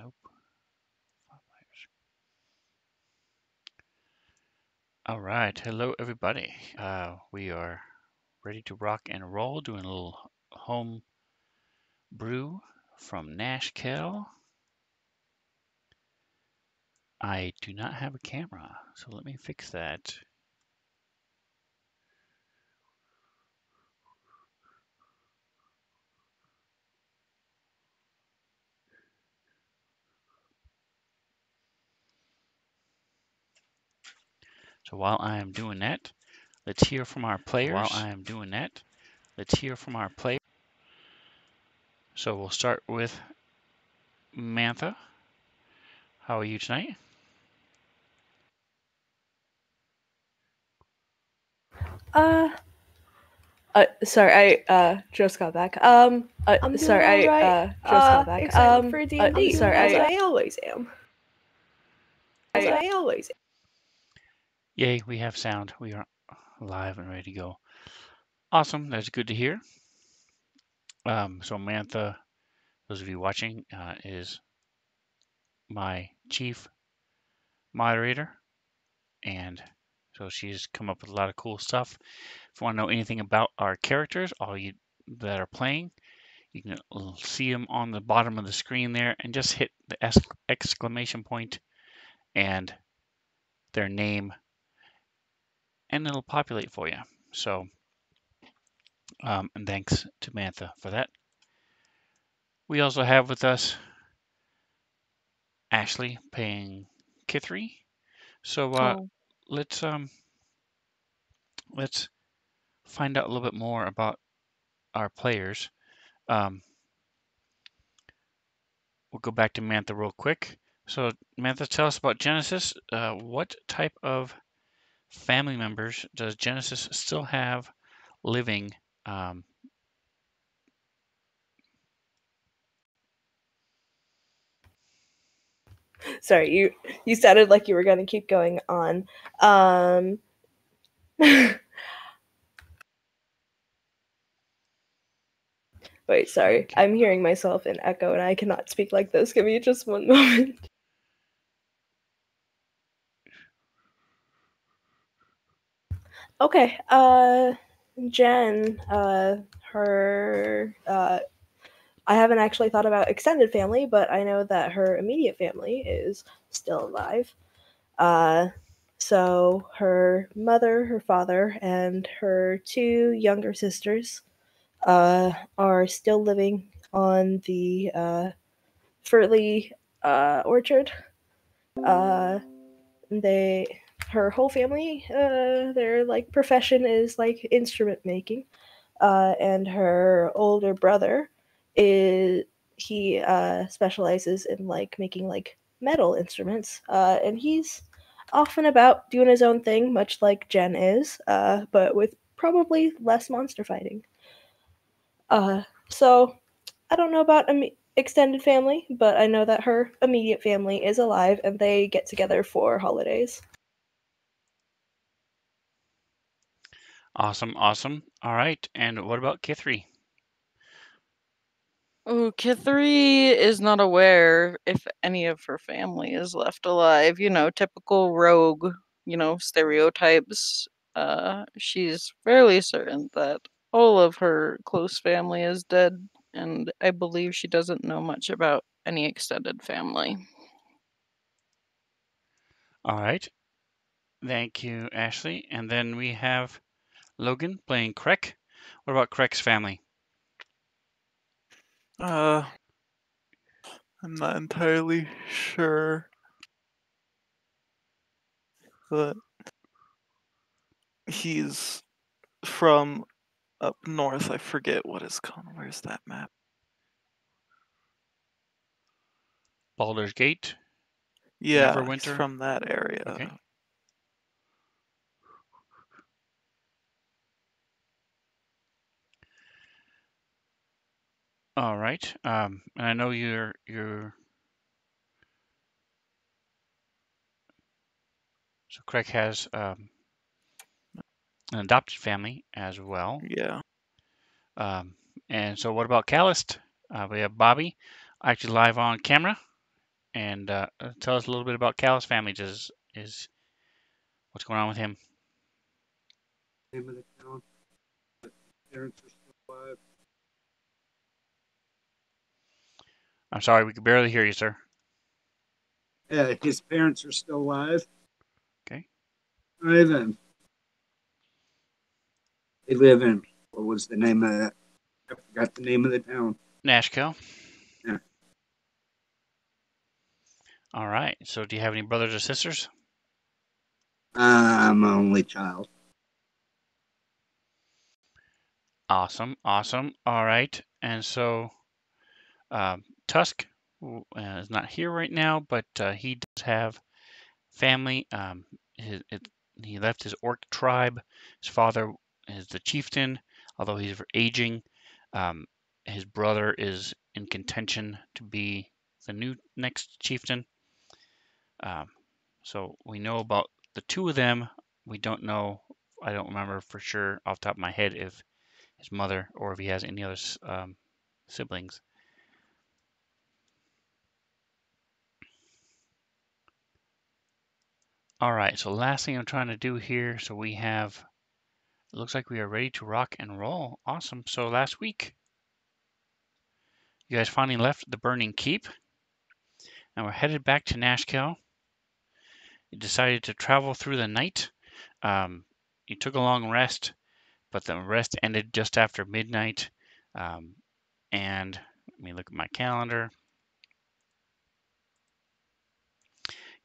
Nope. 5 players. All right. Hello, everybody. We are ready to rock and roll, doing a little home brew from Nashkel. I do not have a camera, so let me fix that. So while I am doing that, let's hear from our players. So we'll start with Mantha. How are you tonight? Sorry, I just got back. I'm doing alright. Excited for D&D, as I always am. Yay, we have sound. We are live and ready to go. Awesome. That's good to hear. So Mantha, those of you watching, is my chief moderator, and so she's come up with a lot of cool stuff. If you want to know anything about our characters, all you that are playing, you can see them on the bottom of the screen there, and just hit the exclamation point and their name, and it'll populate for you. So, and thanks to Mantha for that. We also have with us Ashley playing Kithri. So let's find out a little bit more about our players. We'll go back to Mantha real quick. So Mantha, tell us about Genesis. What type of family members does Genesis still have living? Sorry, you sounded like you were gonna keep going on. Wait, sorry. Okay. I'm hearing myself in echo and I cannot speak like this. Give me just one moment. Okay, Jen, her, I haven't actually thought about extended family, but I know that her immediate family is still alive. So her mother, her father, and her 2 younger sisters are still living on the Furley orchard. Her whole family, their like profession is like instrument making, and her older brother he specializes in like making like metal instruments, and he's off and about doing his own thing, much like Jen is, but with probably less monster fighting. So I don't know about extended family, but I know that her immediate family is alive and they get together for holidays. Awesome, awesome. All right, and what about Kithri? Oh, Kithri is not aware if any of her family is left alive. You know, typical rogue, stereotypes. She's fairly certain that all of her close family is dead, and I believe she doesn't know much about any extended family. All right. Thank you, Ashley. And then we have Logan playing Krek. What about Krek's family? I'm not entirely sure, but he's from up north. I forget what it's called. Where's that map? Baldur's Gate? Yeah, Neverwinter? he's from that area. Okay. All right. And I know you're so Craig has an adopted family as well. Yeah. And so what about Callist? We have Bobby, actually live on camera. and tell us a little bit about Cal's family. Is what's going on with him? Name of the town. Parents are still alive. I'm sorry, we could barely hear you, sir. His parents are still alive. Okay. All right then. They live in, what was the name of that? I forgot the name of the town. Nashkel. Yeah. All right. So, do you have any brothers or sisters? I'm an only child. Awesome. Awesome. All right. And so, Tusk is not here right now, but he does have family. He left his orc tribe. His father is the chieftain, although he's aging. Um, his brother is in contention to be the new next chieftain. So we know about the two of them. We don't know. I don't remember for sure off the top of my head if his mother or if he has any other siblings. All right. So last thing I'm trying to do here. So we have. It looks like we are ready to rock and roll. Awesome. So last week, you guys finally left the Burning Keep, and we're headed back to Nashkel. You decided to travel through the night. You took a long rest, but the rest ended just after midnight. And let me look at my calendar.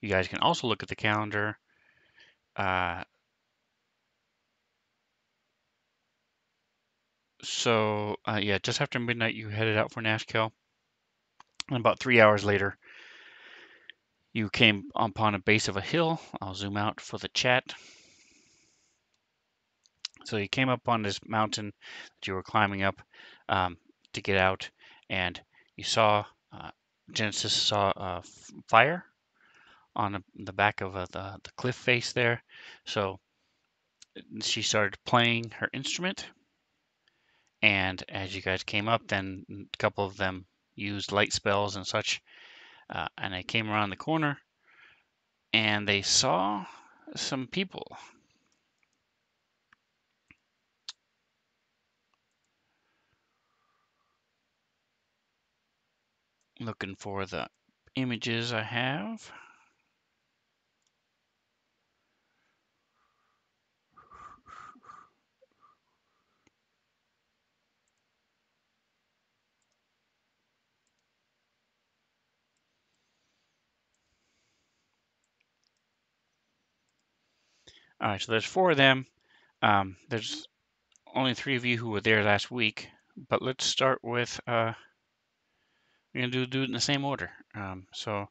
You guys can also look at the calendar. Yeah, just after midnight, you headed out for Nashkel. And about 3 hours later, you came upon a base of a hill. I'll zoom out for the chat. So you came up on this mountain that you were climbing up to get out, and you saw Genesis saw a fire on the back of the cliff face there. So she started playing her instrument, and as you guys came up, then a couple of them used light spells and such, and they came around the corner, and they saw some people. Looking for the images I have. All right, so there's 4 of them. There's only 3 of you who were there last week, but let's start with, we're going to do it in the same order. So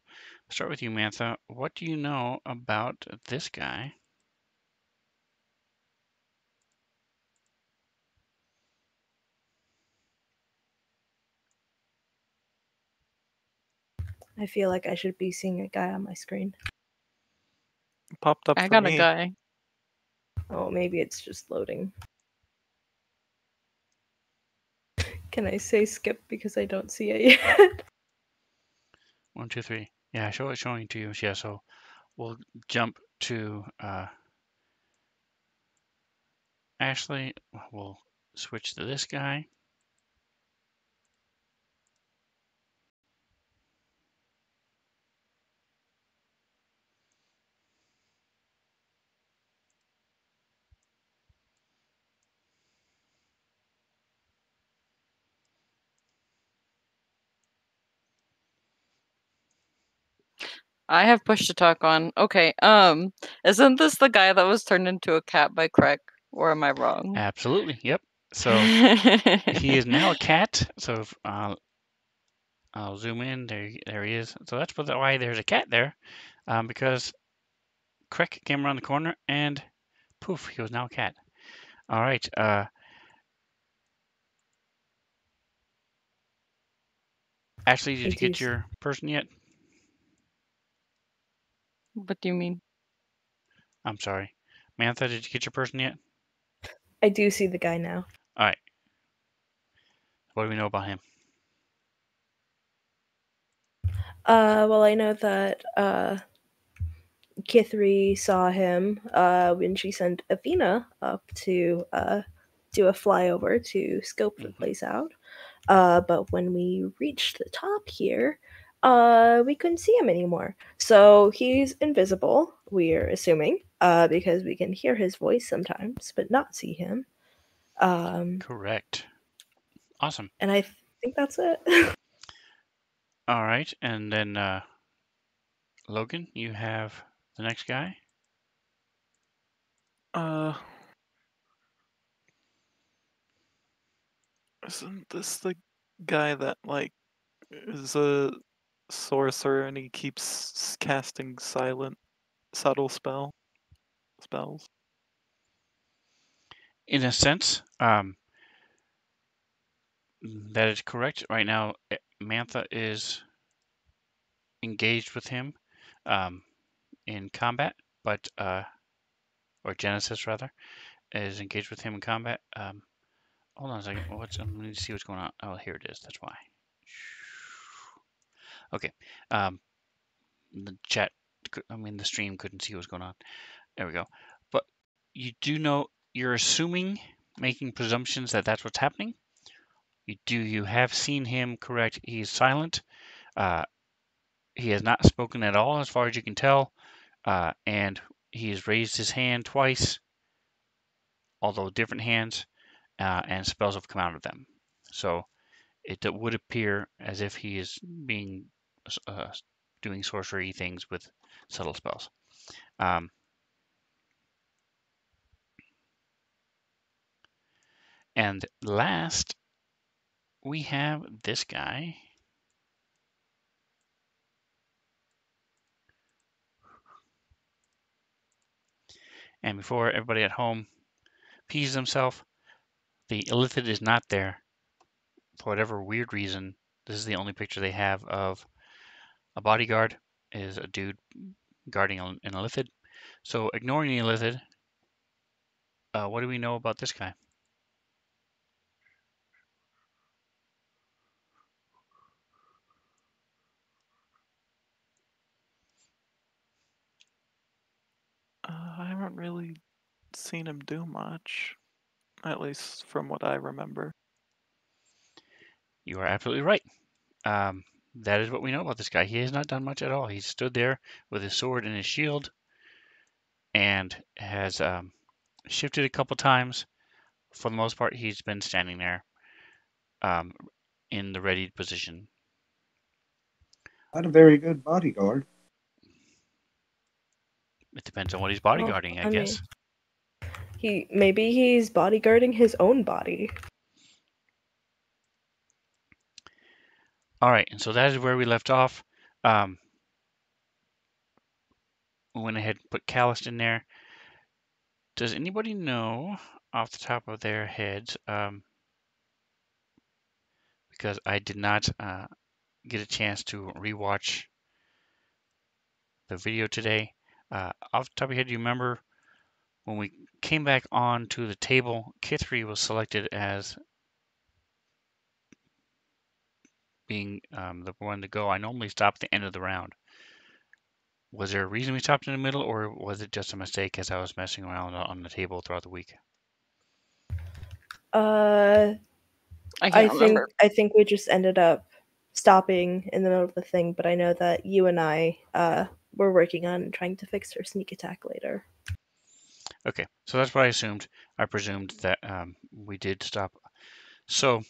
start with you, Mantha. What do you know about this guy? I feel like I should be seeing a guy on my screen. Popped up I for got me. a guy. Oh, maybe it's just loading. Can I say skip because I don't see it yet? 1, 2, 3. Yeah, it's showing to you. Yeah, so we'll jump to Ashley. We'll switch to this guy. I have push to talk on. Okay, isn't this the guy that was turned into a cat by Craig? Or am I wrong? Absolutely. Yep. So he is now a cat. So I'll zoom in. There he is. So that's why there's a cat there, because Crick came around the corner and poof, he was now a cat. All right. Ashley, did you get your person yet? What do you mean? I'm sorry. Mantha, did you get your person yet? I do see the guy now. All right. What do we know about him? Well, I know that Kithri saw him when she sent Athena up to do a flyover to scope the place out. But when we reached the top here, we couldn't see him anymore. So he's invisible, we're assuming, because we can hear his voice sometimes, but not see him. Correct. Awesome. And I think that's it. All right, and then Logan, you have the next guy. Isn't this the guy that like is a sorcerer and he keeps casting subtle spells? In a sense, that is correct. Right now, Mantha is engaged with him in combat, but or Genesis rather is engaged with him in combat. Hold on a second. Let me see what's going on. Oh, here it is. That's why. Okay. The chat, the stream couldn't see what was going on. There we go. But you do know, you're assuming, making presumptions that that's what's happening. You have seen him, correct? He's silent. He has not spoken at all, as far as you can tell, and he has raised his hand twice, although different hands, and spells have come out of them. So it would appear as if he is doing sorcery things with subtle spells. And last, we have this guy. And before everybody at home pees themselves, the illithid is not there. For whatever weird reason, this is the only picture they have of a bodyguard, is a dude guarding an illithid. So ignoring the illithid, what do we know about this guy? I haven't really seen him do much, at least from what I remember. You are absolutely right. That is what we know about this guy. He has not done much at all. He stood there with his sword and his shield and has shifted a couple times. For the most part, he's been standing there in the ready position. Not a very good bodyguard. It depends on what he's bodyguarding, I guess. Maybe he's bodyguarding his own body. All right, and so that is where we left off. We went ahead and put Callist in there. Does anybody know off the top of their heads, because I did not get a chance to rewatch the video today, off the top of your head, do you remember when we came back on to the table, Kithri was selected as being the one to go? I normally stop at the end of the round. Was there a reason we stopped in the middle, or was it just a mistake as I was messing around on the table throughout the week? I think we just ended up stopping in the middle of the thing, but I know that you and I were working on trying to fix her sneak attack later. Okay, so that's what I assumed. I presumed that we did stop. So,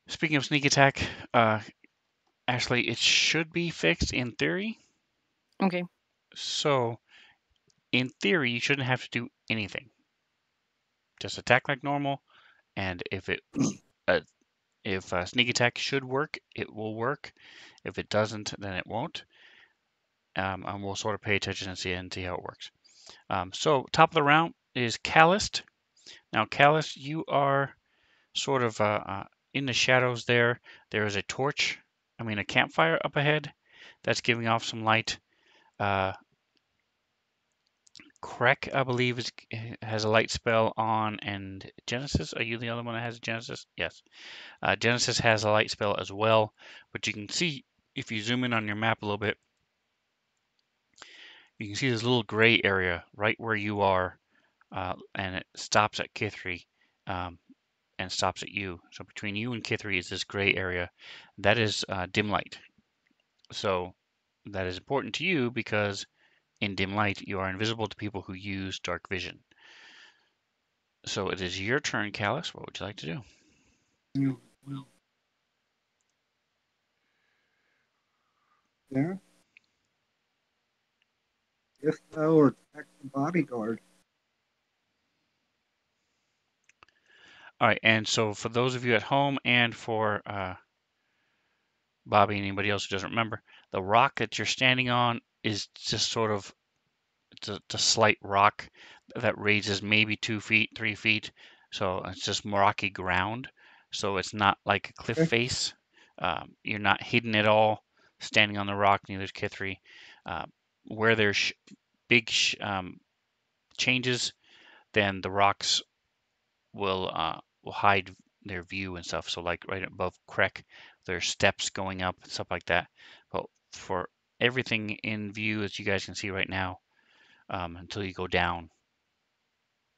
speaking of sneak attack, Ashley, it should be fixed in theory. Okay. So, in theory, you shouldn't have to do anything. Just attack like normal, and if sneak attack should work, it will work. If it doesn't, then it won't. And we'll sort of pay attention and see how it works. So, top of the round is Callist. Now, Callist, you are sort of in the shadows there. There is a campfire up ahead that's giving off some light. Krek, I believe, has a light spell on, and Genesis, are you the other one that has a Genesis? Yes. Genesis has a light spell as well, but you can see if you zoom in on your map a little bit, you can see this little gray area right where you are, and it stops at Kithri, and stops at you. So between you and Kithri is this gray area. That is dim light. So that is important to you because in dim light, you are invisible to people who use dark vision. So it is your turn, Callus. What would you like to do? Yeah, well. There. If I will attack the bodyguard. All right, and so for those of you at home and for Bobby and anybody else who doesn't remember, the rock that you're standing on is just sort of it's a slight rock that raises maybe 2 feet, 3 feet. So it's just rocky ground. So it's not like a cliff face. You're not hidden at all standing on the rock near Kithri. Where there's big changes, then the rocks will hide their view and stuff. So like right above Krek, there's steps going up and stuff like that. But for everything in view, as you guys can see right now, until you go down,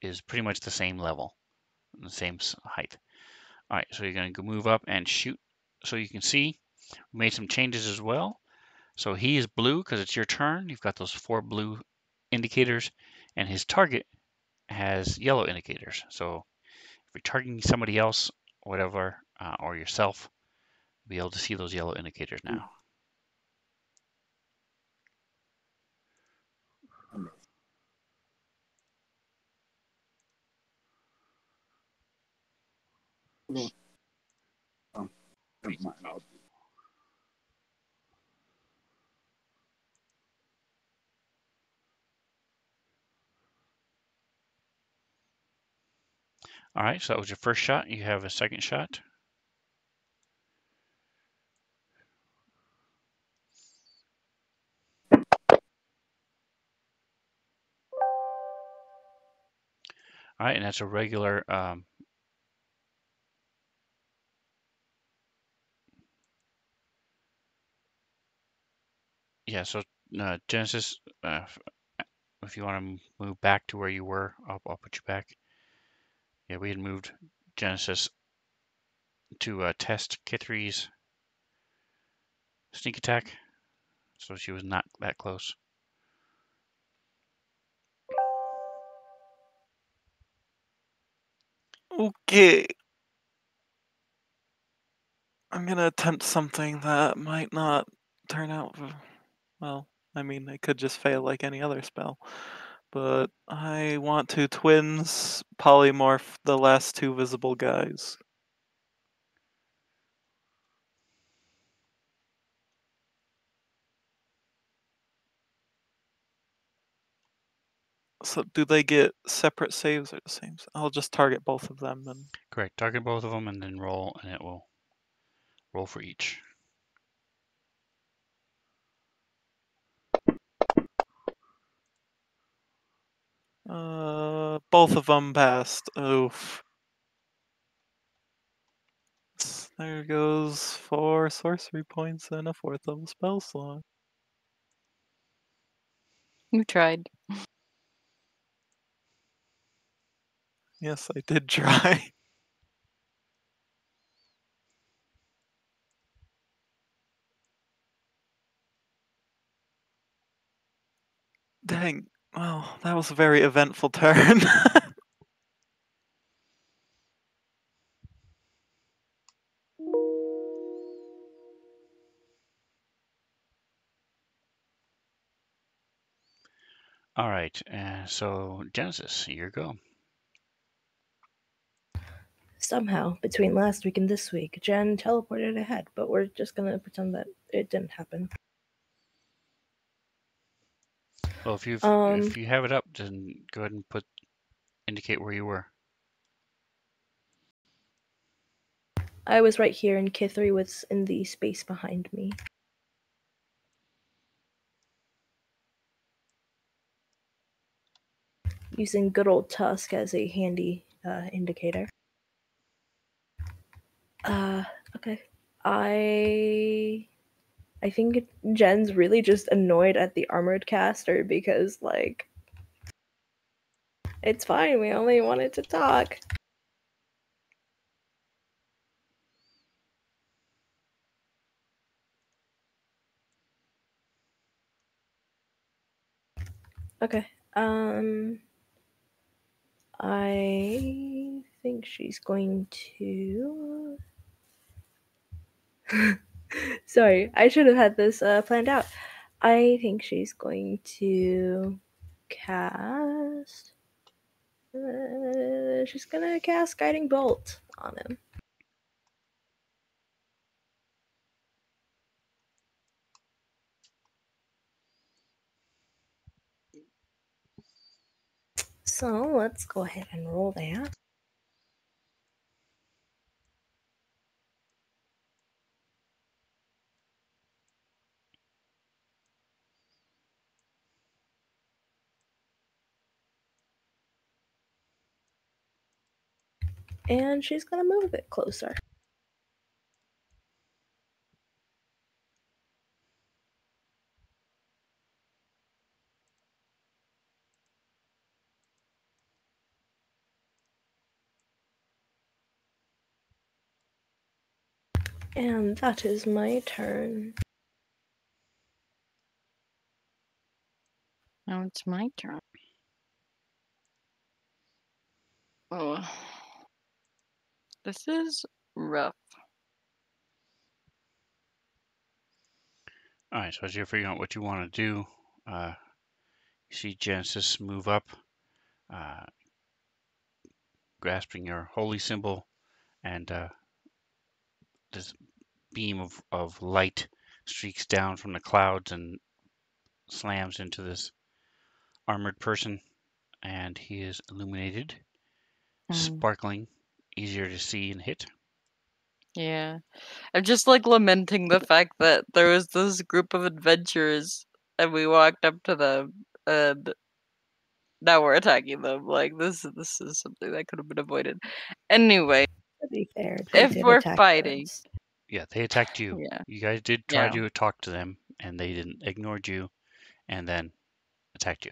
is pretty much the same level, the same height. All right, so you're going to move up and shoot. So you can see we made some changes as well. So he is blue because it's your turn. You've got those 4 blue indicators, and his target has yellow indicators. So if you're targeting somebody else, whatever, or yourself, you'll be able to see those yellow indicators now. Never mind. All right, so that was your first shot. You have a second shot. All right, and that's a regular yeah, so Genesis, if you want to move back to where you were, I'll put you back. Yeah, we had moved Genesis to test Kithri's sneak attack, so she was not that close. Okay. I'm gonna attempt something that might not turn out well. I mean, it could just fail like any other spell. But I want to twins polymorph the last 2 visible guys. So do they get separate saves or the same? I'll just target both of them and. Correct. Target both of them and then roll, and it will roll for each. Both of them passed. Oof. There goes 4 sorcery points and a 4th level spell slot. You tried. Yes, I did try. Dang. Well, that was a very eventful turn. All right, so Genesis, your go. Somehow, between last week and this week, Jen teleported ahead, but we're just gonna pretend that it didn't happen. Well, if you have it up, then go ahead and indicate where you were. I was right here, and Kithri was in the space behind me. Using good old Tusk as a handy indicator. Okay. I I think Jen's really just annoyed at the armored caster because, like, it's fine, we only wanted to talk. Okay, I think she's going to... Sorry, I should have had this planned out. I think she's going to cast... she's gonna cast Guiding Bolt on him. So let's go ahead and roll that. And she's gonna move a bit closer. And that is my turn. Now it's my turn. Oh, this is rough. All right, so as you're figuring out what you want to do, you see Genesis move up, grasping your holy symbol, and this beam of light streaks down from the clouds and slams into this armored person, and he is illuminated, sparkling, easier to see and hit. Yeah. I'm just like lamenting the fact that there was this group of adventurers and we walked up to them and now we're attacking them. Like this is something that could have been avoided. Anyway, To be fair, if we're fighting. us. Yeah, they attacked you. Yeah. You guys did try to talk to them, and they didn't ignored you, and then attacked you.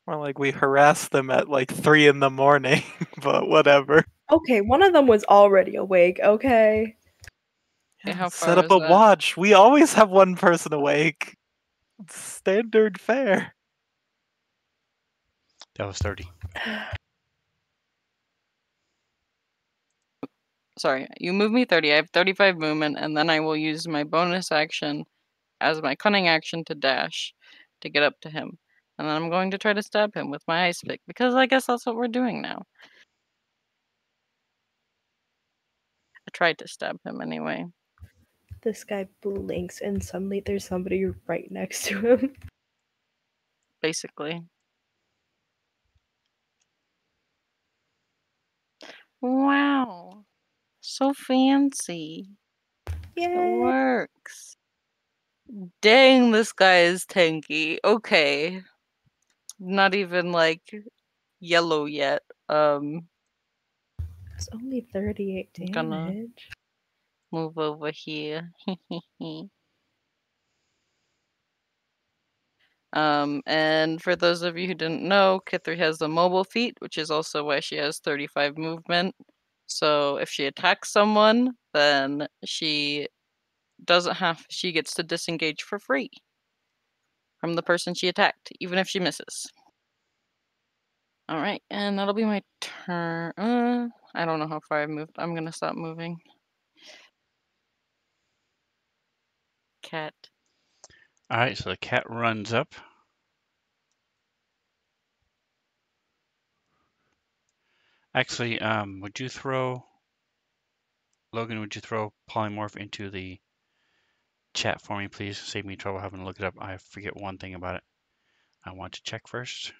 More like we harassed them at like 3 in the morning, but whatever. Okay, one of them was already awake, okay? Yeah, how far Set up was a that? watch. We always have one person awake. It's standard fare. That was 30. Sorry, you move me 30. I have 35 movement, and then I will use my bonus action as my cunning action to dash to get up to him. And then I'm going to try to stab him with my ice pick, because I guess that's what we're doing now. I tried to stab him anyway. This guy blinks and suddenly there's somebody right next to him. Basically. Wow. So fancy. Yay. It works. Dang, this guy is tanky. Okay. Not even like yellow yet. It's only 38 damage. Gonna move over here. And for those of you who didn't know, Kithri has the mobile feat, which is also why she has 35 movement. So if she attacks someone, then she gets to disengage for free from the person she attacked, even if she misses. Alright, and that'll be my turn. I don't know how far I moved. I'm gonna stop moving. Cat. Alright, so the cat runs up. Actually, would you throw... Logan, would you throw polymorph into the chat for me, please? Save me trouble having to look it up. I forget one thing about it. I want to check first.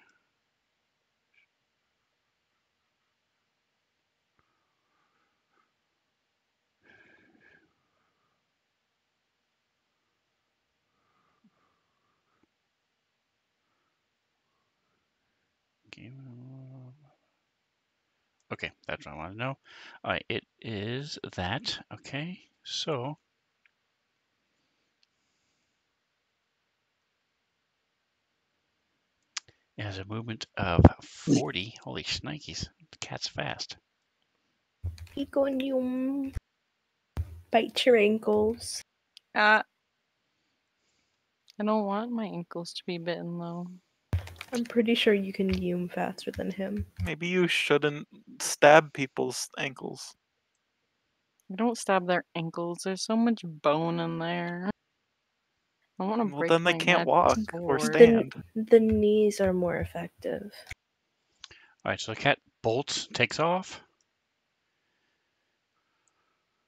Okay, that's what I want to know. All right, it is that. Okay, so It has a movement of 40. Holy shnikes. The cat's fast. Econium. Bite your ankles. I don't want my ankles to be bitten, though. I'm pretty sure you can Yum faster than him. Maybe you shouldn't stab people's ankles. I don't stab their ankles. There's so much bone in there. I want to Well, break then my they can't neck walk or forward. stand. The knees are more effective. Alright, so the cat bolts, takes off.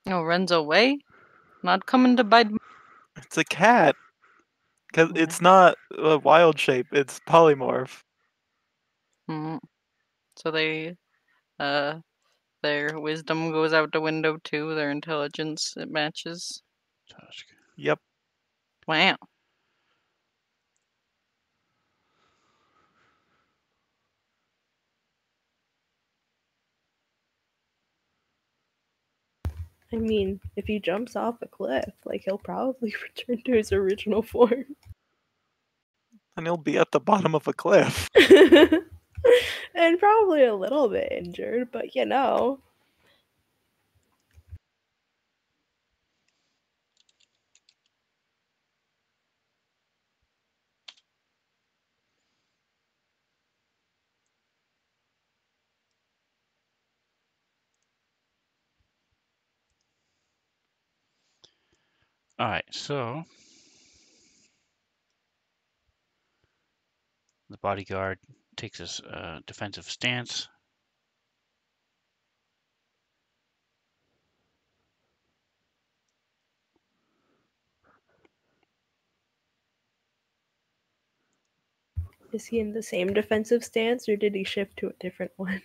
Oh, runs away? Not coming to bite me. It's a cat. Because it's not a wild shape, it's polymorph. So they, their wisdom goes out the window too, their intelligence, it matches. Yep. Wow. I mean, if he jumps off a cliff, like, he'll probably return to his original form. And he'll be at the bottom of a cliff. And probably a little bit injured, but you know. Alright, so the bodyguard takes his defensive stance. Is he in the same defensive stance, or did he shift to a different one?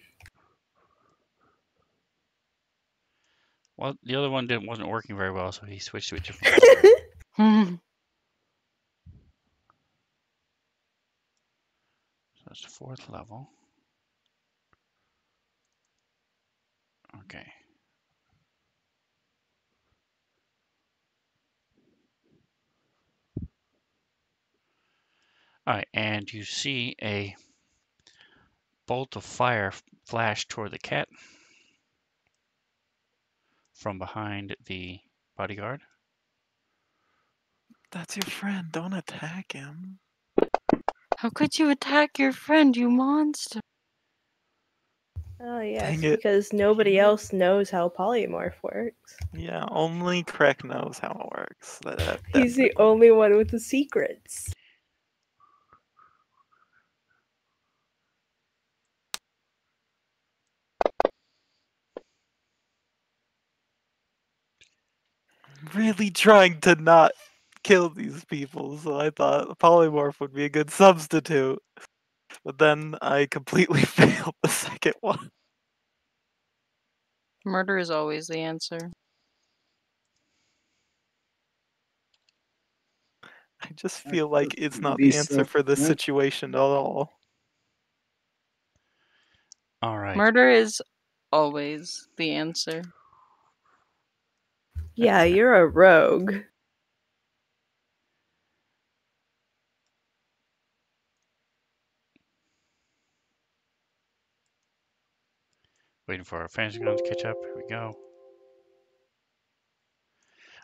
Well, the other one wasn't working very well, so he switched to a different one. So that's the 4th level. Okay. Alright, and you see a bolt of fire flash toward the cat from behind the bodyguard. That's your friend. Don't attack him. How could you attack your friend, you monster? Oh, yes, Dang it. because nobody else knows how polymorph works. Yeah, only Krek knows how it works. He's the only one with the secrets. Really trying to not kill these people, so I thought a polymorph would be a good substitute. But then I completely failed the second one. Murder is always the answer. I just feel like it's not the answer for this situation at all. Alright. Murder is always the answer. Yeah, you're a rogue. Waiting for our fantasy grounds to catch up. Here we go.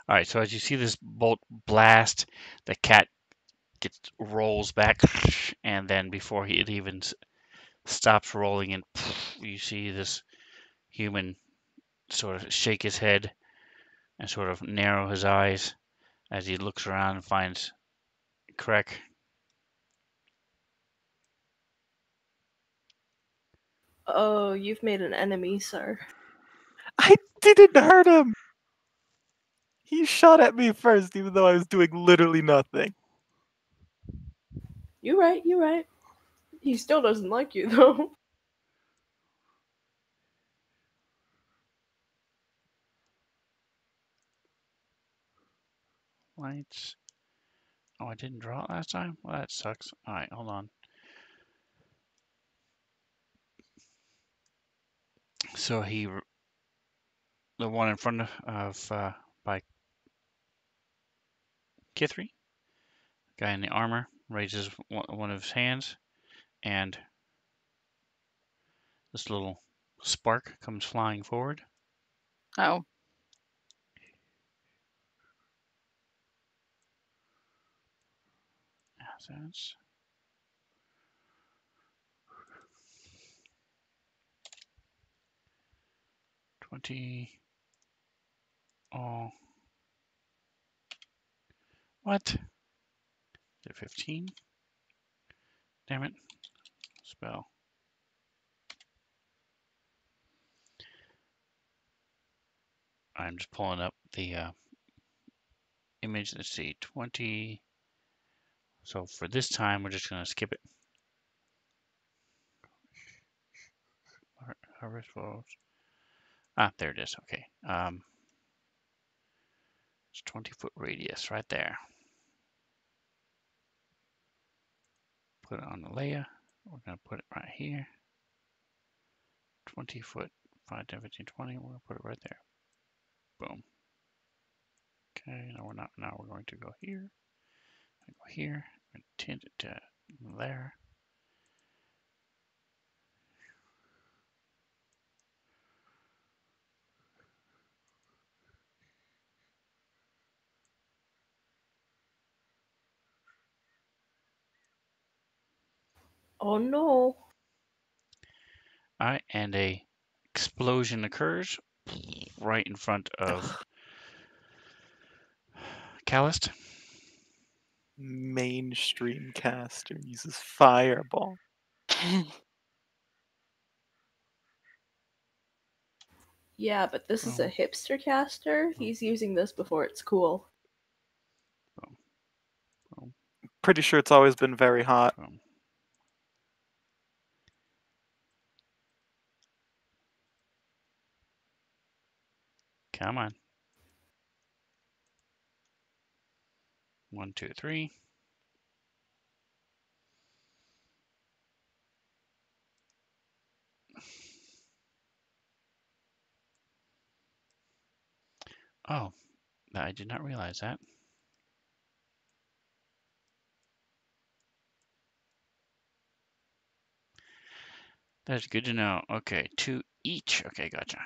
Alright, so as you see this bolt blast, the cat rolls back, and then before it even stops rolling, and you see this human sort of shake his head and sort of narrow his eyes as he looks around and finds Krek. Oh, you've made an enemy, sir. I didn't hurt him! He shot at me first, even though I was doing literally nothing. You're right, you're right. He still doesn't like you, though. Lights. Oh, I didn't draw it last time? Well, that sucks. Alright, hold on. So the one in front of by Kithri, guy in the armor, raises one of his hands, and this little spark comes flying forward. Oh. Assets. $20. Oh. What? Is it 15? Damn it. Spell. I'm just pulling up the image. Let's see. 20. So for this time, we're just going to skip it. Harvest flows. Ah, there it is. Okay. It's 20-foot radius right there. Put it on the layer. We're going to put it right here. 20 foot, 5, 10, 15, 20. We're going to put it right there. Boom. Okay, no, we're not. Now we're going to go here. Go here. And tint it to there. Oh no. All right, and a explosion occurs right in front of Calist. Mainstream caster uses fireball. Yeah, but this is a hipster caster. He's using this before it's cool. Pretty sure it's always been very hot. Come on. 1, 2, 3. Oh, I did not realize that. That's good to know. Okay, 2 each. Okay, gotcha.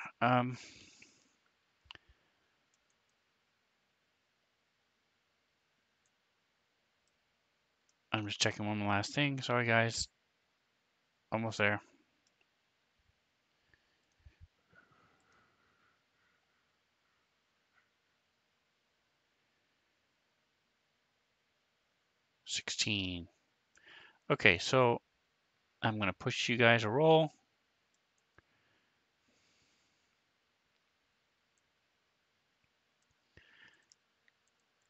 I'm just checking one last thing. Sorry, guys. Almost there. $16. Okay, so I'm going to push you guys a roll.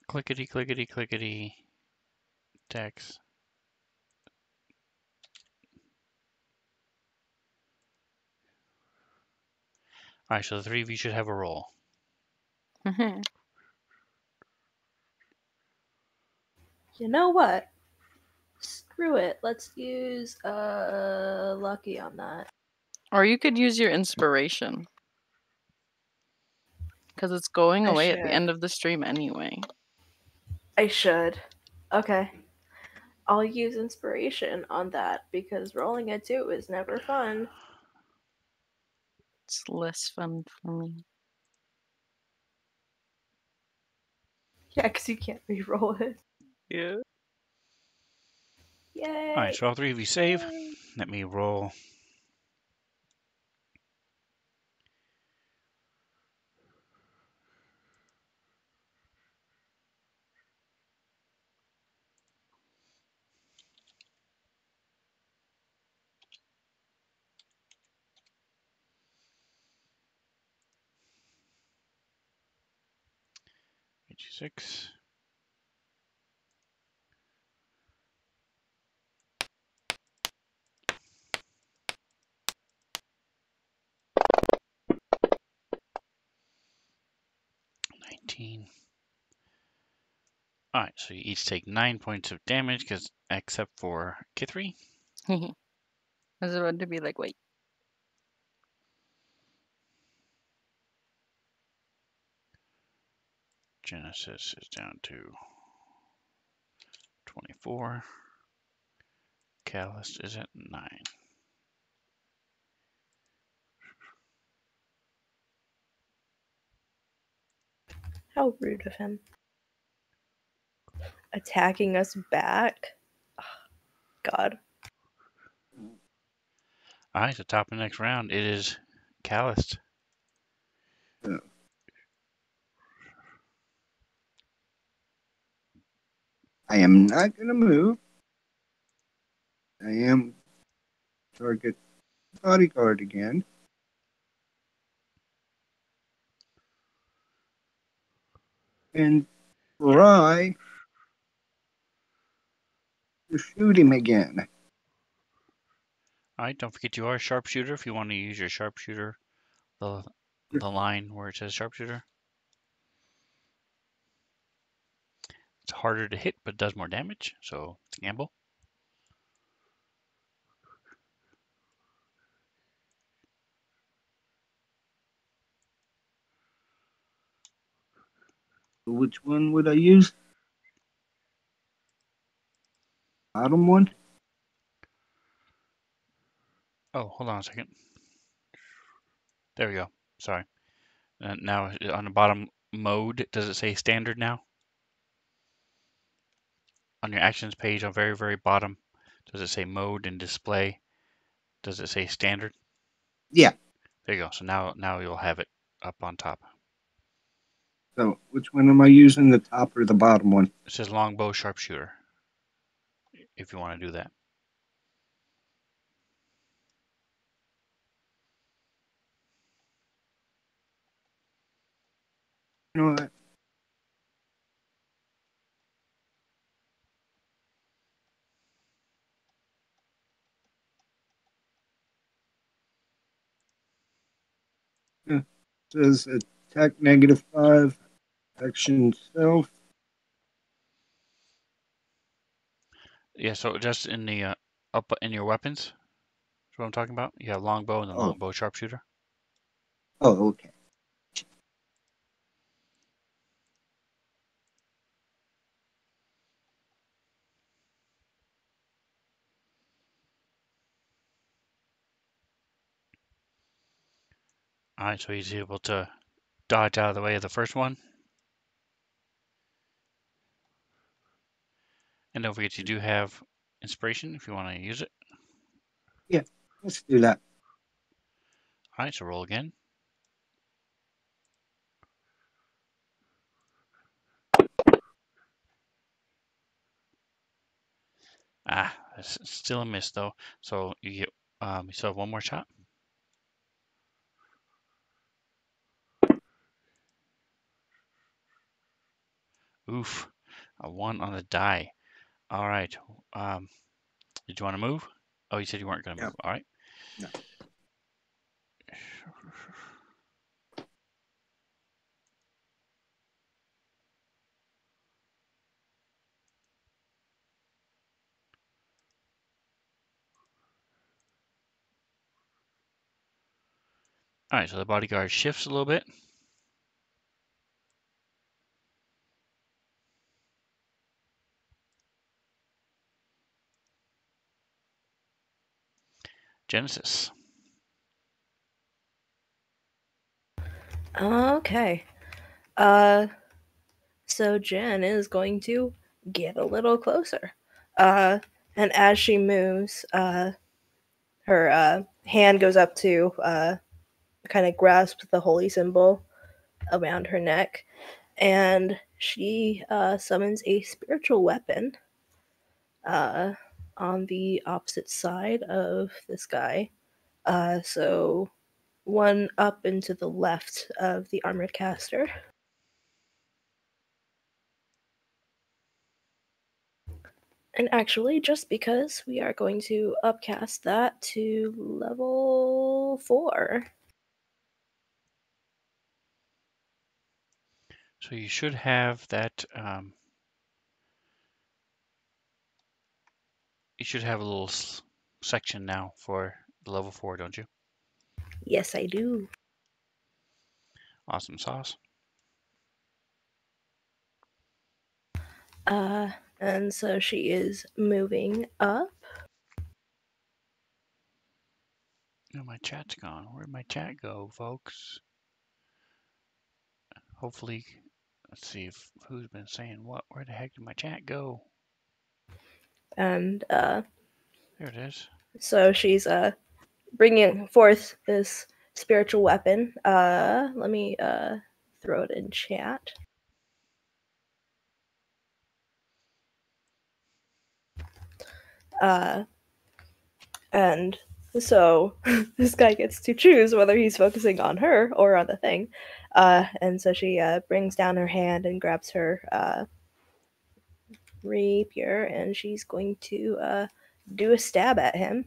Clickety, clickety, clickety. Dex. All right, so the 3 of you should have a roll. You know what? Screw it. Let's use lucky on that. Or you could use your inspiration. Because it's going away at the end of the stream anyway. I should. Okay. I'll use inspiration on that because rolling a 2 is never fun. It's less fun for me. Yeah, because you can't re-roll it. Yeah. Yay! All right, so all 3 of you save. Let me roll. $86. $19. All right, so you each take 9 points of damage, except for Kithri. I was about to be like, wait. Genesis is down to 24. Calloused is at 9. How rude of him. Attacking us back? Oh, God. All right, so top of the next round, it is Calloused. I am not going to move. I am target bodyguard again. And try to shoot him again. All right, don't forget you are a sharpshooter if you want to use your sharpshooter, the line where it says sharpshooter. It's harder to hit, but does more damage, so it's a gamble. Which one would I use? Bottom one? Oh, hold on a second. There we go. Sorry. Now on the bottom mode, does it say standard now? On your actions page on very, very bottom, does it say mode and display? Does it say standard? Yeah. There you go. So now you'll have it up on top. So which one am I using, the top or the bottom one? It says longbow sharpshooter, if you want to do that. You know what? It says attack -5, action self. Yeah, so just in the up in your weapons, that's what I'm talking about. You have longbow and then longbow sharpshooter. Oh, okay. All right, so he's able to dodge out of the way of the first one. And don't forget, you do have inspiration if you want to use it. Yeah, let's do that. All right, so roll again. Ah, that's still a miss though. So you get you still have one more shot. Oof, a 1 on the die. All right. Did you want to move? Oh, you said you weren't going to move. All right. No. All right, so the bodyguard shifts a little bit. Genesis. Okay. So Jen is going to get a little closer. And as she moves, her hand goes up to kind of grasp the holy symbol around her neck, and she summons a spiritual weapon on the opposite side of this guy. So one up and to the left of the armored caster. And actually, just because we are going to upcast that to level 4. So you should have that. You should have a little section now for the level 4, don't you? Yes, I do. Awesome sauce. And so she is moving up. Oh, my chat's gone. Where'd my chat go, folks? Hopefully, let's see if who's been saying what. Where the heck did my chat go? And there it is. So she's bringing forth this spiritual weapon. Let me throw it in chat. And so this guy gets to choose whether he's focusing on her or on the thing. And so she brings down her hand and grabs her rapier, and she's going to do a stab at him.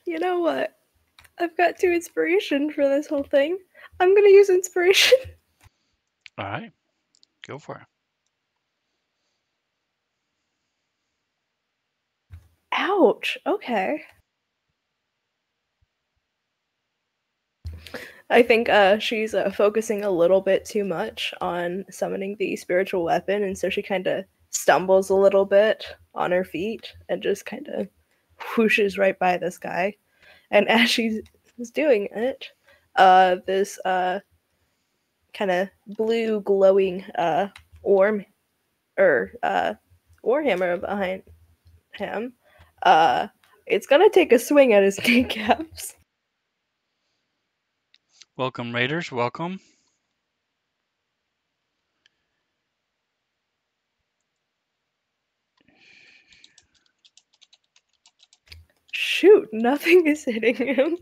You know what? I've got 2 inspiration for this whole thing. I'm going to use inspiration. All right. Go for it. Ouch. Okay. I think she's focusing a little bit too much on summoning the spiritual weapon, and so she kind of stumbles a little bit on her feet and just kind of whooshes right by this guy. And as she's doing it, this kind of blue glowing warhammer behind him, it's gonna take a swing at his kneecaps. Welcome, Raiders. Welcome. Shoot, nothing is hitting him.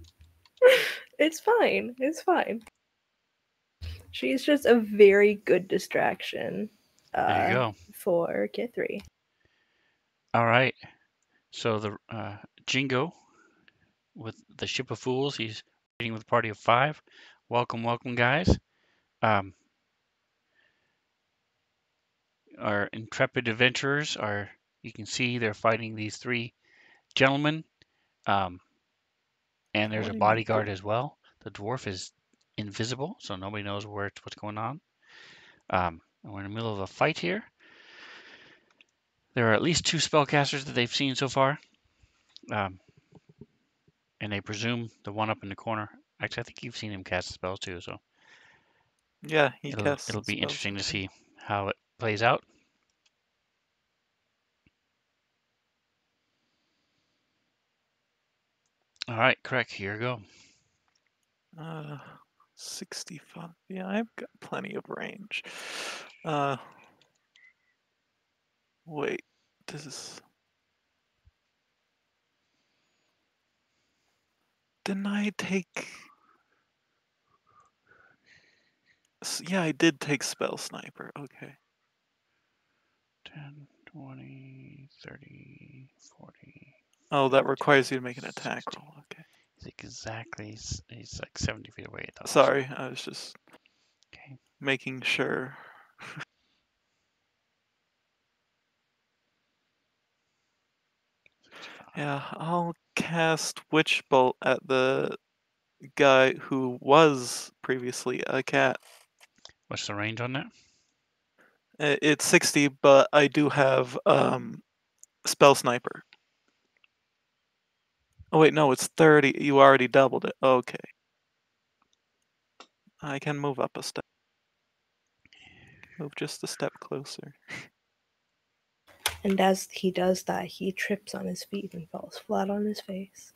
It's fine. It's fine. She's just a very good distraction. There you go. For Kithri. All right. So the Jingo with the Ship of Fools. He's raiding with a party of 5. Welcome, welcome, guys. Our intrepid adventurers are. You can see they're fighting these 3 gentlemen. And there's a bodyguard as well. The dwarf is invisible, so nobody knows what's going on. We're in the middle of a fight here. There are at least 2 spellcasters that they've seen so far. And they presume the one up in the corner. Actually, I think you've seen him cast spells too, so Yeah, it'll be interesting to see how it plays out. All right, correct. Here we go. 65. Yeah, I've got plenty of range. Wait, this is. Didn't I take? Yeah, I did take Spell Sniper. Okay. 10, 20, 30, 40. Oh, that requires you to make an attack 60. roll. Okay. Exactly. He's like 70 feet away. Sorry, I was just okay. Making sure. Yeah, I'll cast Witch Bolt at the guy who was previously a cat. What's the range on that? It's 60, but I do have Spell Sniper. Oh wait, no, it's 30. You already doubled it. Okay. I can move up a step. Move just a step closer. And as he does that, he trips on his feet and falls flat on his face.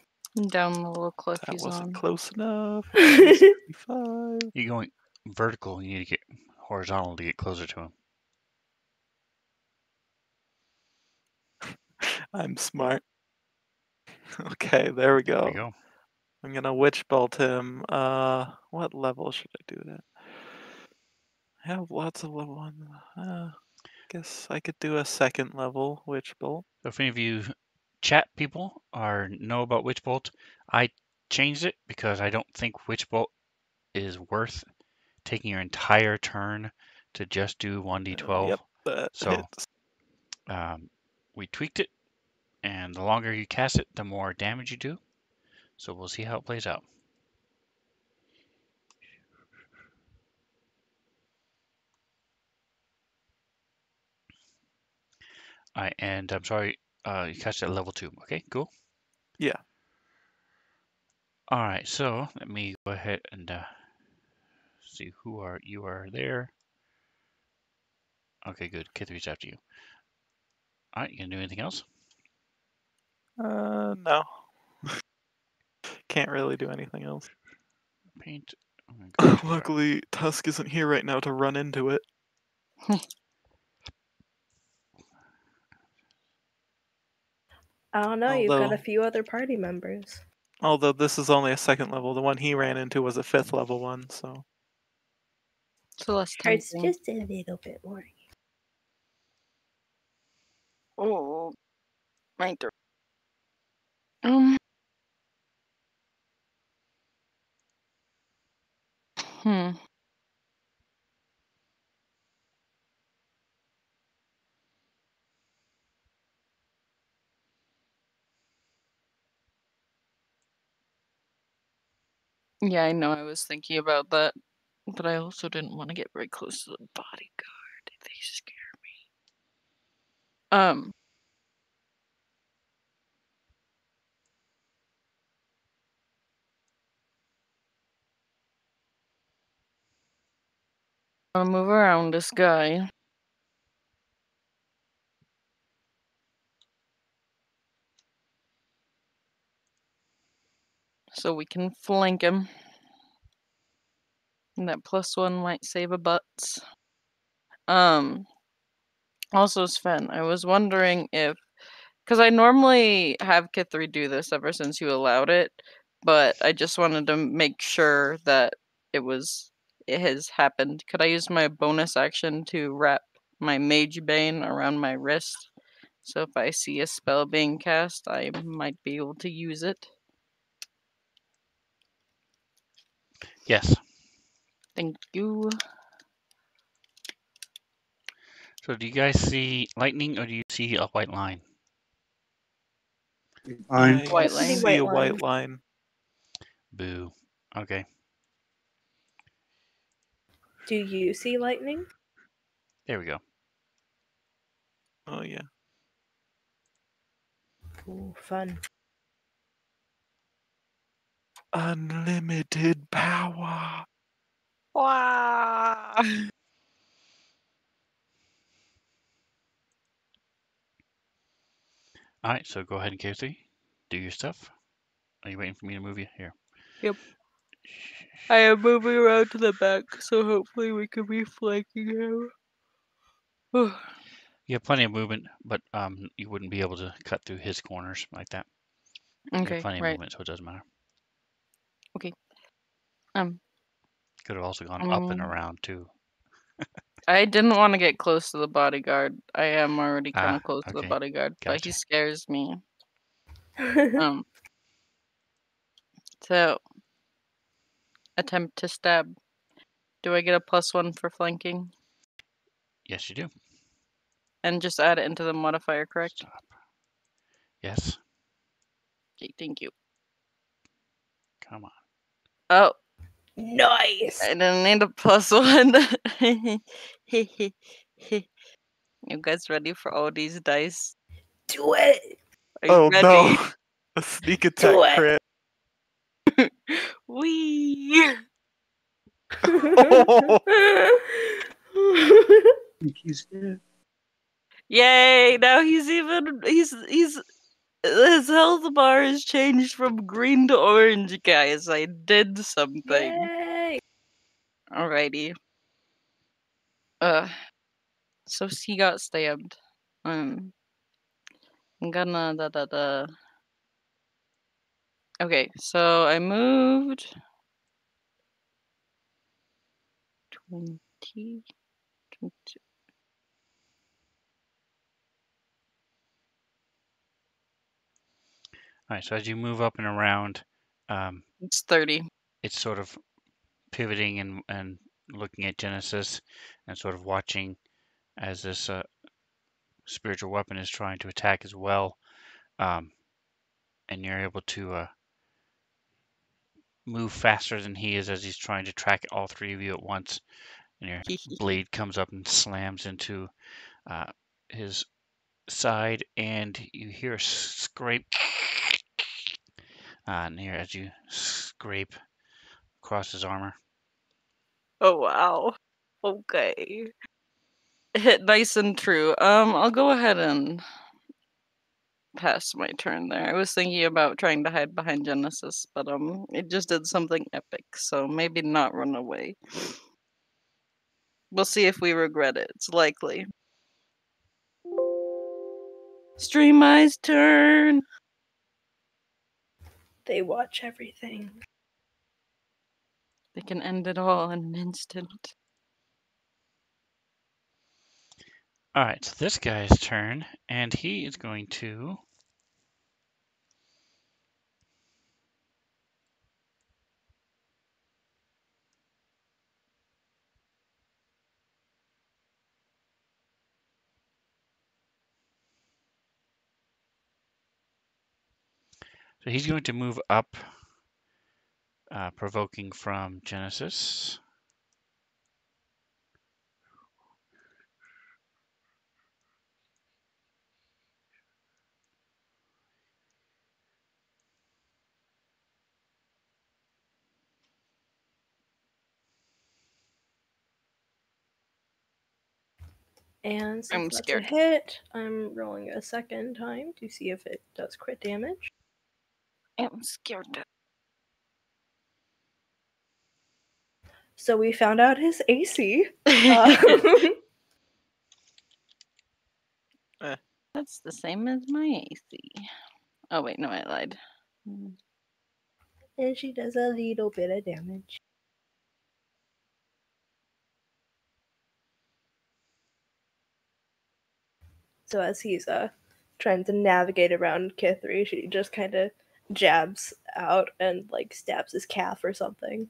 Down the little cliff That he's wasn't on. close enough. 65. You're going vertical. You need to get horizontal to get closer to him. I'm smart. Okay, there we go. There you go. I'm gonna Witch Bolt him. What level should I do that? I have lots of level 1. Guess I could do a second level Witch Bolt. So if any of you chat people or know about Witch Bolt, I changed it because I don't think Witch Bolt is worth taking your entire turn to just do 1d12. Yep, that so hits. we tweaked it And the longer you cast it, the more damage you do. So we'll see how it plays out. All right, and I'm sorry, you cast it at level 2. Okay, cool. Yeah. All right, so let me go ahead and see you are there. Okay, good. K3's after you. All right, you gonna do anything else? No. Can't really do anything else. Paint. Go Luckily, Tusk isn't here right now to run into it. I don't know. You've got a few other party members. Although this is only a 2nd level, the one he ran into was a 5th level one, so. So less Hurts tempting. just a little bit more. Oh, my throat. Hmm. Yeah, I know. I was thinking about that, but I also didn't want to get very close to the bodyguard. They scare me. I'll move around this guy. So we can flank him. And that +1 might save a butts. Also, Sven, I was wondering if, because I normally have Kithri do this ever since you allowed it, but I just wanted to make sure that it has happened. Could I use my bonus action to wrap my Mage Bane around my wrist? So if I see a spell being cast, I might be able to use it. Yes. Thank you. So do you guys see lightning or do you see a white line? I White line. see a white line. Boo. Okay. Do you see lightning? There we go. Oh, yeah. Ooh, fun. Unlimited power. Wow. All right, so go ahead and K3. Do your stuff. Are you waiting for me to move you? Here. Yep. I am moving around to the back, so hopefully we can be flanking him. You have plenty of movement, but you wouldn't be able to cut through his corners like that. You have Okay, plenty of right. movement, so it doesn't matter. Okay. Could have also gone up and around too. I didn't want to get close to the bodyguard. I am already kind of close to the okay. bodyguard, but he Gotcha. scares me. So attempt to stab. Do I get a +1 for flanking? Yes, you do. And just add it into the modifier, correct? Stop. Yes. Okay, thank you. Come on. Oh, Nice. I didn't need a +1. You guys ready for all these dice? Do it. Are you Oh, ready? no. A sneak attack crit. Wee. He's dead. Yay! Now he's his health bar has changed from green to orange, guys. I did something. Yay. Alrighty. So he got stabbed. I'm gonna Okay, so I moved 20, 20. All right, so as you move up and around, It's 30. it's sort of pivoting and looking at Genesis and sort of watching as this spiritual weapon is trying to attack as well. and you're able to move faster than he is as he's trying to track all three of you at once. And your blade comes up and slams into his side, and you hear a scrape near as you scrape across his armor. Oh wow. Okay. Hit nice and true. I'll go ahead and pass my turn there. I was thinking about trying to hide behind Genesis, but it just did something epic, so maybe not run away. We'll see if we regret it. It's likely. Stream Eye's turn. They watch everything. They can end it all in an instant. All right, so this guy's turn, and he is going to move up, provoking from Genesis. And since that's a hit, I'm rolling a second time to see if it does crit damage. I'm scared. So we found out his AC. That's the same as my AC. Oh wait, no, I lied. And she does a little bit of damage. So as he's trying to navigate around Kithri, she just kind of jabs out and like stabs his calf or something.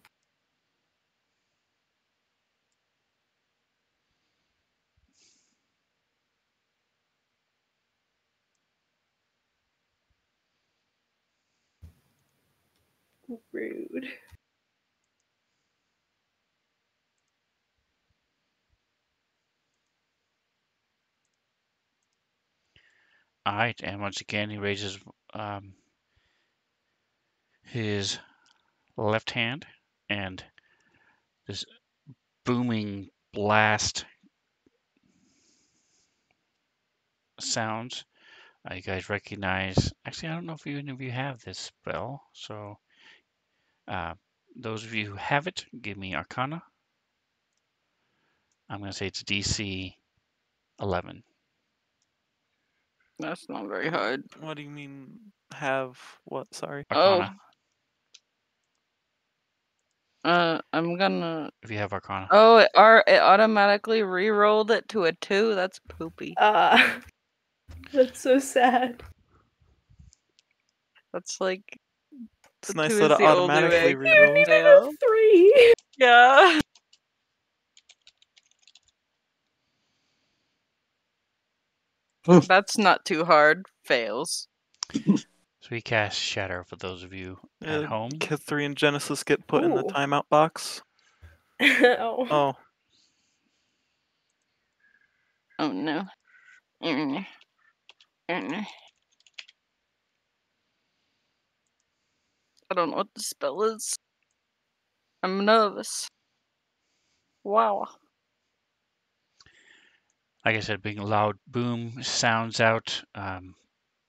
Rude. All right, and once again, he raises his left hand, and this booming blast sounds. You guys recognize. Actually, I don't know if any of you have this spell, so those of you who have it, give me Arcana. I'm going to say it's DC 11. That's not very hard. What do you mean have what? Sorry. Arcana. I'm gonna. If you have Arcana. Oh, it automatically re-rolled it to a 2. That's poopy. That's so sad. That's like. It's nice that it automatically re-rolled. Yeah. 3. Yeah. That's not too hard. Fails. So he casts Shatter for those of you at home. Kithri and Genesis get put in the timeout box. Oh. Oh no. I don't know what the spell is. I'm nervous. Wow. Like I said, big loud boom sounds out.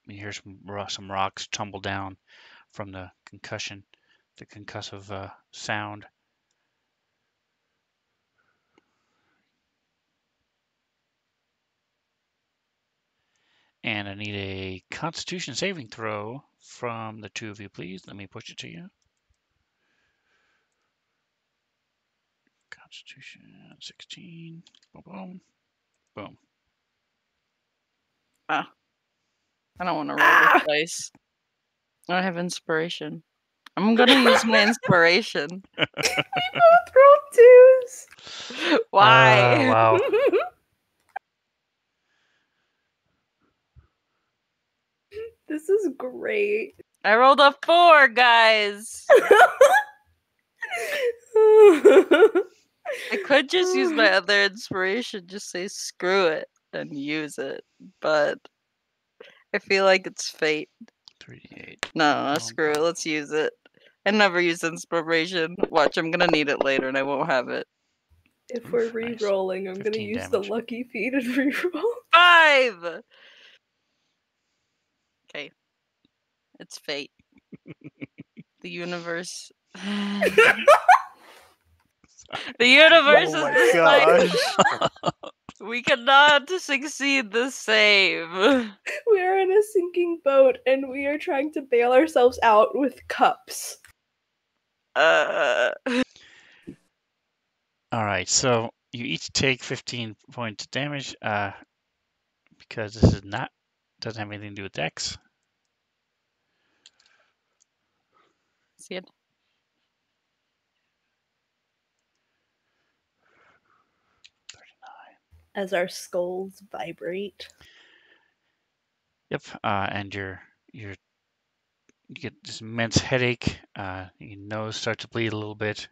You hear some rocks tumble down from the concussion, the concussive sound. And I need a Constitution saving throw from the two of you, please. Let me push it to you. Constitution 16. Boom, boom, boom. Ah. I don't want to roll this dice. I have inspiration. I'm gonna use my inspiration. We both rolled 2s. Why? Wow. The This is great. I rolled a 4, guys. I could just use my other inspiration, just say screw it and use it, but I feel like it's fate. 38. No, screw it. Let's use it. I never use inspiration. Watch, I'm gonna need it later and I won't have it. If we're re-rolling, nice. I'm gonna use damage. The lucky feat and re-roll. 5! Okay. It's fate. The universe. The universe oh is my gosh. We cannot succeed the same. We are in a sinking boat and we are trying to bail ourselves out with cups. Alright, so you each take 15 points of damage, because this is not, doesn't have anything to do with Dex. See it? As our skulls vibrate. Yep, and you get this immense headache. Your nose starts to bleed a little bit.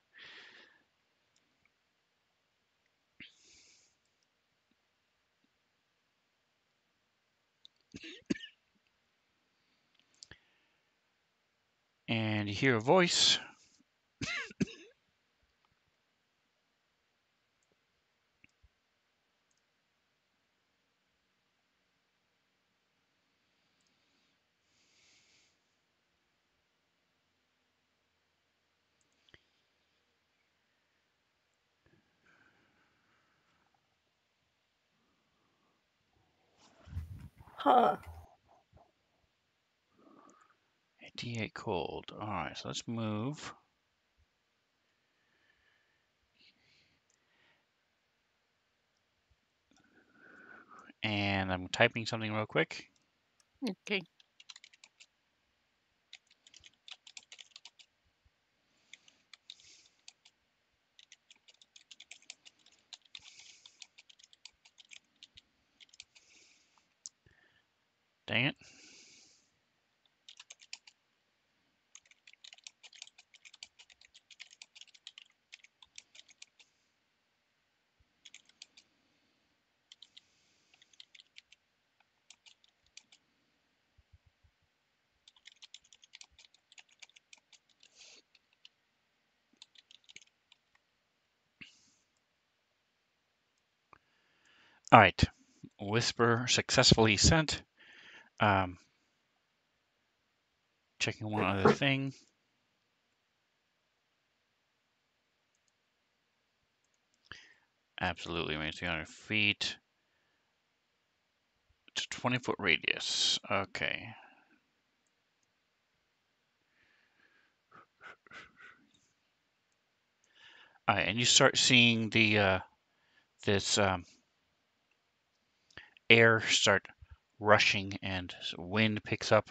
And you hear a voice. Huh. A D8 cold. Alright, so let's move. And I'm typing something real quick. Okay. Dang it. All right, whisper successfully sent. Checking one other thing. Absolutely, maybe 300 feet. It's a 20-foot radius. Okay. All right, and you start seeing the this air start rushing, and wind picks up.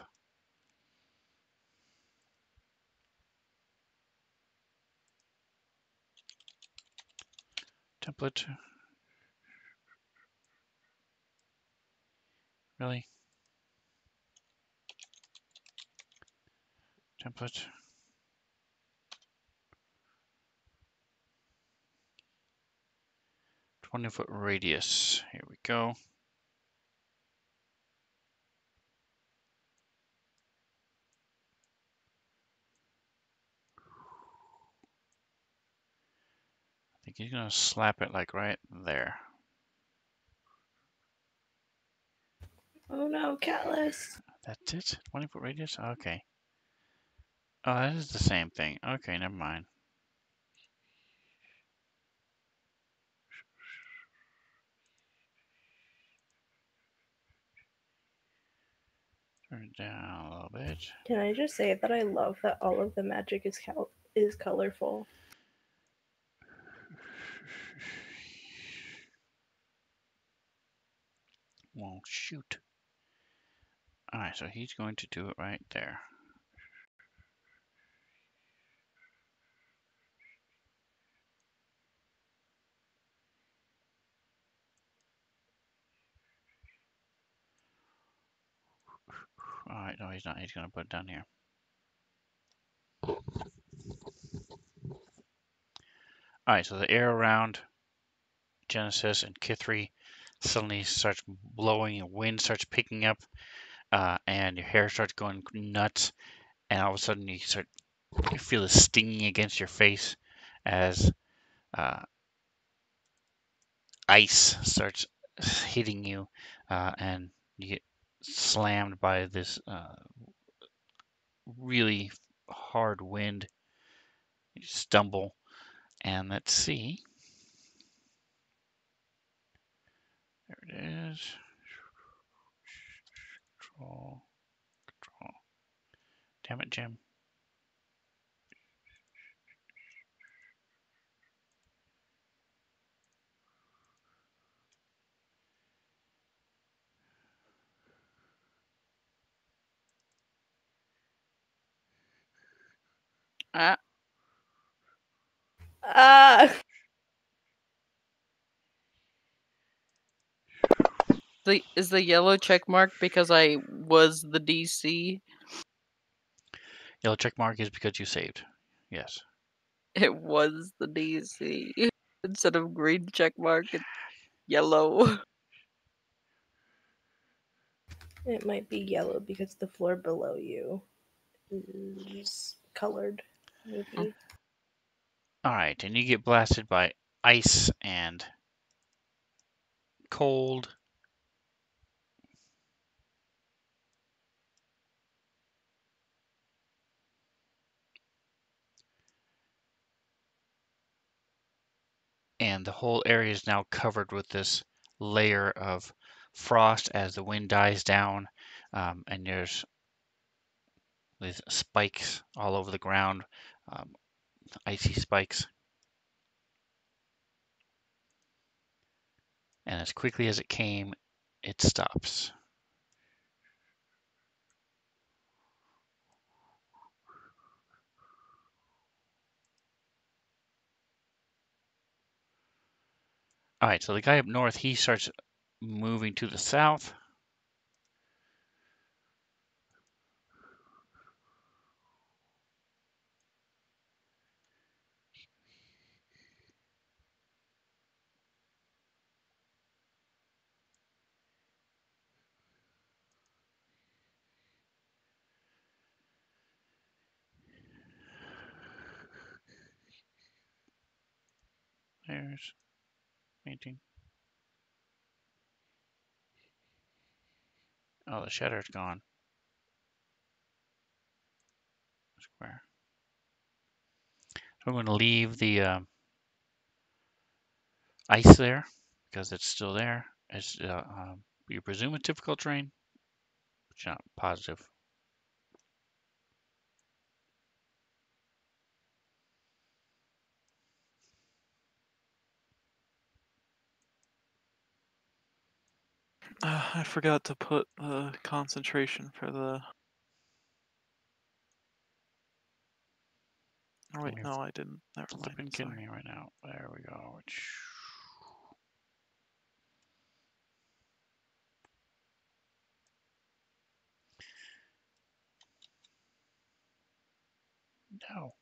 Template. Really? Template. Foot radius. Here we go. I think he's gonna slap it like right there. Oh no, Callus. That's it? 20-foot radius? Okay. Oh, that is the same thing. Okay, never mind. Turn it down a little bit. Can I just say that I love that all of the magic is colorful? Well, shoot. Alright, so he's going to do it right there. All right, no, he's not. He's going to put it down here. All right, so the air around Genesis and Kithri suddenly starts blowing, and wind starts picking up, and your hair starts going nuts, and all of a sudden you feel the stinging against your face as ice starts hitting you, and you get slammed by this really hard wind. You stumble, and let's see. There it is. Control. Damn it, Jim. Ah. Is the yellow check mark because I was the DC? Yellow check mark is because you saved. Yes. It was the DC. Instead of green check mark, it's yellow. It might be yellow because the floor below you is colored, maybe. All right, and you get blasted by ice and cold. And the whole area is now covered with this layer of frost as the wind dies down, and there's these spikes all over the ground, icy spikes. And as quickly as it came, it stops. All right, so the guy up north, he starts moving to the south. There's painting. Oh, the shutter's gone. Square. So I'm going to leave the ice there because it's still there. It's you presume it's difficult terrain, but you're not positive. I forgot to put the concentration for the. Oh wait, no, I didn't. Never mind. Flipping kidding me right now. There we go. No.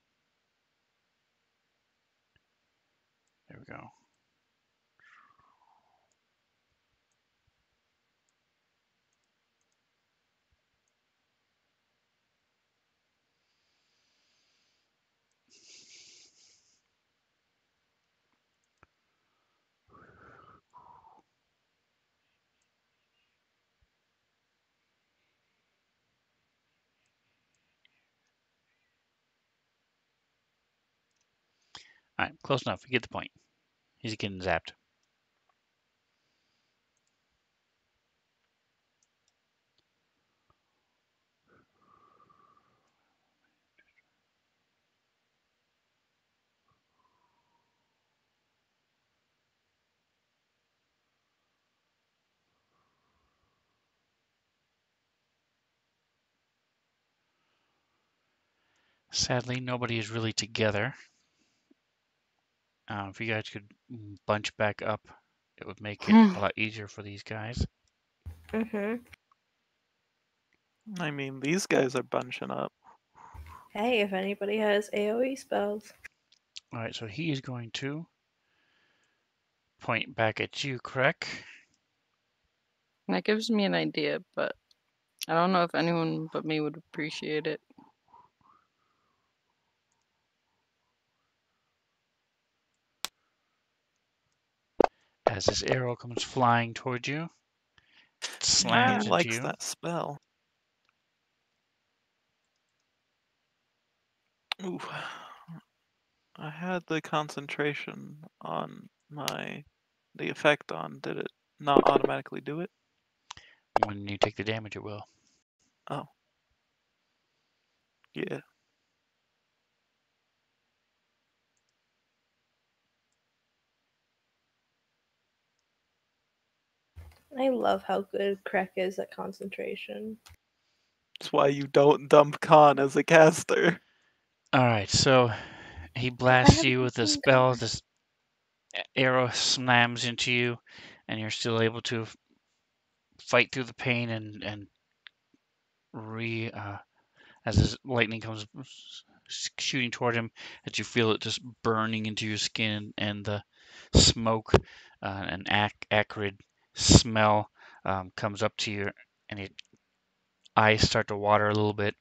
There we go. All right, close enough. You get the point. He's getting zapped. Sadly, nobody is really together. If you guys could bunch back up, it would make it a lot easier for these guys. Mm-hmm. I mean, these guys are bunching up. Hey, if anybody has AoE spells. All right, so he is going to point back at you, Krek. That gives me an idea, but I don't know if anyone but me would appreciate it. As this arrow comes flying towards you, it slams He into likes you. that spell. Ooh. I had the concentration on the effect on. Did it not automatically do it? When you take the damage, it will. Oh. Yeah. I love how good Krek is at concentration. That's why you don't dump Khan as a caster. All right, so he blasts you with a spell. This arrow slams into you, and you're still able to fight through the pain and as this lightning comes shooting toward him, that you feel it just burning into your skin, and the smoke, an acrid smell comes up to you, and your eyes start to water a little bit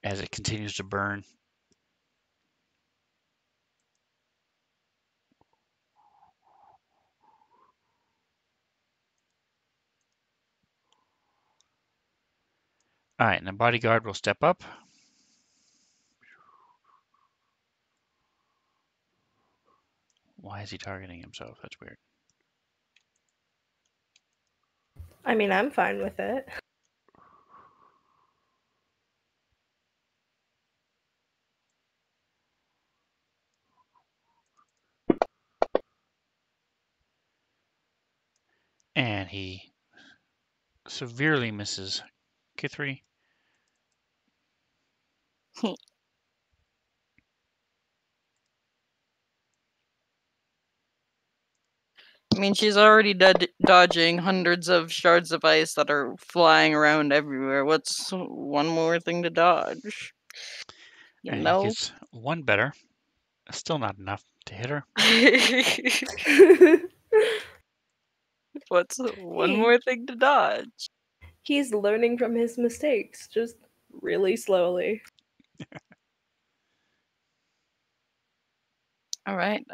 as it continues to burn. All right, and the bodyguard will step up. Why is he targeting himself? That's weird. I mean, I'm fine with it. And he severely misses Kithri. I mean, she's already dodging hundreds of shards of ice that are flying around everywhere. What's one more thing to dodge? You And know? he gets one better. Still not enough to hit her. What's one more thing to dodge? He's learning from his mistakes, just really slowly. All right.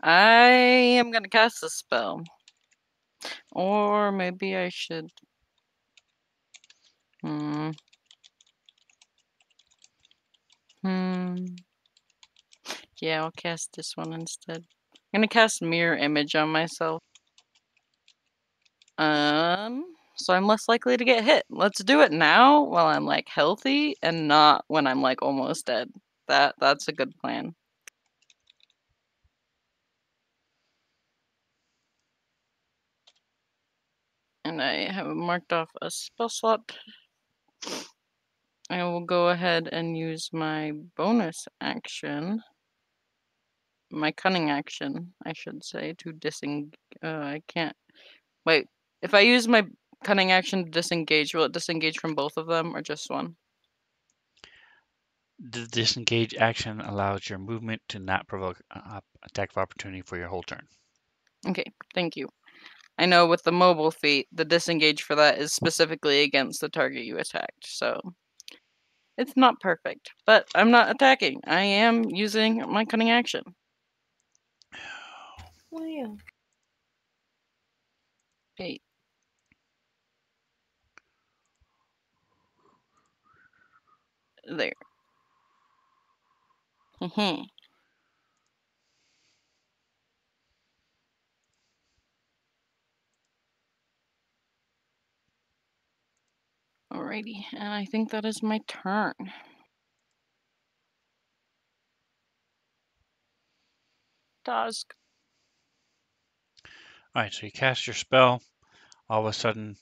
I am gonna cast a spell, or maybe I should. Hmm. Yeah, I'll cast this one instead. I'm gonna cast Mirror Image on myself. So I'm less likely to get hit. Let's do it now while I'm like healthy and not when I'm like almost dead. That's a good plan. And I have marked off a spell slot. I will go ahead and use my bonus action. My cunning action, I should say, to disengage. I can't. Wait, if I use my cunning action to disengage, will it disengage from both of them or just one? The disengage action allows your movement to not provoke attack of opportunity for your whole turn. Okay, thank you. I know with the mobile feat, the disengage for that is specifically against the target you attacked, so it's not perfect. But I'm not attacking. I am using my cunning action. Well, yeah. 8. There. Alrighty, and I think that is my turn. Task. Alright, so you cast your spell. All of a sudden,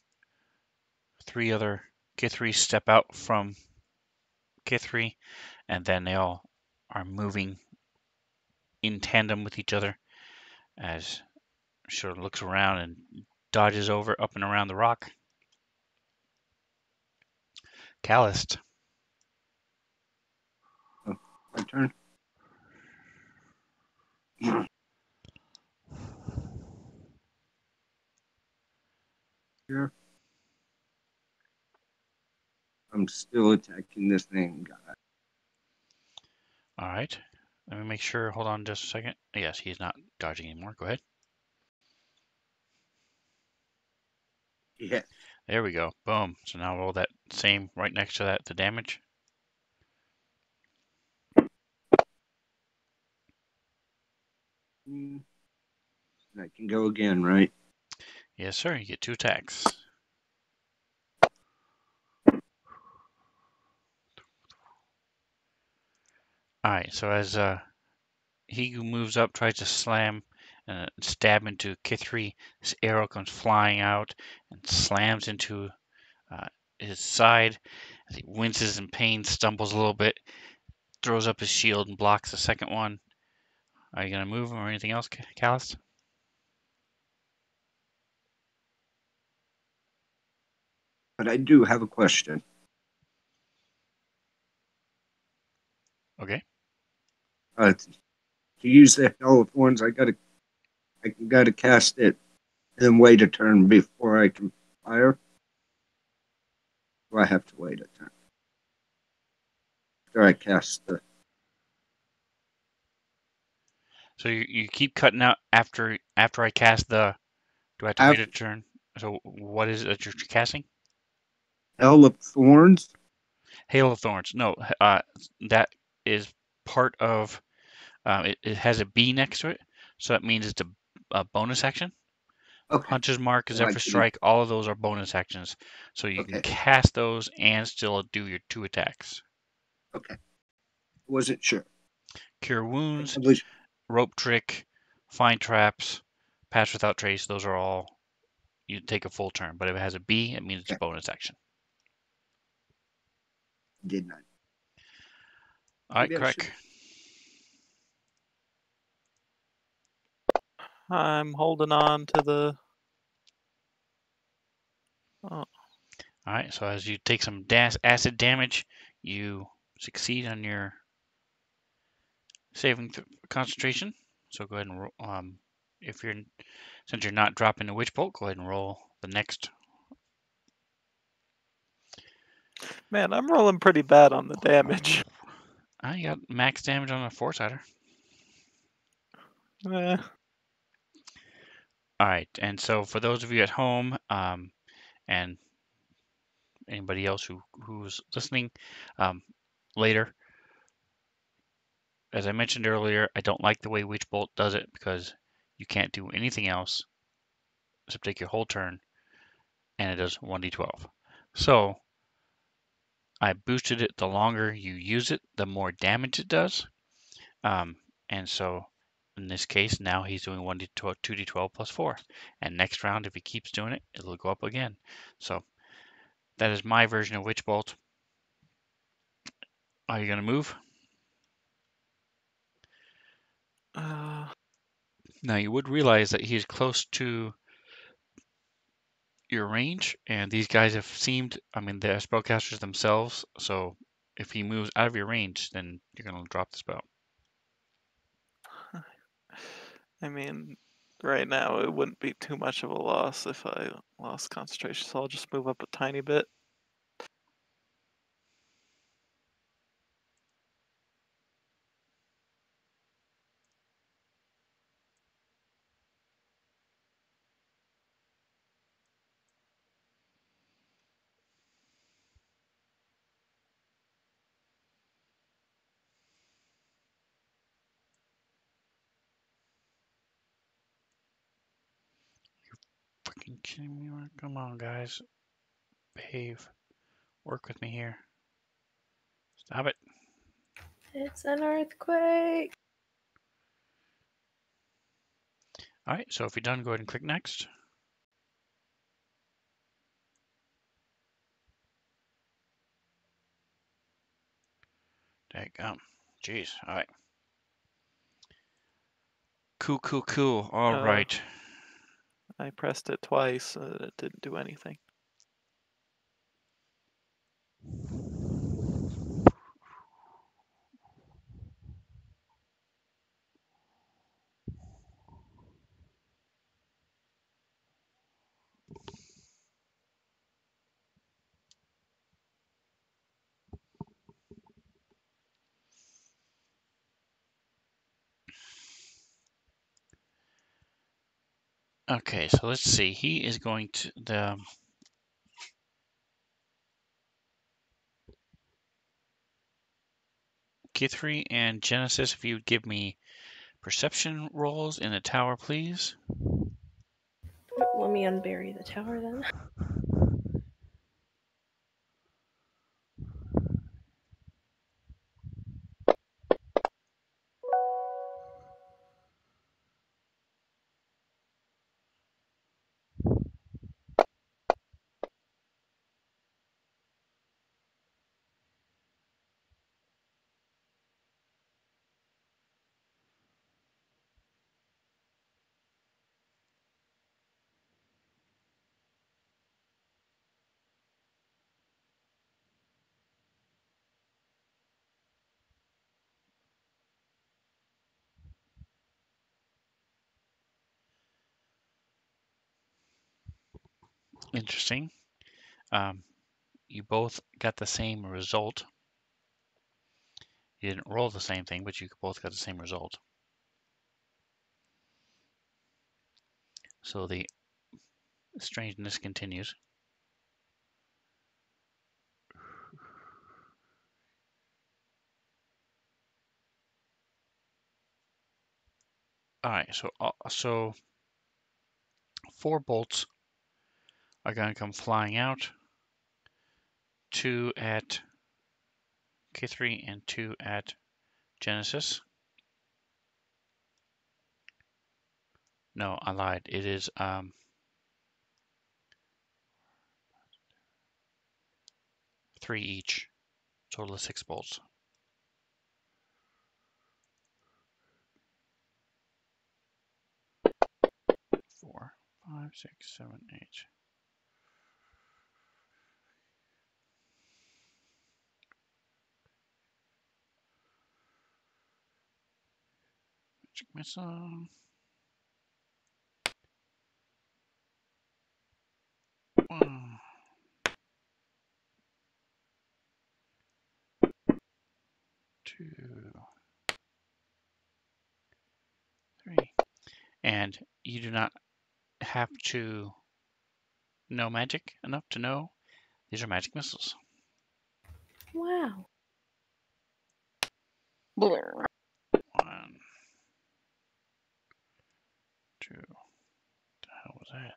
3 other Kithri step out from Kithri, and then they all are moving in tandem with each other as Shura looks around and dodges over up and around the rock. Calloused. Oh, my turn. Here. I'm still attacking this thing, guy. All right. Let me make sure. Hold on just a second. Yes, he's not dodging anymore. Go ahead. Yeah. There we go. Boom. So now roll that same right next to that, the damage. And I can go again, right? Yes, sir. You get 2 attacks. All right. So as he who moves up tries to slam and stab into Kithri, this arrow comes flying out and slams into his side. As he winces in pain, stumbles a little bit, throws up his shield and blocks the second one. Are you going to move him or anything else, Callus? But I do have a question. Okay. To use the Hell of Thorns, I gotta cast it and then wait a turn before I can fire. Or I have to wait a turn after I cast the. So you keep cutting out after I cast the. Do I have to wait a turn? So what is it that you're casting? Hell of Thorns? Hail of Thorns. No, that is part of. It has a B next to it, so that means it's a bonus action. Okay. Hunter's Mark, Well, Zephyr Strike, all of those are bonus actions. So you can cast those and still do your 2 attacks. Okay. Wasn't sure. Cure Wounds, Rope Trick, Find Traps, Pass Without Trace, those are all, you take a full turn. But if it has a B, it means it's a bonus action. Did not. All right, correct. I'm holding on to the. Oh. All right, so as you take some acid damage, you succeed on your saving concentration. So go ahead and roll, since you're not dropping the Witch Bolt, go ahead and roll the next. Man, I'm rolling pretty bad on the damage. I got max damage on a 4-sider. All right, and so for those of you at home, and anybody else who's listening later, as I mentioned earlier, I don't like the way Witch Bolt does it because you can't do anything else except take your whole turn, and it does 1d12. So I boosted it. The longer you use it, the more damage it does. And so in this case, now he's doing 1d12, 2d12 plus 4. And next round, if he keeps doing it, it'll go up again. So that is my version of Witch Bolt. Are you going to move? Now you would realize that he's close to your range, and these guys have seemed, I mean, they're spellcasters themselves, so if he moves out of your range, then you're going to drop the spell. I mean, right now it wouldn't be too much of a loss if I lost concentration, so I'll just move up a tiny bit. Fucking kidding me? Come on, guys. Behave. Work with me here. Stop it. It's an earthquake. All right, so if you're done, go ahead and click next. Daggum. Jeez. All right. Cool. All right. I pressed it twice. It didn't do anything. Okay, so let's see. He is going to the Kithri and Genesis. If you would give me perception rolls in the tower, please. Let me unbury the tower then. Interesting. You both got the same result. You didn't roll the same thing, but you both got the same result. So the strangeness continues. All right, so 4 bolts are going to come flying out. 2 at K3 and 2 at Genesis. No, I lied. It is 3 each. Total of 6 bolts. 4, 5, 6, 7, 8. Magic missile. 1, 2, 3. And you do not have to know magic enough to know these are magic missiles. Wow. 1, 2. What the hell was that?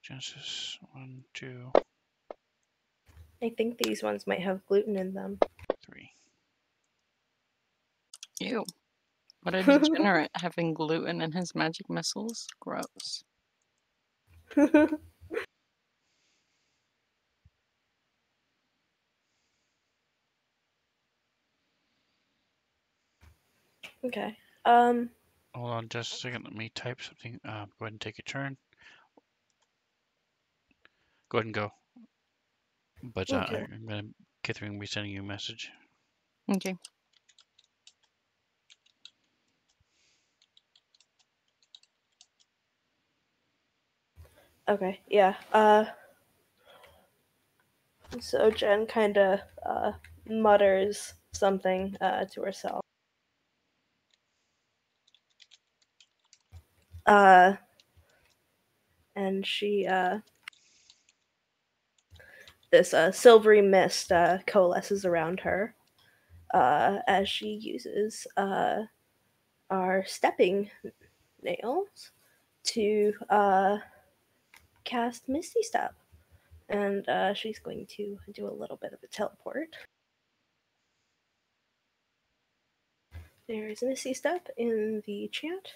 Genesis 1, 2, I think these ones might have gluten in them. 3. Ew. What a degenerate having gluten in his magic missiles. Gross. Okay. Hold on just a second. Let me type something. Go ahead and take a turn. Go ahead and go. But Okay. I'm going to, Catherine, be sending you a message. Okay. Okay. Yeah. So Jen kind of mutters something to herself. And she this silvery mist coalesces around her as she uses our stepping nails to cast Misty Step. And she's going to do a little bit of a teleport. There's Misty Step in the chat.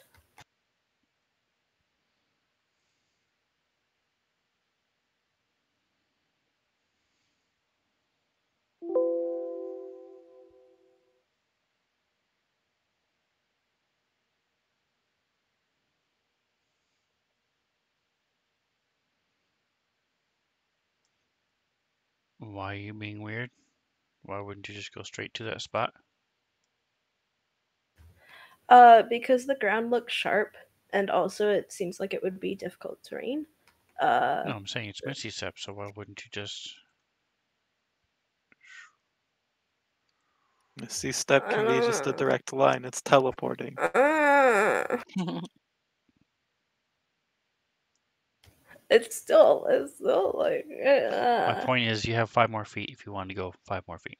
Why are you being weird? Why wouldn't you just go straight to that spot? Because the ground looks sharp, and also it seems like it would be difficult terrain. No, I'm saying it's Misty Step, so why wouldn't you just... See, step can be just a direct line. It's teleporting. It's still like. My point is, you have 5 more feet if you want to go 5 more feet.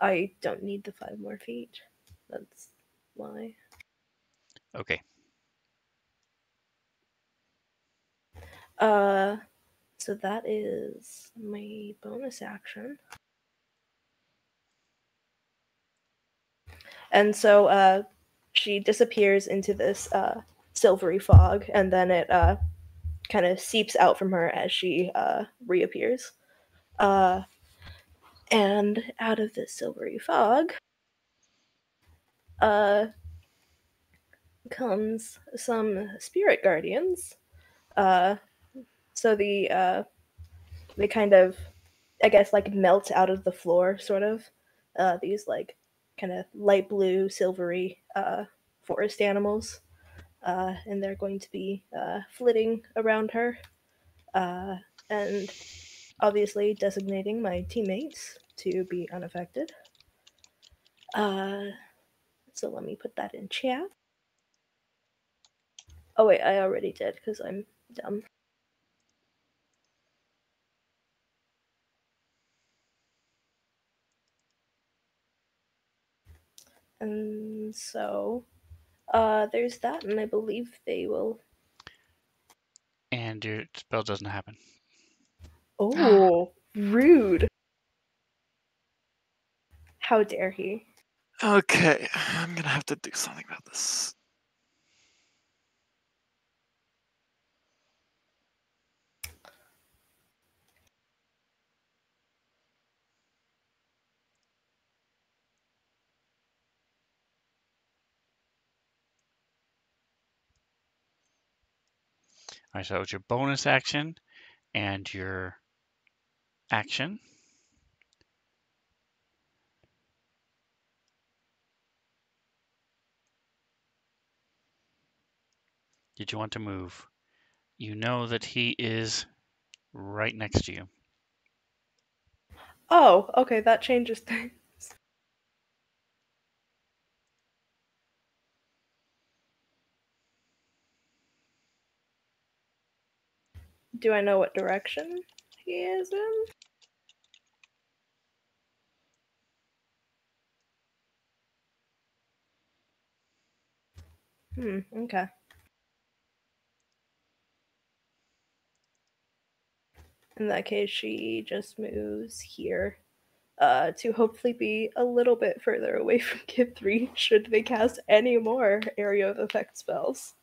I don't need the 5 more feet. That's why. Okay. So that is my bonus action. And so she disappears into this silvery fog, and then it kind of seeps out from her as she reappears. And out of this silvery fog comes some spirit guardians. So they kind of, I guess, like melt out of the floor, sort of. These like kind of light blue, silvery forest animals. And they're going to be flitting around her. And obviously designating my teammates to be unaffected. So let me put that in chat. Oh wait, I already did because I'm dumb. And so there's that, and I believe they will. And your spell doesn't happen. Oh, rude. How dare he? Okay, I'm gonna have to do something about this. All right, so it's your bonus action and your action. Did you want to move? You know that he is right next to you. Oh, okay, that changes things. Do I know what direction he is in? Okay. In that case, she just moves here to hopefully be a little bit further away from Kid 3 should they cast any more area of effect spells.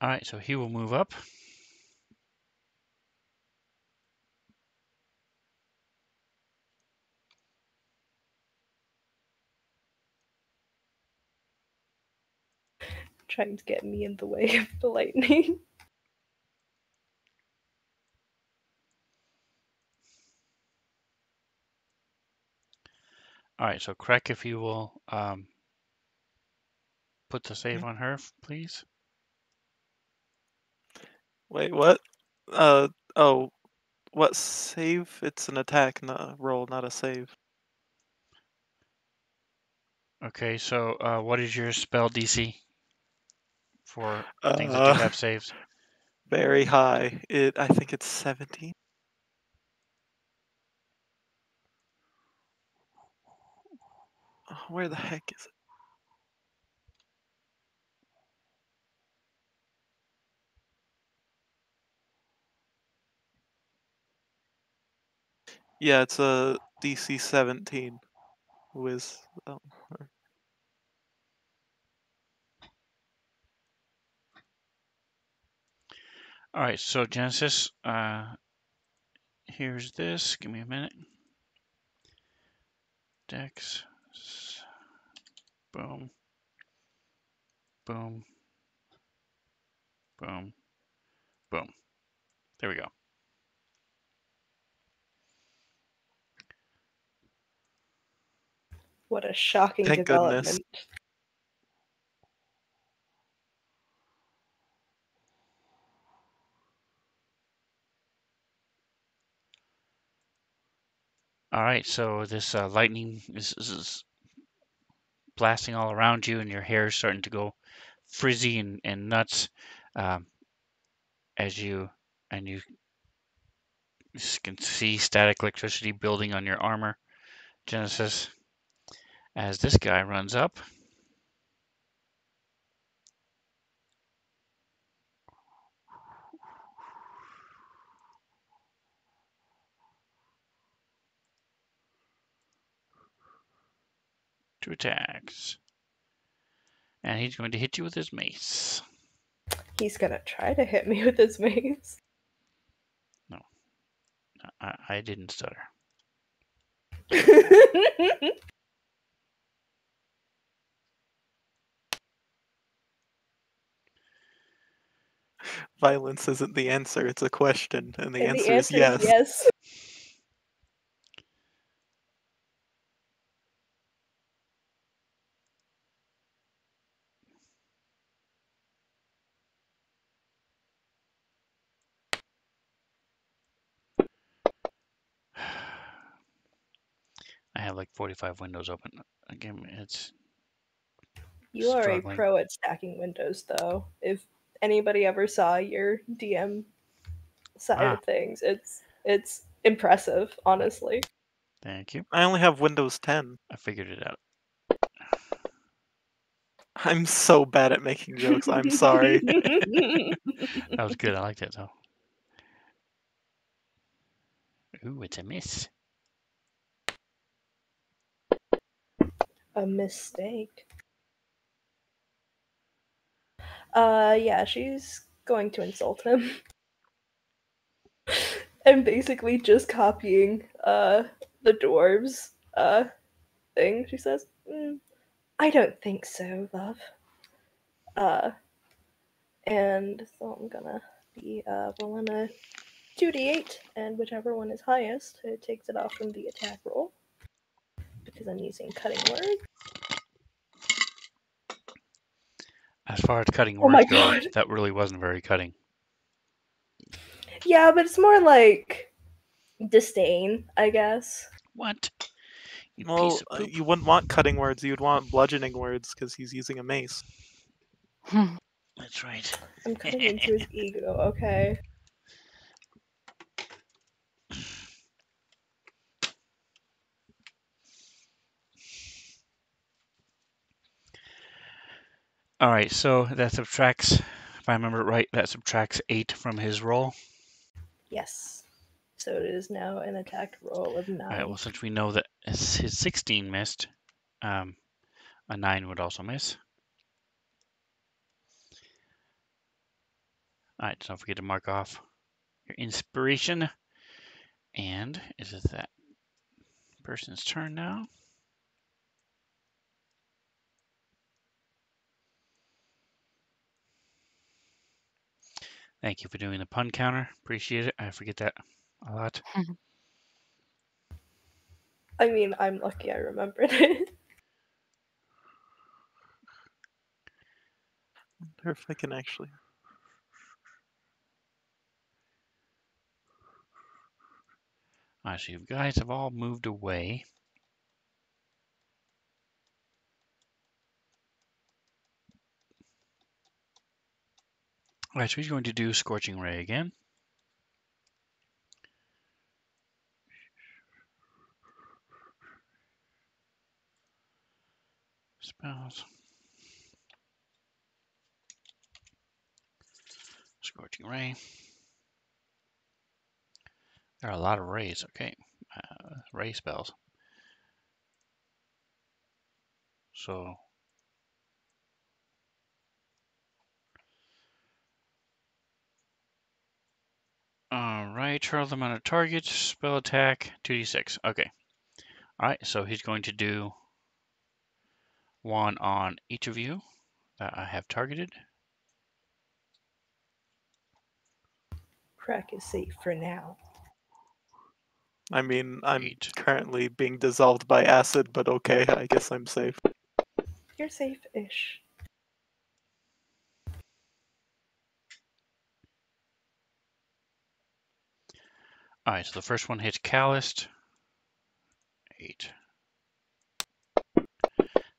All right, so he will move up. Trying to get me in the way of the lightning. All right, so Crack, if you will put the save on her, please. Wait, what? Oh, what save? It's an attack, not a roll, not a save. Okay, so what is your spell DC for things that do have saves? Very high. I think it's 17. Where the heck is it? Yeah, it's a DC 17. With All right, so Genesis, here's this. Give me a minute. Dex Boom. Boom. Boom. Boom. There we go. What a shocking Thank development. goodness. All right, so this lightning is blasting all around you, and your hair is starting to go frizzy and nuts as you can see static electricity building on your armor, Genesis, as this guy runs up. To attacks. And he's going to hit you with his mace. He's gonna try to hit me with his mace. No. I didn't stutter. Violence isn't the answer, it's a question, and the answer is is yes. yes. I have like 45 windows open. Again, it's You are struggling. a pro at stacking windows, though. If anybody ever saw your DM side of things, it's impressive, honestly. Thank you. I only have Windows 10. I figured it out. I'm so bad at making jokes, I'm sorry. That was good. I liked it, though. Ooh, it's a miss. A mistake. Yeah, she's going to insult him. And basically just copying the dwarves thing. She says, I don't think so, love. And so I'm gonna be rolling a 2d8, and whichever one is highest, it takes it off from the attack roll. Because I'm using cutting words. As far as cutting words go, that really wasn't very cutting. Yeah, but it's more like disdain, I guess. What? You Well, piece of poop. you wouldn't want cutting words, you'd want bludgeoning words, because he's using a mace. That's right. I'm cutting into his ego, okay? All right, so that subtracts, if I remember right, that subtracts 8 from his roll. Yes. So it is now an attack roll of 9. All right, well, since we know that his 16 missed, a 9 would also miss. All right, so don't forget to mark off your inspiration. And is it that person's turn now? Thank you for doing the pun counter. Appreciate it. I forget that a lot. I mean, I'm lucky I remembered it. I wonder if I can actually... All right, so you guys have all moved away. All right, so he's going to do Scorching Ray again. Spells. Scorching Ray. There are a lot of rays, okay. Ray spells. So, all right, hurl them on a target, spell attack, 2d6. Okay. All right, so he's going to do one on each of you that I have targeted. Crack is safe for now. I mean, I'm 8. currently being dissolved by acid, but okay, I guess I'm safe. You're safe-ish. Alright, so the first one hits Calloused. 8.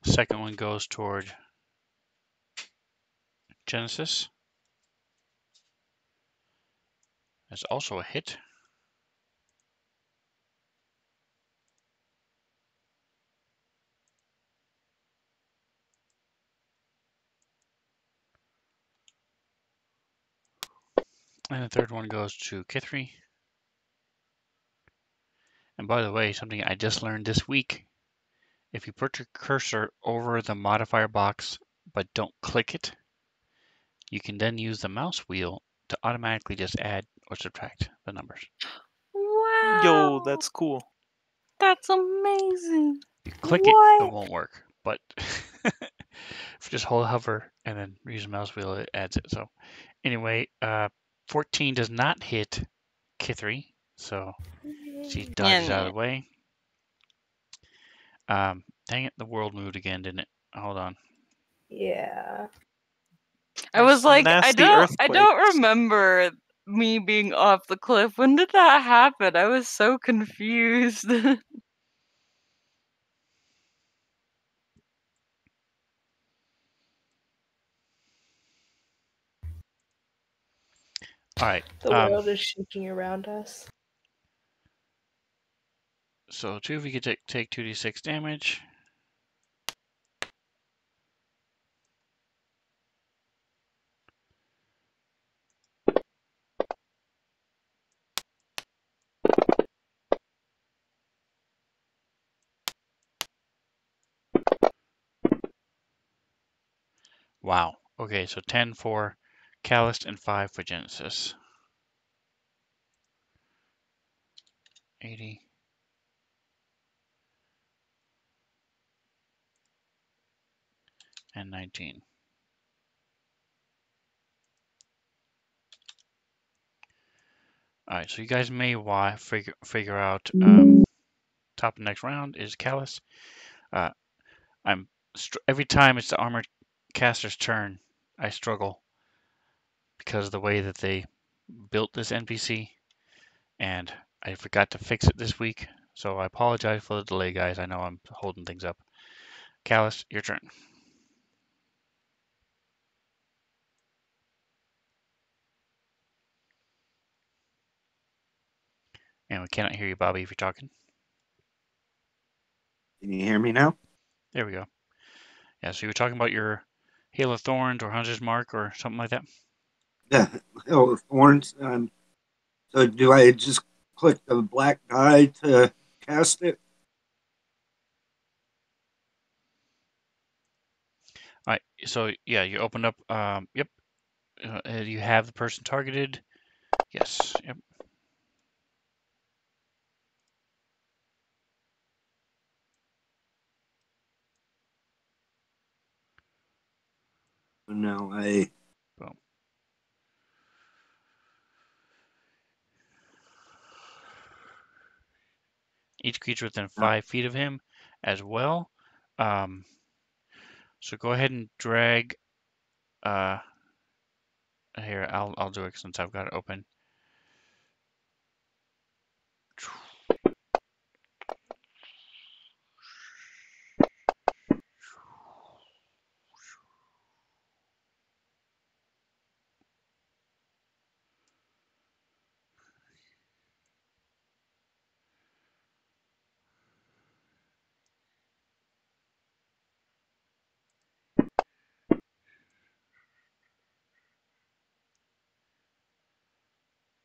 Second one goes toward Genesis. That's also a hit. And the third one goes to Kithri. And by the way, something I just learned this week, if you put your cursor over the modifier box but don't click it, you can then use the mouse wheel to automatically just add or subtract the numbers. Wow. Yo, that's cool. That's amazing. If you click it won't work. But if you just hold hover and then use the mouse wheel, it adds it. So anyway, 14 does not hit Kithri, so she dodges out of the way. Dang it, the world moved again, didn't it? Hold on. Yeah. I was like, I don't earthquakes. remember me being off the cliff. When did that happen? I was so confused. All right. The world is shaking around us. So 2 of you can take 2d6 damage. Wow. Okay, so 10 for Calloused and 5 for Genesis. 80. And 19. All right, so you guys may figure out top of the next round is Callus. Every time it's the armored caster's turn, I struggle because of the way that they built this NPC, and I forgot to fix it this week. So I apologize for the delay, guys. I know I'm holding things up. Callus, your turn. And we cannot hear you, Bobby, if you're talking. Can you hear me now? There we go. Yeah, so you were talking about your Hail of Thorns or Hunter's Mark or something like that? Yeah, Hail of Thorns. So do I just click the black die to cast it? All right, so yeah, you opened up, yep. You have the person targeted. Yes, yep. Now I. Boom. Each creature within 5 feet of him as well. So go ahead and drag. Here, I'll do it since I've got it open.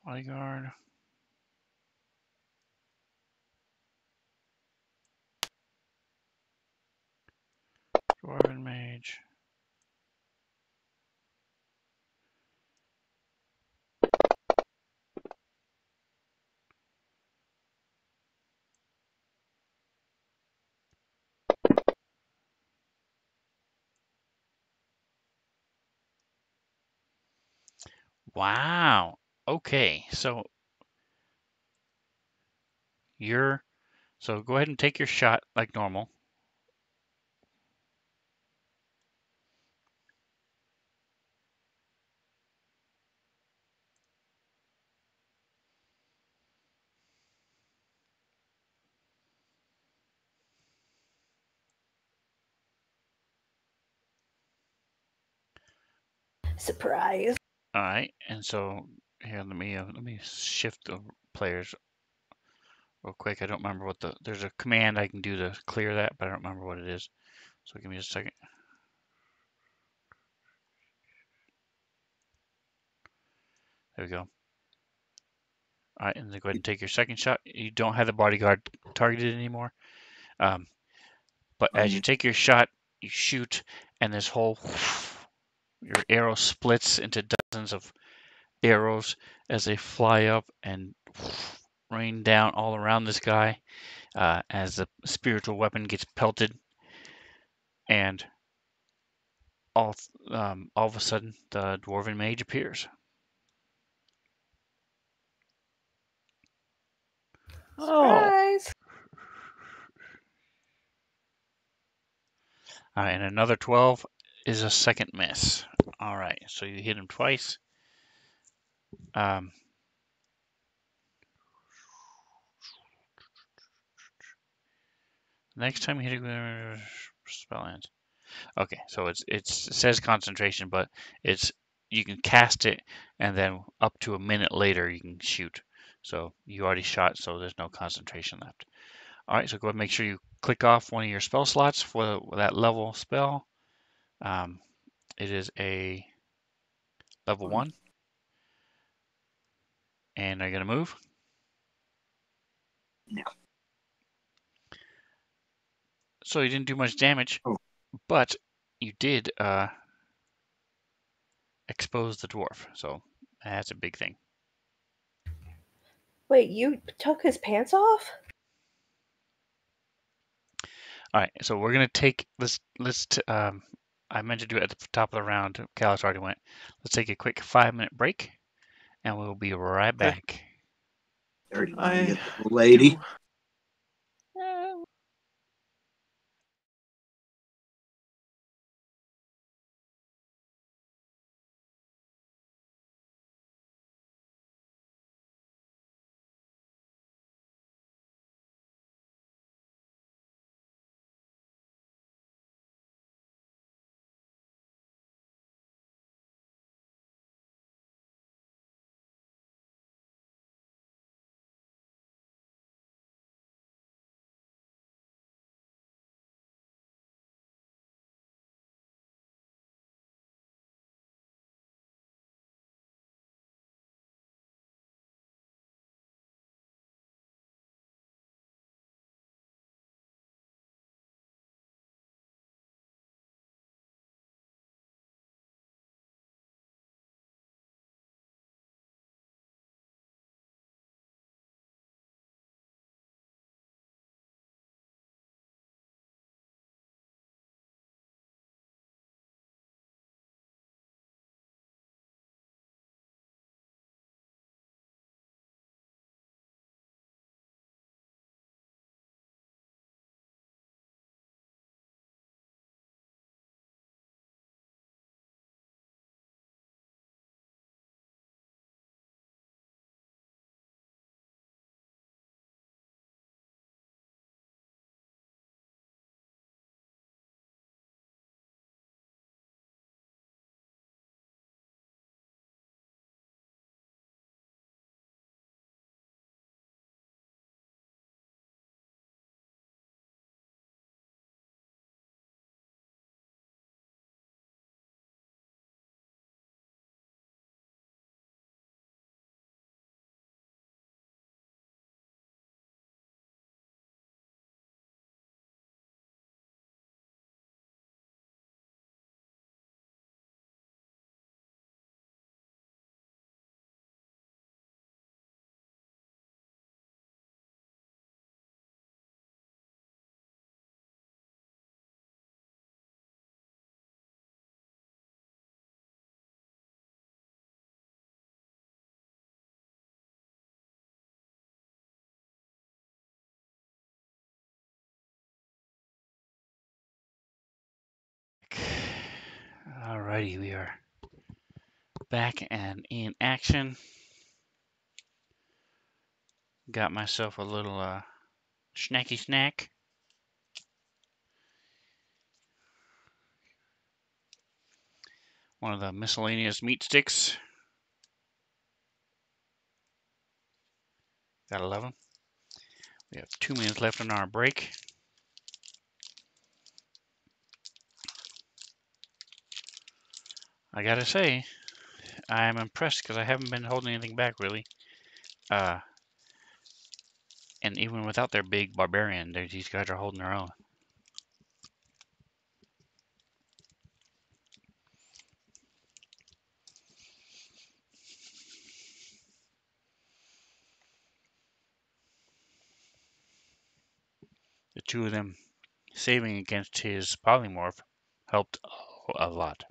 Bodyguard. Dwarven Mage. Wow. Okay, so go ahead and take your shot like normal. Surprise. All right, and so here, let me shift the players real quick. I don't remember what there's a command I can do to clear that, but I don't remember what it is. So give me just a second. There we go. All right, and then go ahead and take your second shot. You don't have the bodyguard targeted anymore. But as you take your shot, you shoot, and this whole your arrow splits into dozens of arrows as they fly up and rain down all around this guy as the spiritual weapon gets pelted, and all of a sudden the dwarven mage appears. Surprise! All right, and another 12 is a second miss. All right, so you hit him twice. Next time you hit a spell ends. Okay, so it says concentration, but you can cast it, and then up to a minute later you can shoot. So you already shot, so there's no concentration left. All right, so go ahead and make sure you click off one of your spell slots for that level spell. It is a level 1, and I'm gonna move. No. So you didn't do much damage, Oh. but you did expose the dwarf, so that's a big thing. Wait, you took his pants off? All right, so we're gonna take this. I meant to do it at the top of the round. Callus already went. Let's take a quick 5-minute break, and we'll be right back. Dirty lady. Alrighty, we are back and in action. Got myself a little snacky snack. One of the miscellaneous meat sticks. Gotta love them. We have 2 minutes left on our break. I gotta say, I'm impressed because I haven't been holding anything back really. And even without their big barbarian, these guys are holding their own. The two of them saving against his polymorph helped a lot.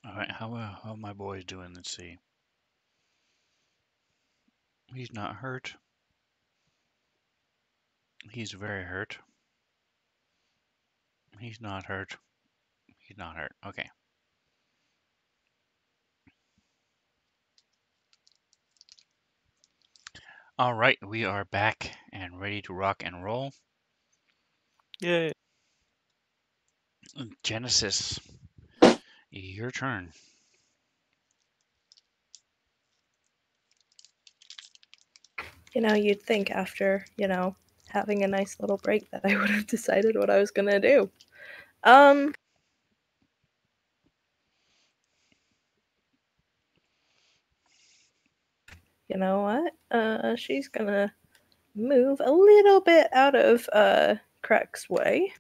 All right, how are my boys doing? Let's see. He's not hurt. He's very hurt. He's not hurt. He's not hurt. Okay. All right, we are back and ready to rock and roll. Yay. Genesis, your turn. You'd think after, having a nice little break that I would have decided what I was gonna do. You know what? She's gonna move a little bit out of Crack's way.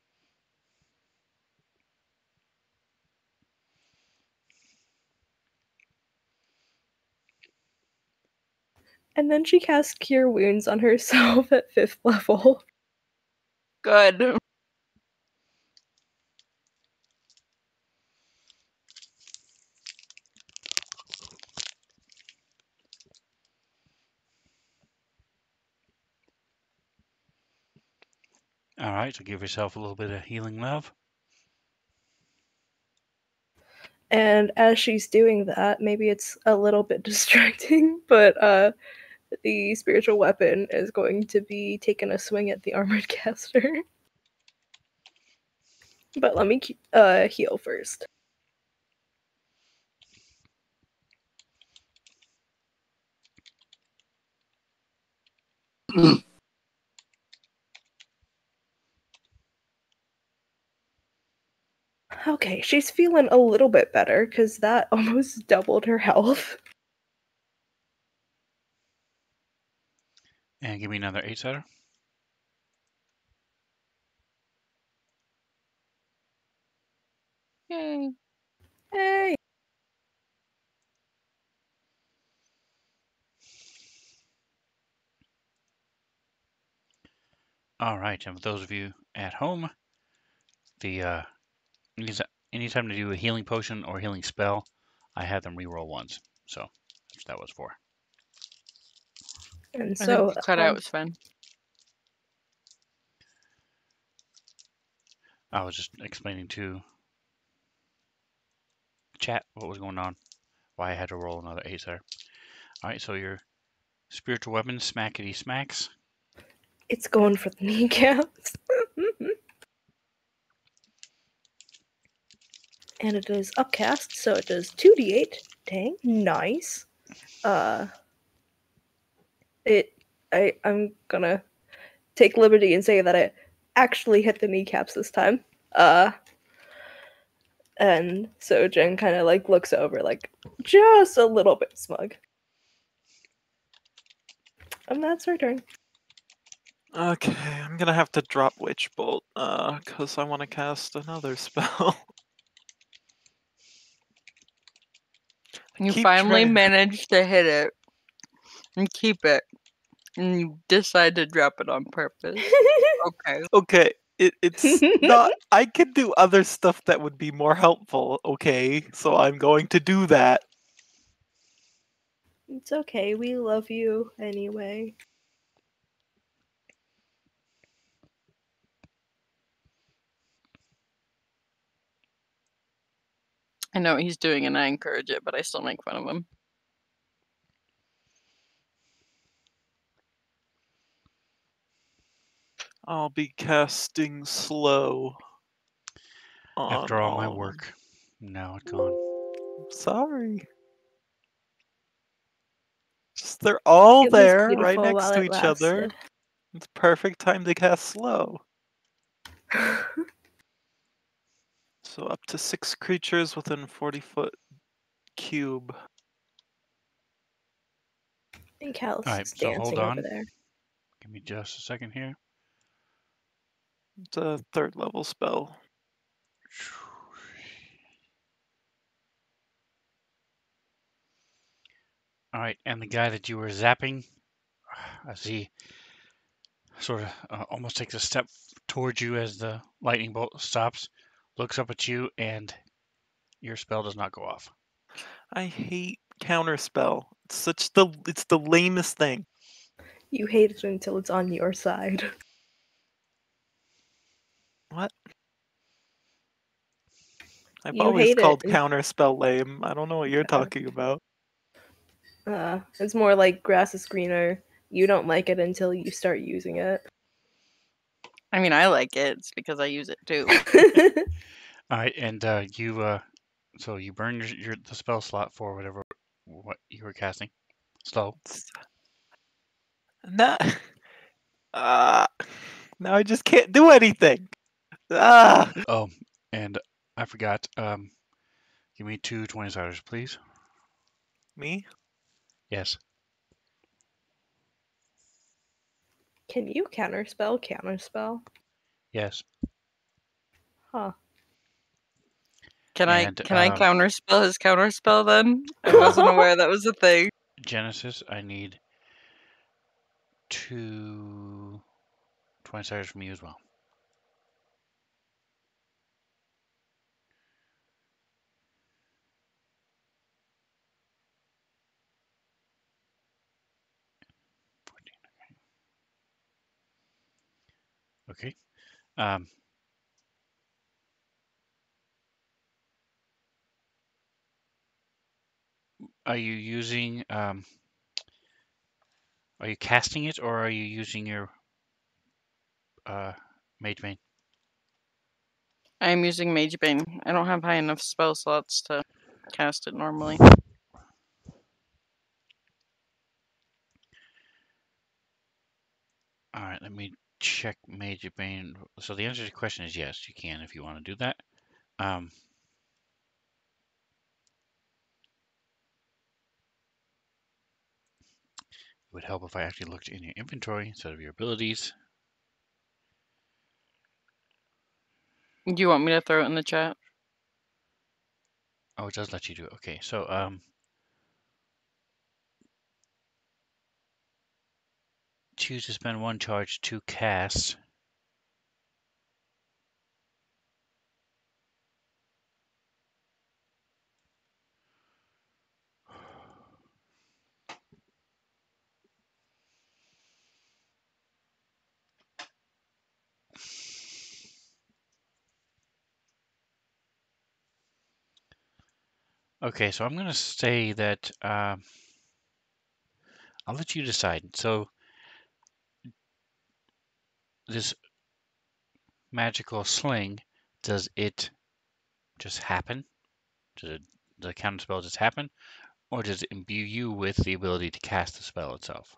And then she casts Cure Wounds on herself at 5th level. Good. All right, so give yourself a little bit of healing love. And as she's doing that, maybe it's a little bit distracting, but the spiritual weapon is going to be taking a swing at the armored caster. But let me heal first. Okay, she's feeling a little bit better because that almost doubled her health. And give me another 8-sider. Yay. Hey! All right, and for those of you at home, the anytime to do a healing potion or healing spell, I have them reroll once. So that's what that was for. And I so think you cut out, Sven. I was just explaining to chat what was going on, why I had to roll another 8-sider. All right, so your spiritual weapon, smackety smacks. it's going for the kneecaps. And it is upcast, so it does 2d8. Dang, nice. I'm gonna take liberty and say that it actually hit the kneecaps this time. And so Jen kind of looks over, just a little bit smug. That's her turn. Okay, I'm gonna have to drop Witch Bolt, cause I want to cast another spell. You finally managed to hit it and keep it, and you decide to drop it on purpose. Okay. Okay, it's not. I can do other stuff that would be more helpful. Okay, so I'm going to do that. It's okay. We love you anyway. I know what he's doing, and I encourage it, but I still make fun of him. I'll be casting slow. After all my work, now it's gone. Sorry. Just, they're all there, right next to each other. It's perfect time to cast slow. So up to 6 creatures within 40-foot cube. And Cal's Alright, so hold dancing on. over there. Give me just a second here. It's a 3rd level spell. Alright, and the guy that you were zapping, as he sort of almost takes a step towards you as the lightning bolt stops, looks up at you, and your spell does not go off. I hate counterspell. It's the lamest thing. You hate it until it's on your side. What? I've always called counterspell lame. I don't know what you're talking about. It's more like grass is greener. You don't like it until you start using it. I mean, I like it. It's because I use it too. All right, and so you burn the spell slot for what you were casting. Slow. Nah. Now I just can't do anything. Oh, and I forgot. Give me 2 20-siders, please. Me? Yes. Can you counterspell? Yes. Huh. Can I counterspell his counterspell then? I wasn't aware that was a thing. Genesis, I need 2 20-siders from you as well. Okay. Are you using are you casting it, or are you using your Mage Bane? I'm using Mage Bane. I don't have high enough spell slots to cast it normally. All right, let me check Mage Bane. So the answer to the question is yes, you can if you want to do that. It would help if I actually looked in your inventory instead of your abilities. Do you want me to throw it in the chat? Oh, it does let you do it. Okay, so choose to spend 1 charge to cast. Okay, so I'm going to say that I'll let you decide. So this magical sling, does it just happen? Does the counter spell just happen? Or does it imbue you with the ability to cast the spell itself?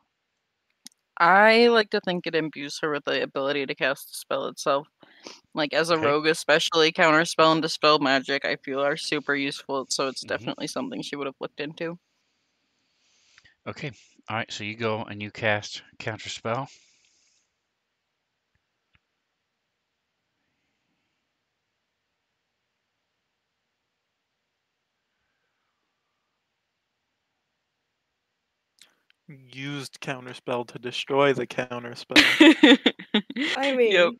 I like to think it imbues her with the ability to cast the spell itself. Like, as a rogue, especially counterspell and dispel magic, I feel are super useful, so it's definitely something she would have looked into. Okay. All right. So you go and you cast counter spell. Used counterspell to destroy the counterspell. I mean, Yep.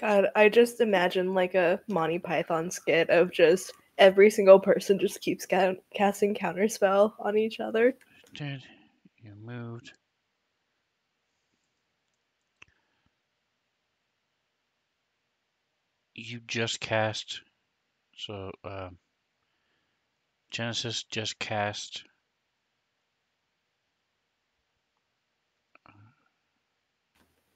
God, I just imagine like a Monty Python skit of just every single person just keeps casting counterspell on each other. Did you moved? You just cast. So Genesis just cast.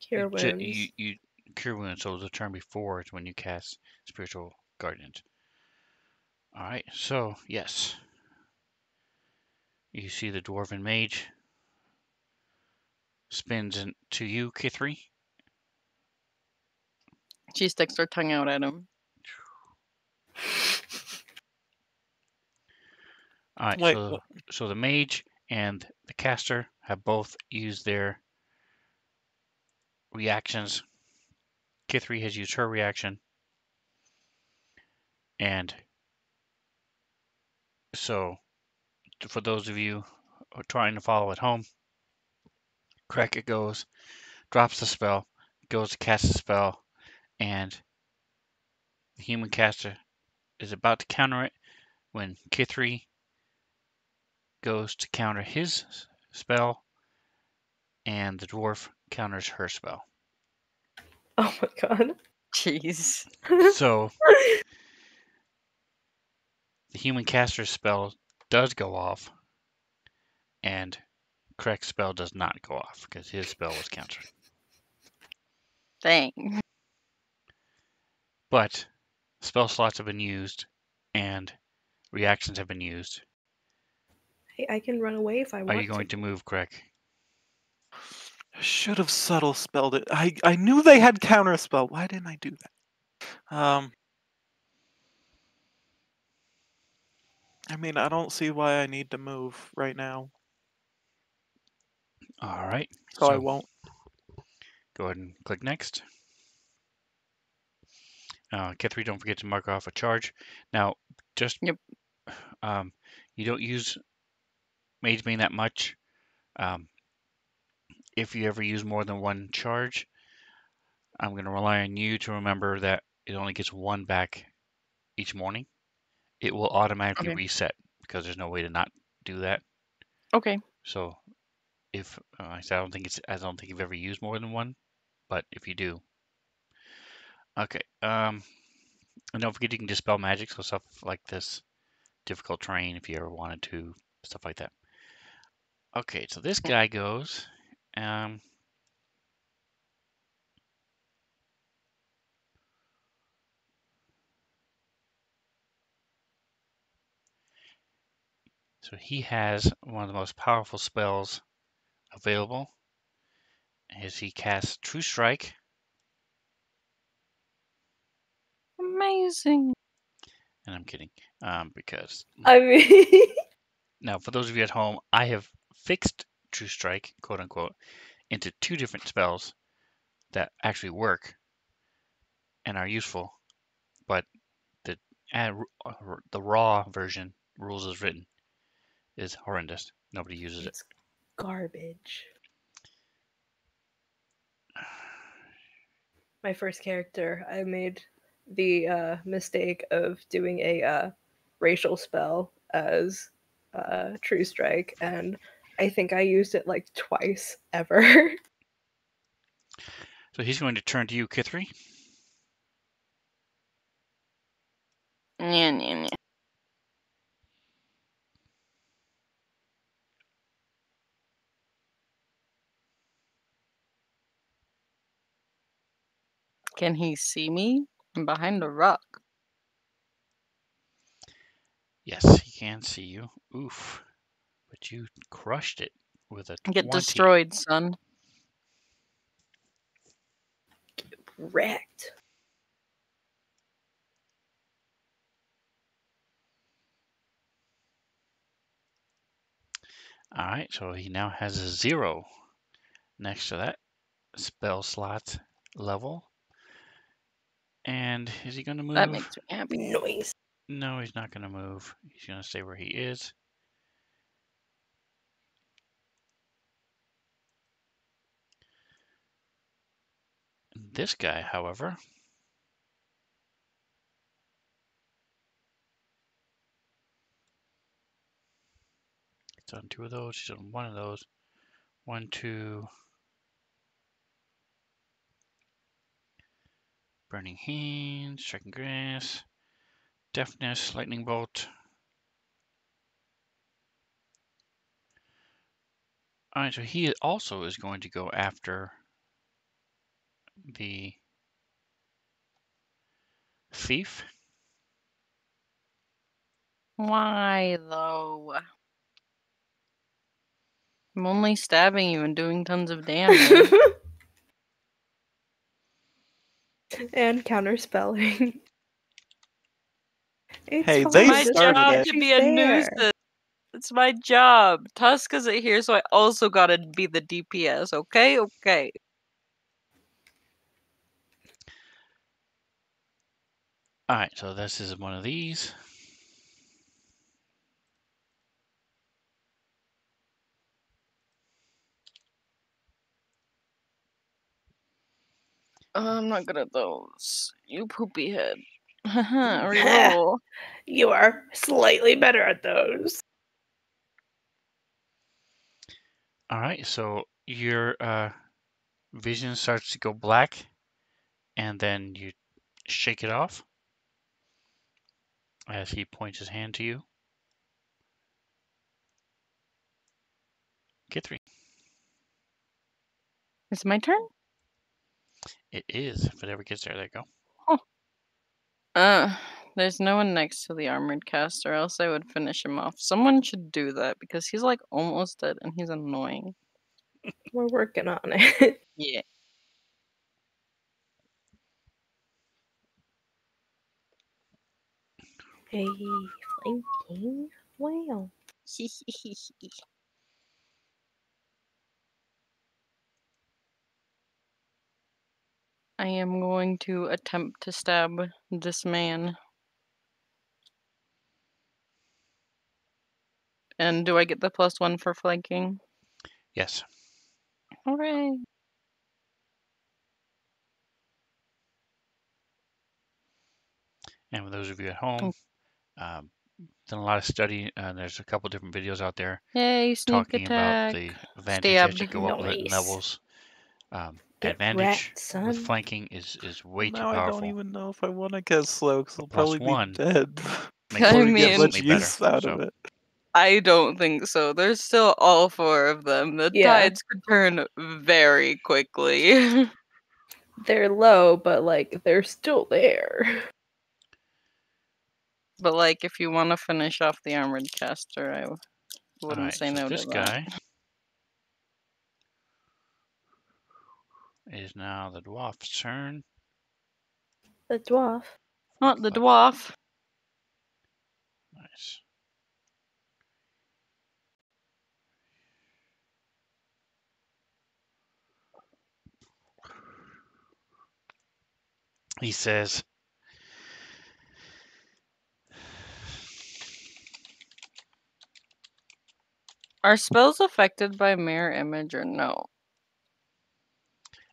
Cure wounds. You cure wounds. So the turn before is when you cast spiritual guardians. All right. So yes, you see the dwarven mage spins into you, Kithri. She sticks her tongue out at him. All right. Wait, so the mage and the caster have both used their reactions. Kithri has used her reaction, and so for those of you who are trying to follow at home, Crack it goes, drops the spell, goes to cast the spell, and the human caster is about to counter it when Kithri goes to counter his spell, and the dwarf counters her spell. Oh my god. Jeez. So the human caster's spell does go off, and Crack's spell does not go off because his spell was countered. Dang. But spell slots have been used, and reactions have been used. Hey, I can run away if I want Are you going to move, Crack? I should have subtle spelled it. I knew they had counterspell. Why didn't I do that? I mean, I don't see why I need to move right now. All right. So I won't. Go ahead and click next. Kethri, don't forget to mark off a charge. Now, just Yep. You don't use Mage Bane that much. If you ever use more than one charge, I'm going to rely on you to remember that it only gets one back each morning. It will automatically reset because there's no way to not do that. Okay. So if I don't think you've ever used more than one, but if you do, okay. And don't forget you can dispel magic, so stuff like this, difficult terrain if you ever wanted to, stuff like that. Okay, so this guy goes. So he has one of the most powerful spells available. As he casts True Strike. Amazing. And I'm kidding, because I mean, now for those of you at home, I have fixed True Strike, quote unquote, into two different spells that actually work and are useful, but the the raw version, rules as written, is horrendous. Nobody uses it's garbage. My first character, I made the mistake of doing a racial spell as True Strike, and I think I used it like twice ever. So he's going to turn to you, Kithri. Yeah. Can he see me? I'm behind a rock. Yes, he can see you. Oof. But you crushed it with a 20. Get destroyed, son. Wrecked. Alright, so he now has a 0 next to that spell slot level. And is he going to move? That makes me happy. Noise. No, he's not going to move. He's going to stay where he is. This guy, however, he's done 2 of those. He's done 1 of those. 1, 2. Burning Hand, Striking Grass, Deafness, Lightning Bolt. Alright, so he also is going to go after the thief. Why, though? I'm only stabbing you and doing tons of damage. And counterspelling. It's Hey, fine, they My just started job it. to she's be a there. nuisance. It's my job. Tusk isn't here, so I also gotta be the DPS, okay? Okay. Alright, so this is one of these. I'm not good at those. You poopy head. Reroll. You are slightly better at those. Alright, so your vision starts to go black, and then you shake it off as he points his hand to you. Get 3. Is it my turn? It is. If it ever gets there, there you go. There's no one next to the armored cast, or else I would finish him off. Someone should do that because he's like almost dead and he's annoying. We're working on it. Yeah. Hey, flanking. Wow. I am going to attempt to stab this man. And do I get the +1 for flanking? Yes. Hooray. And for those of you at home, done a lot of study. There's a couple different videos out there Yay, sneak talking about attack. the advantage Stabbed. as you go up Nice. levels. Get Advantage wrecked, son. with flanking is way too Now I powerful. don't even know if I want to get slow because I'll Plus probably one be dead. Makes I it Before we mean- get much instantly better. use out of So it. I don't think so. There's still all 4 of them. The Yeah. tides could turn very quickly. They're low, but like they're still there. But like, if you want to finish off the armored caster, I wouldn't alright, say so no this to that. guy is now the dwarf's turn. The dwarf. Not the dwarf. Nice. He says, Are spells affected by mirror image or no?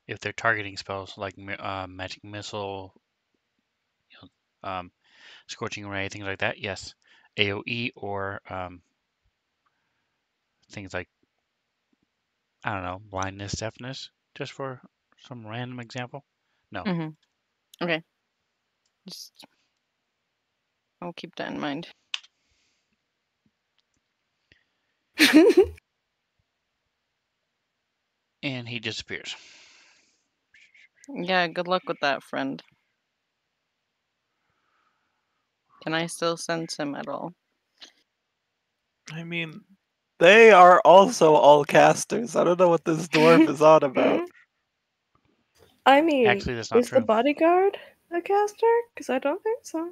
if they're targeting spells like magic missile, scorching ray, things like that, yes. AoE or things like, I don't know, blindness, deafness, just for some random example. No. Mm-hmm. Okay. Just I'll keep that in mind. And he disappears. Yeah, good luck with that, friend. Can I still sense him at all? I mean, they are also all casters. I don't know what this dwarf is on about. I mean, Actually, that's not is true. the bodyguard a caster? Because I don't think so.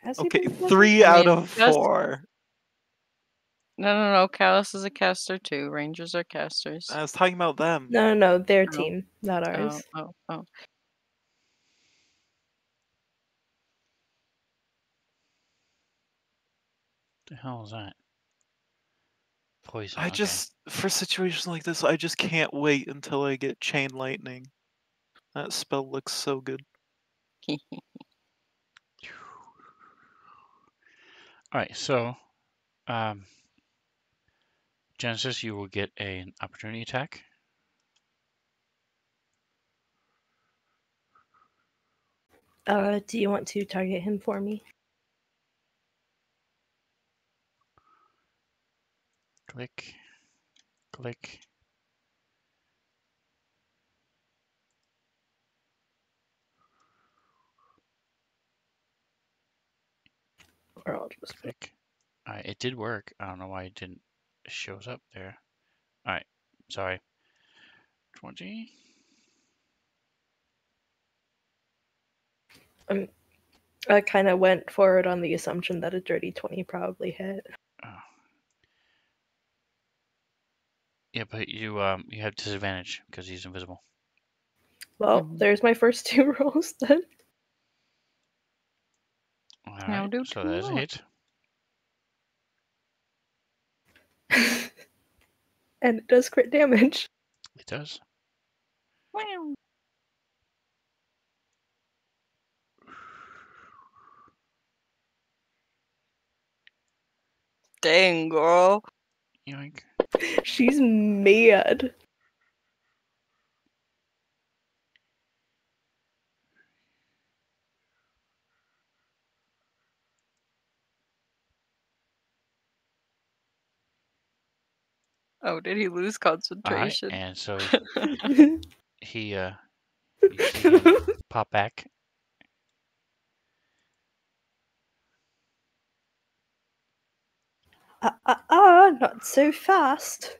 Has he Okay, been a caster? 3 I out mean, of just- 4. No. Callus is a caster too. Rangers are casters. I was talking about them. No, their Oh. team, not ours. Oh. The hell is that? Poison. I okay. just, for situations like this, I just can't wait until I get Chain Lightning. That spell looks so good. All right, so Genesis, you will get an opportunity attack. Do you want to target him for me? Click. Click. Or I'll just click. All right, it did work. I don't know why it didn't shows up there. All right, sorry. 20. I kind of went forward on the assumption that a dirty 20 probably hit. Oh. Yeah, but you have disadvantage because he's invisible. Well, there's my first 2 rolls then. All right, so that's a hit. And it does crit damage. It does. Wow. Dang, girl. Yoink. She's mad. Oh, did he lose concentration? All right, and so he you see him pop back. Not so fast.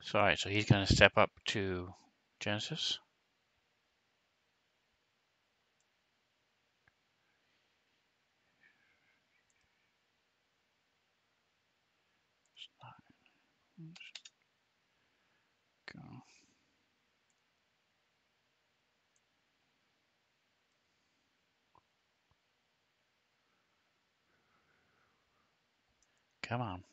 So, all right, so he's going to step up to Genesis. Go. Come on.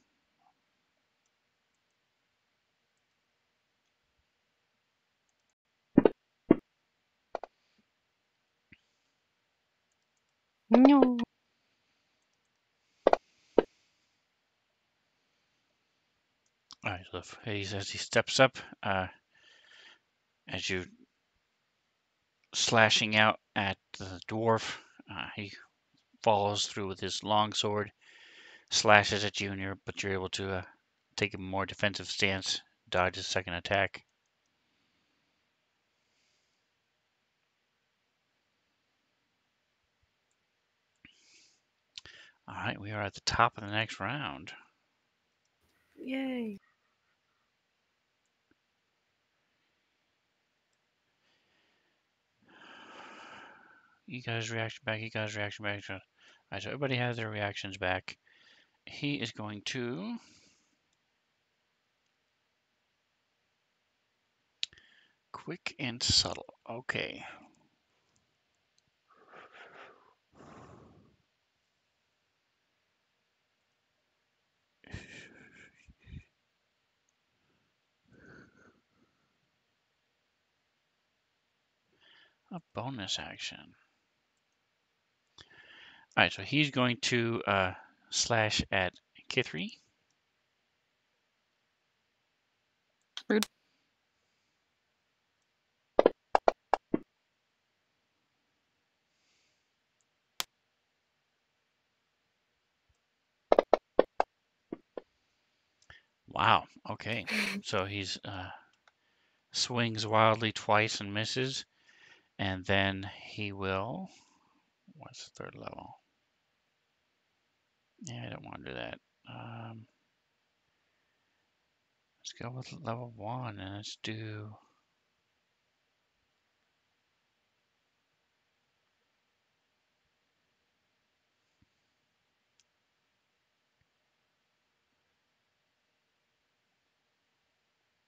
No. All right, so as he steps up, as you slashing out at the dwarf, he follows through with his long sword, slashes at you, but you're able to take a more defensive stance, dodge his second attack. All right, we are at the top of the next round. Yay. You guys reaction back. All right, so everybody has their reactions back. He is going to quick and subtle. Okay. A bonus action. All right, so he's going to slash at Kithri. Rude. Wow. Okay. So he's swings wildly twice and misses, and then he will. What's the third level? Yeah, I don't want to do that. Let's go with level 1 and let's do.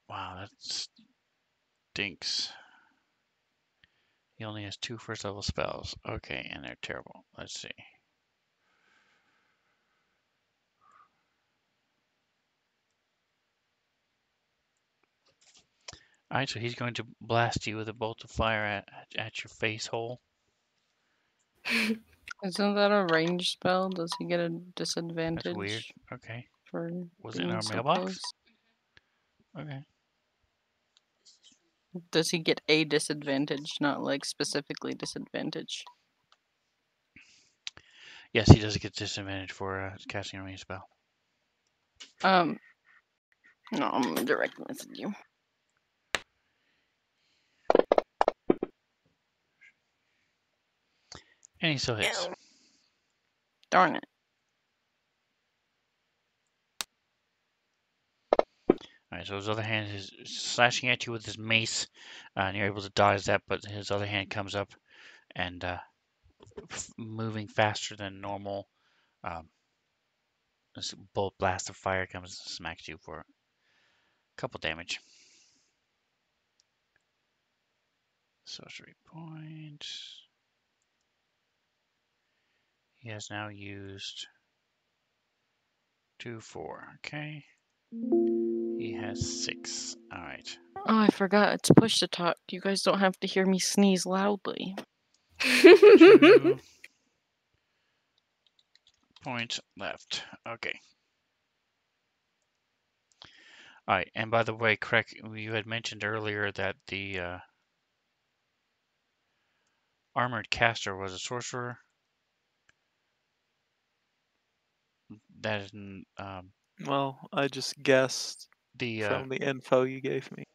Wow, that stinks. He only has 2 first level spells. Okay, and they're terrible. Let's see. Alright, so he's going to blast you with a bolt of fire at your face hole. Isn't that a ranged spell? Does he get a disadvantage? That's weird. Okay. For Was it in being our so mailbox? close? Okay. Does he get a disadvantage, not like specifically disadvantage? Yes, he does get disadvantage for casting a ranged spell. No, I'm gonna direct message you. And he still hits. Ew. Darn it. Alright, so his other hand is slashing at you with his mace, and you're able to dodge that, but his other hand comes up and moving faster than normal. This bolt blast of fire comes and smacks you for a couple damage. Sorcery point. He has now used 2, 4. Okay. He has 6. Alright. Oh, I forgot. It's push to talk. You guys don't have to hear me sneeze loudly. 2 points left. Okay. Alright, and by the way, correct, you had mentioned earlier that the armored caster was a sorcerer. That is Well, I just guessed the from the info you gave me.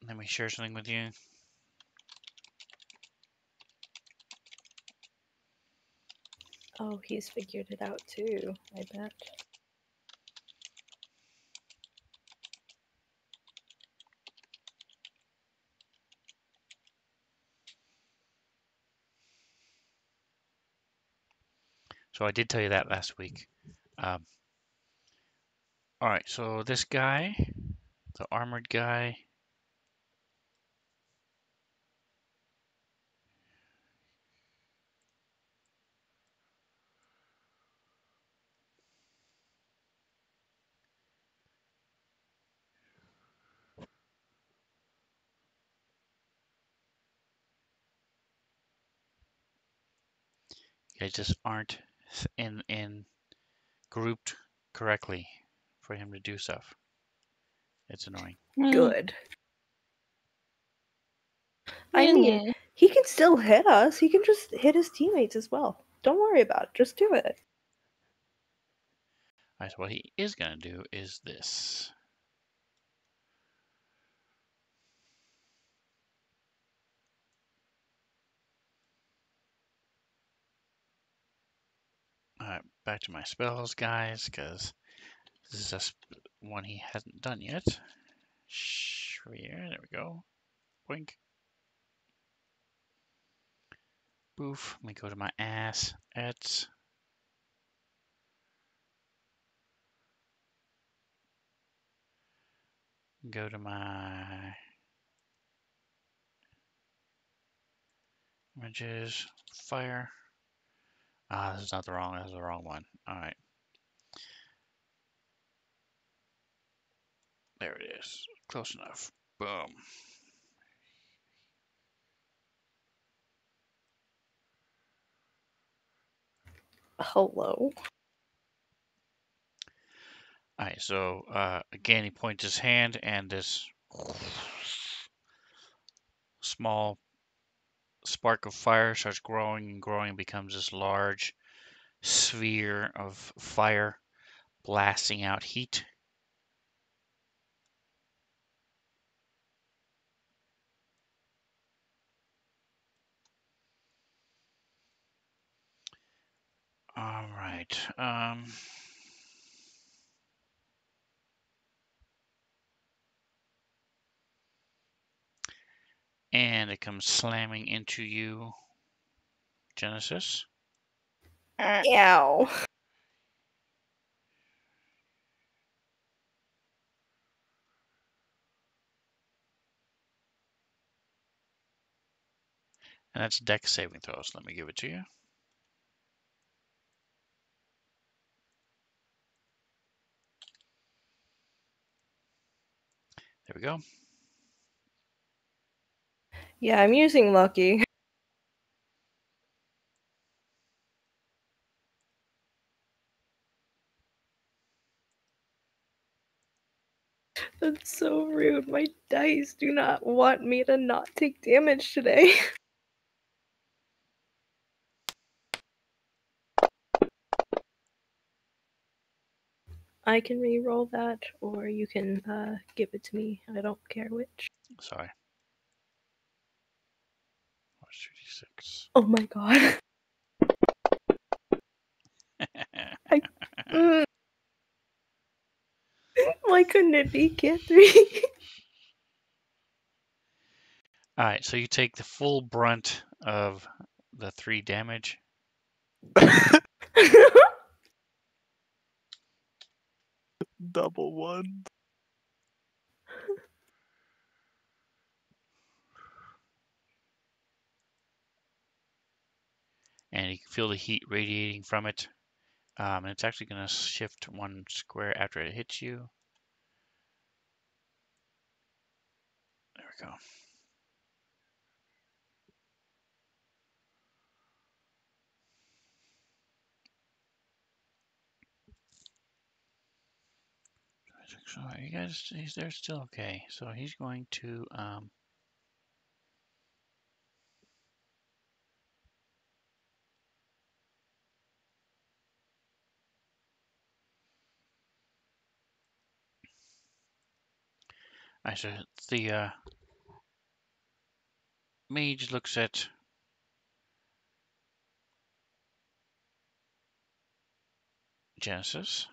let me share something with you. Oh, he's figured it out too, I bet. So I did tell you that last week. Alright, so this guy, the armored guy, you guys just aren't in grouped correctly for him to do stuff. It's annoying. Good. I mean, he can still hit us. He can just hit his teammates as well. Don't worry about it. Just do it. Alright, so what he is going to do is this. Alright, back to my spells, guys, because this is just one he hasn't done yet. There we go. Boink. Boof. Let me go to my ass. Go to my images. Fire. Ah, this is not the wrong. That's the wrong one. All right. There it is. Close enough. Boom. Hello. All right. So again, he points his hand, and this small spark of fire starts growing and growing, becomes this large sphere of fire, blasting out heat. right. And it comes slamming into you, Genesis. Ow. And that's dex saving throws. Let me give it to you. There we go. Yeah, I'm using Lucky. That's so rude. My dice do not want me to not take damage today. I can re-roll that, or you can give it to me. I don't care which. Sorry. 2d6. Oh my god. Why couldn't it be Kit 3? All right, so you take the full brunt of the 3 damage. Double one. And you can feel the heat radiating from it. And it's actually going to shift 1 square after it hits you. There we go. So you guys, they're still okay. So he's going to I said the mage looks at Genesis.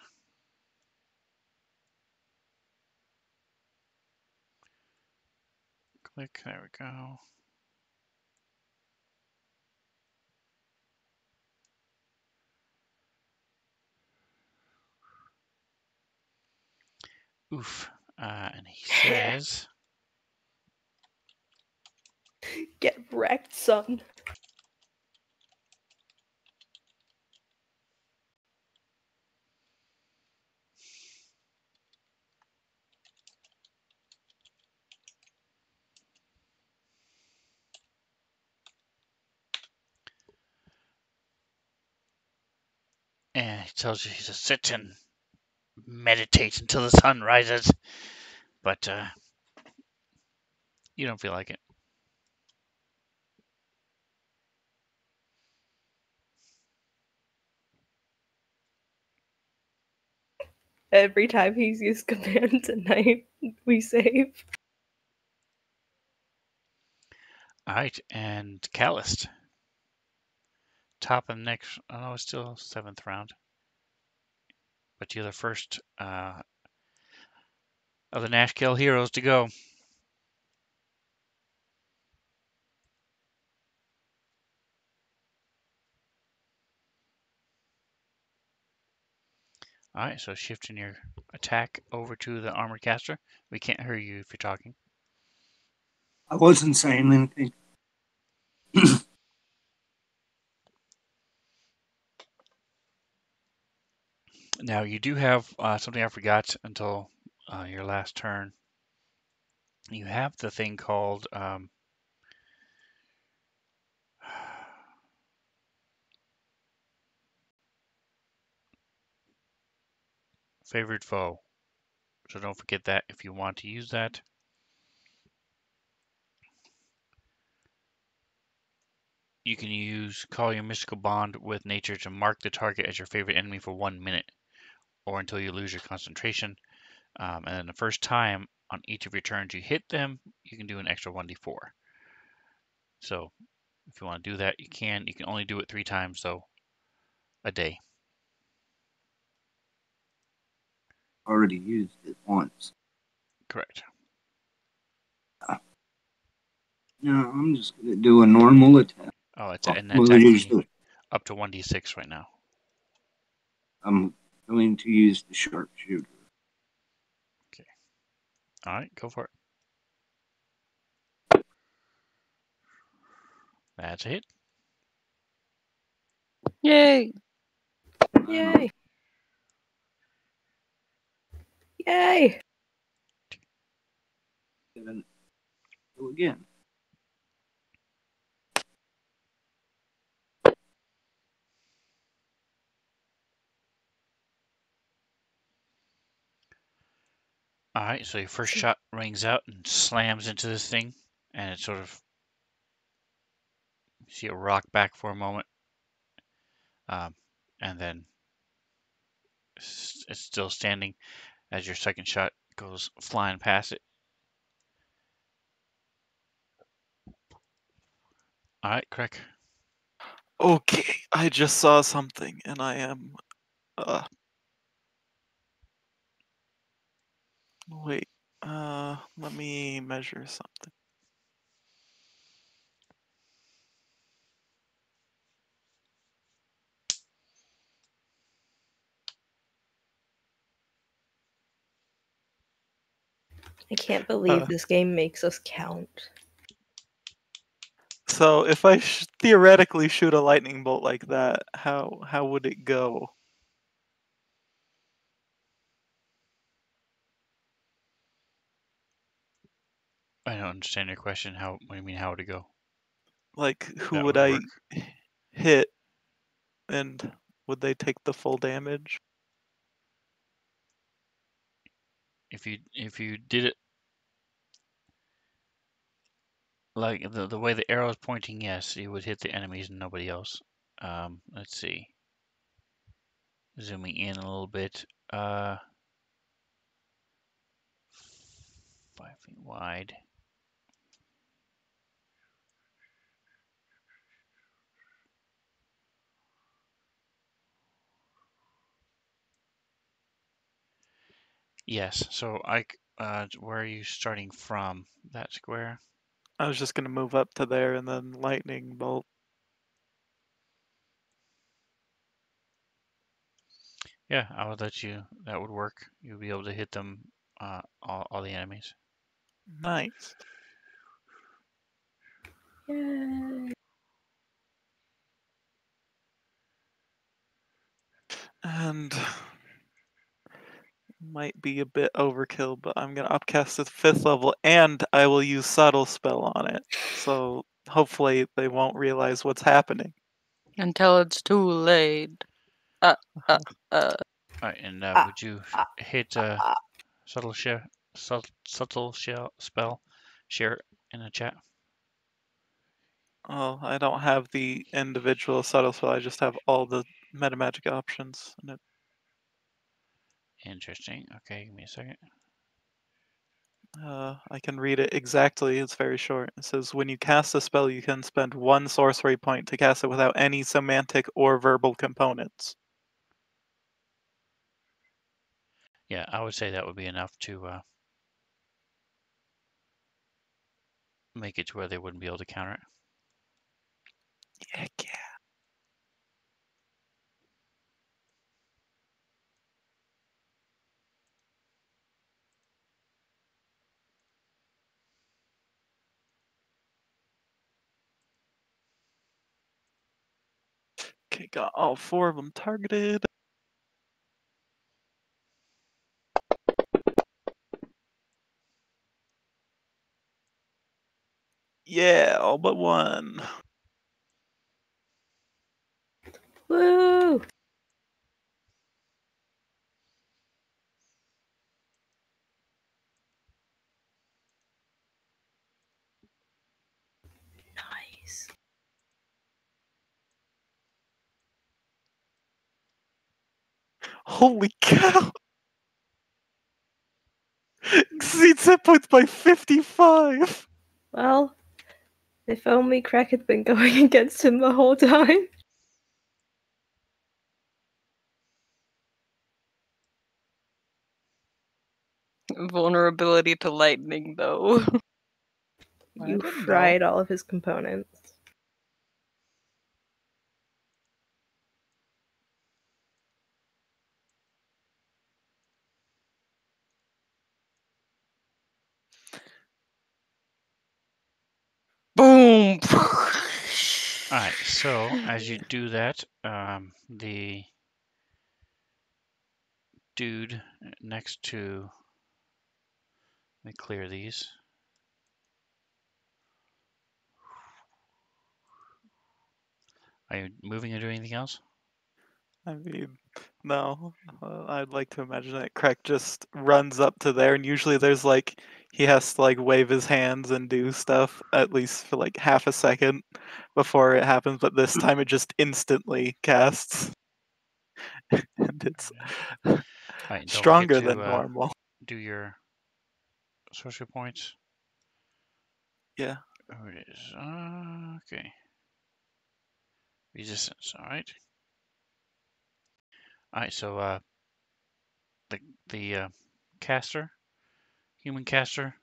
Click, there we go. Oof. And he says, Get wrecked, son. and he tells you, he says, sit and meditate until the sun rises. But you don't feel like it. Every time he's used command tonight, we save. All right, and Calist. Top of the next, oh, it's still 7th round. But you're the first of the Nashkel heroes to go. All right, so shifting your attack over to the armored caster. We can't hear you if you're talking. I wasn't saying anything. Now, you do have something I forgot until your last turn. You have the thing called Favored Foe. So don't forget that if you want to use that. You can use Call Your Mystical Bond with Nature to mark the target as your favorite enemy for 1 minute, or until you lose your concentration. And then the first time on each of your turns you hit them, you can do an extra 1d4. So if you want to do that, you can. You can only do it 3 times, though, a day. already used it once. Correct. No, I'm just going to do a normal attack. Oh, it's an We'll attack use up to 1d6 right now. I'm going to use the sharpshooter. Okay. All right, go for it. That's a hit. Yay! Yay! Yay! Go again. All right, so your first shot rings out and slams into this thing, and it sort of, you see it rock back for a moment, and then it's still standing as your second shot goes flying past it. All right, Crick. Okay, I just saw something, and I am. Wait. Let me measure something. I can't believe this game makes us count. So if I theoretically shoot a lightning bolt like that, how would it go? I don't understand your question. What do you mean, how would it go? Like, who That would would I work. hit, and would they take the full damage? If you did it like the way the arrow is pointing, yes, you would hit the enemies and nobody else. Let's see. Zooming in a little bit. 5 feet wide. Yes. So where are you starting from? That square? I was just gonna move up to there and then lightning bolt. Yeah, I would let you. That would work. You'll be able to hit them, all the enemies. Nice. Yay! And might be a bit overkill, but I'm gonna upcast to 5th level, and I will use subtle spell on it. So hopefully they won't realize what's happening. Until it's too late. All right, and would you hit subtle spell? Share it in the chat. Oh, I don't have the individual subtle spell. I just have all the metamagic options. Interesting. Okay, give me a second. I can read it exactly. It's very short. It says, when you cast a spell, you can spend 1 sorcery point to cast it without any semantic or verbal components. Yeah, I would say that would be enough to make it to where they wouldn't be able to counter it. Heck yeah. Okay, got all 4 of them targeted. Yeah, all but 1. Woo! Nice. Holy cow! Exceeds hit points by 55! Well, if only Crack had been going against him the whole time. vulnerability to lightning, though. You fried all of his components. Boom! Alright, so as you do that, the dude next to... Let me clear these. Are you moving or doing anything else? I mean, no. I'd like to imagine that Craig just runs up to there, and usually there's like he has to like wave his hands and do stuff at least for like half a second before it happens. But this time it just instantly casts, and it's Alright, don't stronger forget than to normal. do your social points. Yeah. Oh, it is. Okay. Resistance, alright. Alright, so the caster, human caster,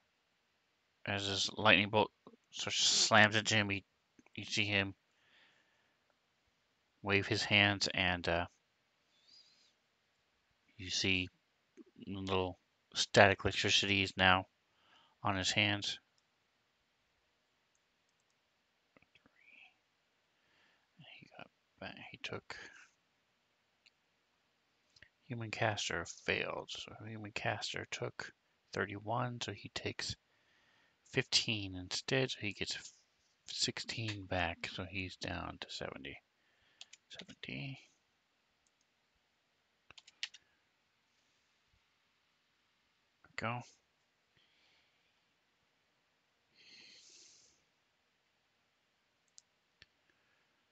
as his lightning bolt sort of slams into him, you see him wave his hands, and you see little static electricities now on his hands. He took... Human caster failed, so human caster took 31, so he takes 15 instead, so he gets 16 back, so he's down to 70. 70. Go.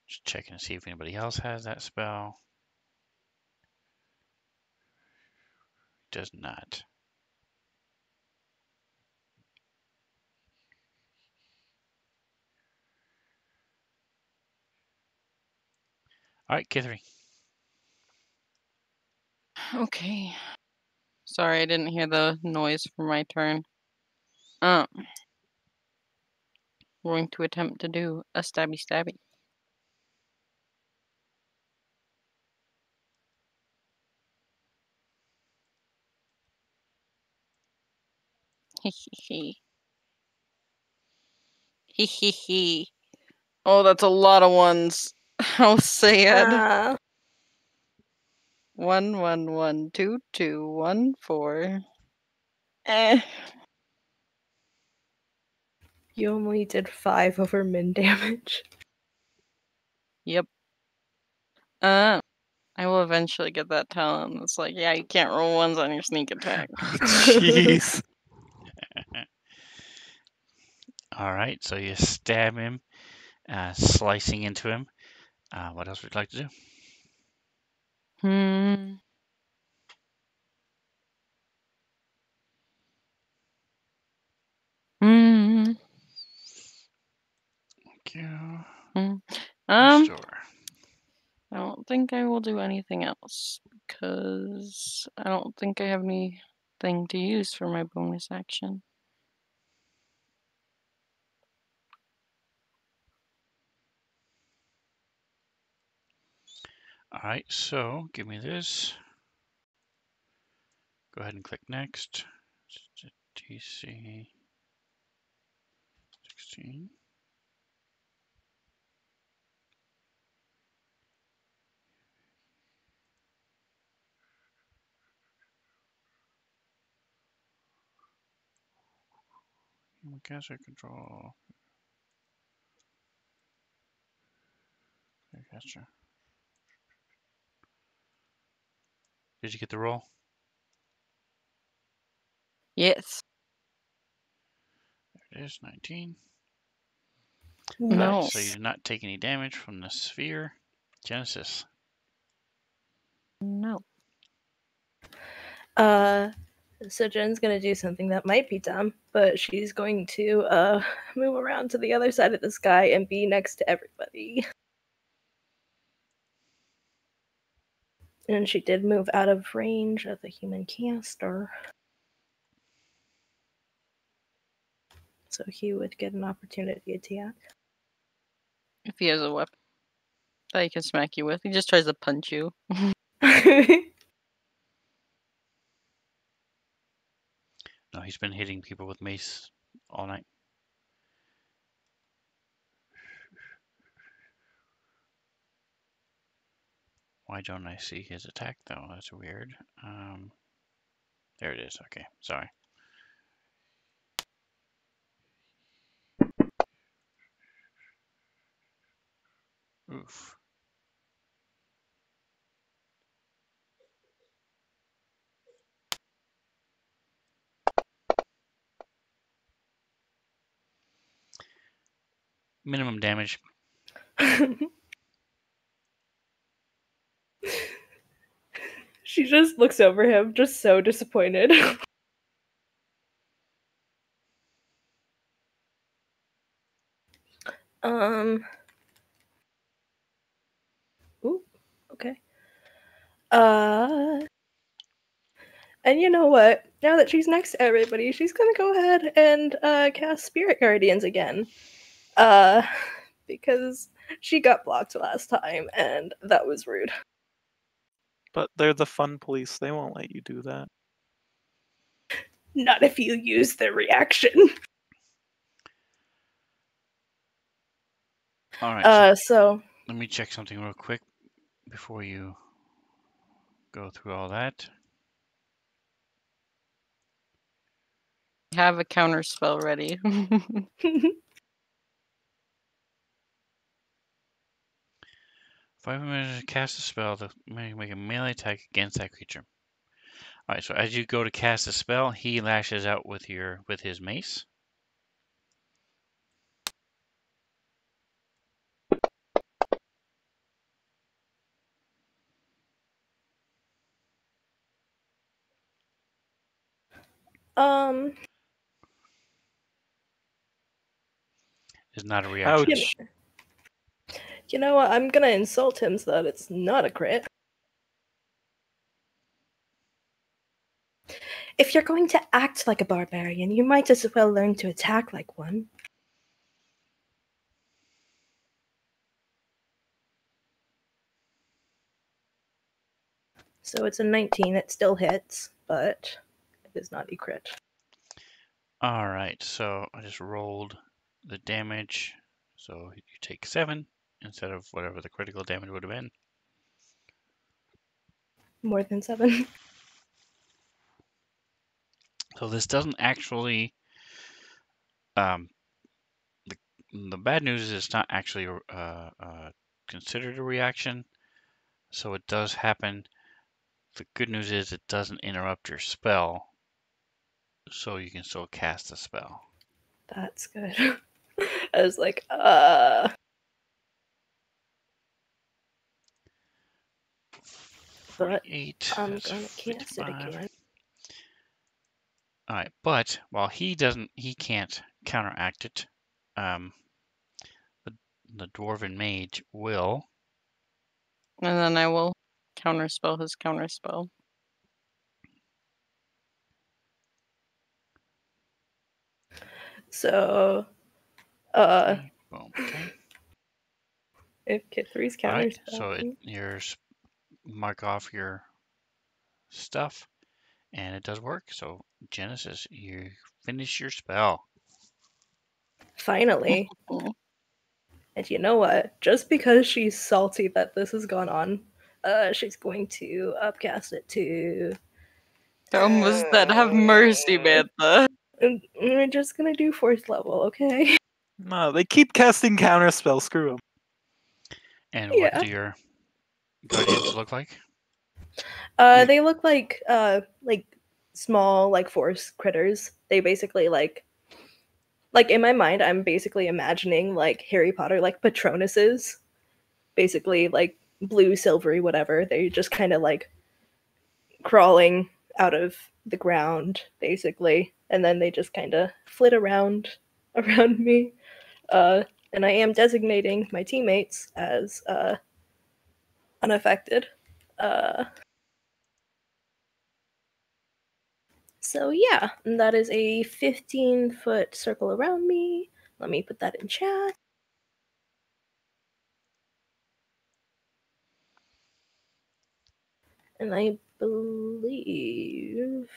Just checking to see if anybody else has that spell. Does not. Alright, Kithri. Okay. Sorry, I didn't hear the noise for my turn. Going to attempt to do a stabby stabby. Hee hee hee. Oh, that's a lot of ones. How sad. 1 1 1 2 2 1 4. You only did 5 over min damage. Yep. I will eventually get that talent. It's like, yeah, you can't roll ones on your sneak attack. Jeez. Alright, so you stab him, slicing into him. What else would you like to do? Thank you. Restore. I don't think I will do anything else because I don't think I have anything to use for my bonus action. Alright, so give me this. Go ahead and click next. DC 16. Human caster control. Caster. Did you get the roll? Yes. There it is, 19. No. So you did not take any damage from the sphere. Genesis. No. So Jen's gonna do something that might be dumb, but she's going to move around to the other side of the sky and be next to everybody. And she did move out of range of the human caster. so he would get an opportunity attack. If he has a weapon that he can smack you with, he just tries to punch you. No, he's been hitting people with mace all night. Why don't I see his attack though? That's weird. There it is. Okay, sorry. Oof. Minimum damage. She just looks over him, just so disappointed. Ooh, okay. And you know what? Now that she's next to everybody, she's gonna go ahead and cast Spirit Guardians again. Because she got blocked last time, and that was rude. But they're the fun police. They won't let you do that. Not if you use the reaction. All right. So let me check something real quick before you go through all that. Have a counter spell ready. If I manage to cast a spell, to make a melee attack against that creature. All right. So as you go to cast a spell, he lashes out with his mace. Is not a reaction. You know what? I'm gonna insult him so that it's not a crit. If you're going to act like a barbarian, you might as well learn to attack like one. So it's a 19. It still hits, but it is not a crit. All right. So I just rolled the damage. So you take 7 instead of whatever the critical damage would have been. More than 7. So this doesn't actually. The bad news is it's not actually considered a reaction. So it does happen. The good news is it doesn't interrupt your spell. So you can still cast a spell. That's good. I was like, 48. I'm gonna cast it again. All right, but while he can't counteract it. The dwarven mage will. And then I will counterspell his counterspell. So, Okay. Boom. Okay. If Kit 3's counterspell. Right, so yours mark off your stuff, and it does work. So Genesis, you finish your spell. Finally. And you know what? Just because she's salty that this has gone on, she's going to upcast it to. Almost that. Have mercy, Mantha. We're just gonna do 4th level, okay? No, they keep casting counterspell. Screw them. And what do your guardians look like? They look like small, like forest critters. They basically like in my mind, I'm basically imagining like Harry Potter, like Patronuses, basically like blue, silvery, whatever. They just kind of like crawling out of the ground, basically, and then they just kind of flit around me. And I am designating my teammates as unaffected. So yeah, that is a 15-foot circle around me. Let me put that in chat. And I believe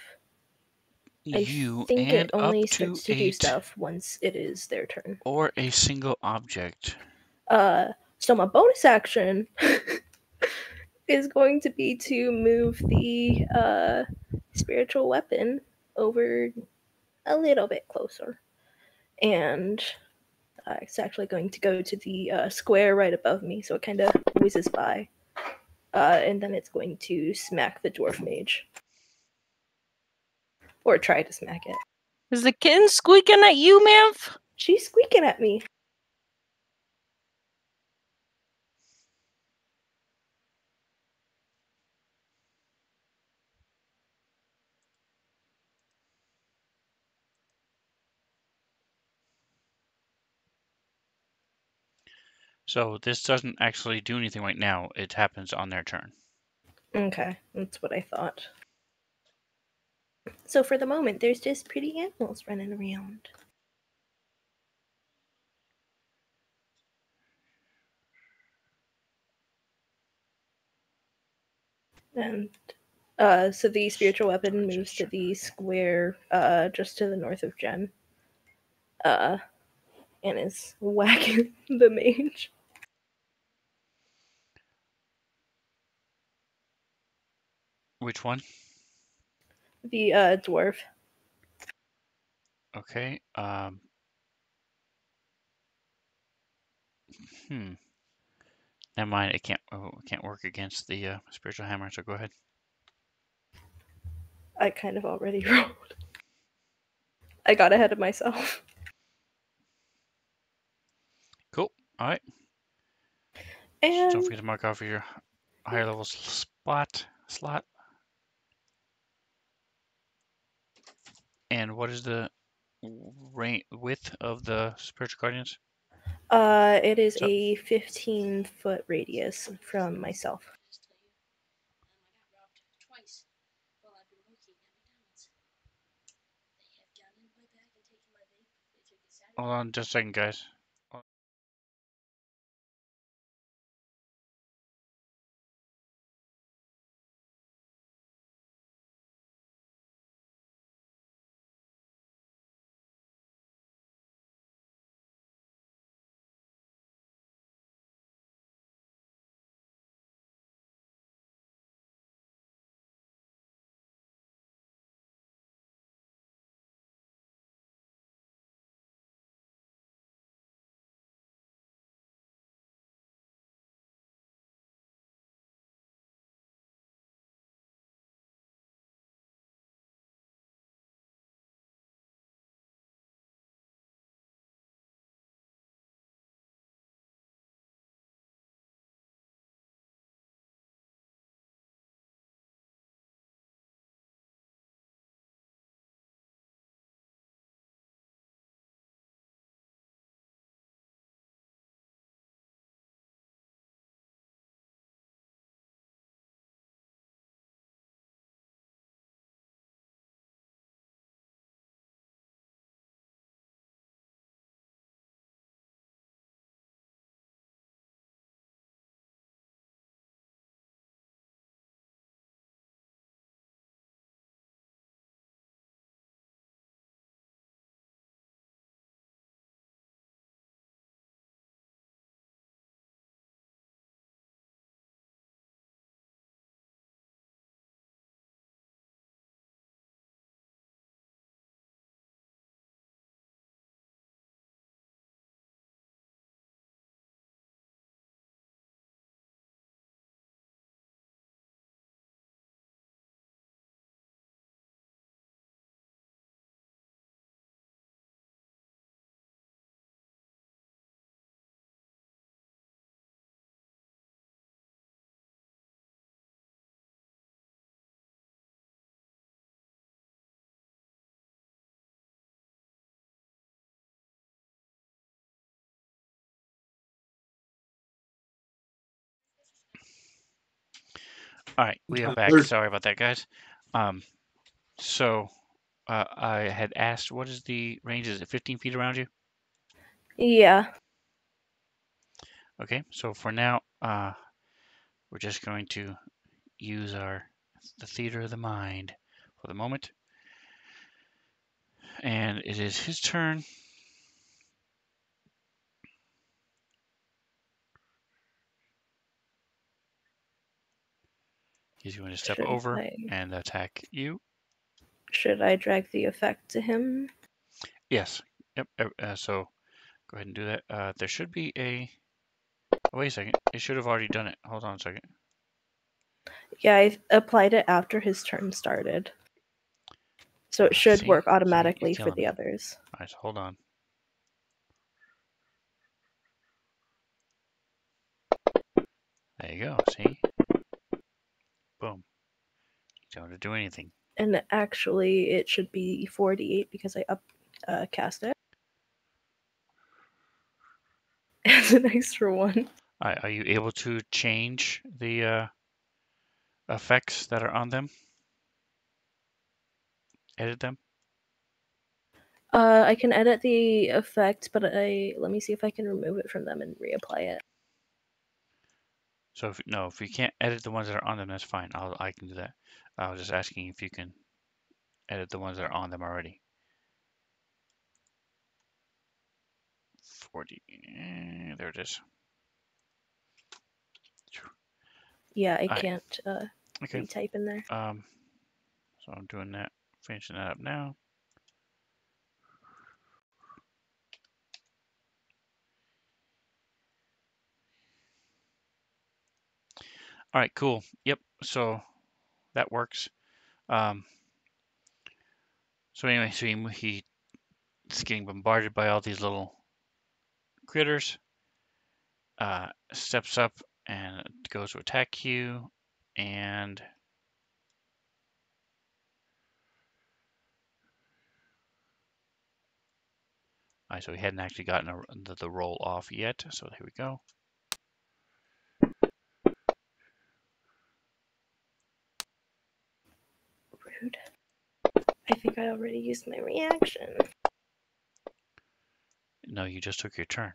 I think it only starts to do stuff once it is their turn. Or a single object. So my bonus action is going to be to move the spiritual weapon over a little bit closer. And it's actually going to go to the square right above me, so it kind of whizzes by. And then it's going to smack the dwarf mage. Or try to smack it. Is the kitten squeaking at you, Mav? She's squeaking at me. So this doesn't actually do anything right now. It happens on their turn. Okay, that's what I thought. So for the moment, there's just pretty animals running around. And so the spiritual weapon moves to the square just to the north of Jen. And is whacking the mage. Which one? The dwarf. Okay. Never mind. It can't work against the spiritual hammer. So go ahead. I kind of already rolled. I got ahead of myself. Cool. All right. And just don't forget to mark off your higher level slot. And what is the width of the spiritual guardians? It is a 15-foot radius from myself. Hold on just a second, guys. All right, we are back. Sorry about that, guys. So I had asked, what is the range? Is it 15 feet around you? Yeah. Okay, so for now, we're just going to use the theater of the mind for the moment. And it is his turn. He's going to step over and attack you. Should I drag the effect to him? Yes. Yep. So go ahead and do that. There should be a. Oh, wait a second. It should have already done it. Hold on a second. Yeah, I applied it after his turn started. So it should work automatically for the others. All right, so hold on. There you go. See? Boom. You don't have to do anything. And actually, it should be 48 because I cast it. As an extra one. All right, are you able to change the effects that are on them? Edit them? I can edit the effect, but let me see if I can remove it from them and reapply it. So if you can't edit the ones that are on them, that's fine. I can do that. I was just asking if you can edit the ones that are on them already. 40. There it is. Yeah, I can't retype in there. So I'm doing that, finishing that up now. All right, cool. Yep. So that works. So anyway, so he's getting bombarded by all these little critters. Steps up and goes to attack you, and so he hadn't actually gotten the roll off yet. So here we go. Rude. I think I already used my reaction. No, you just took your turn.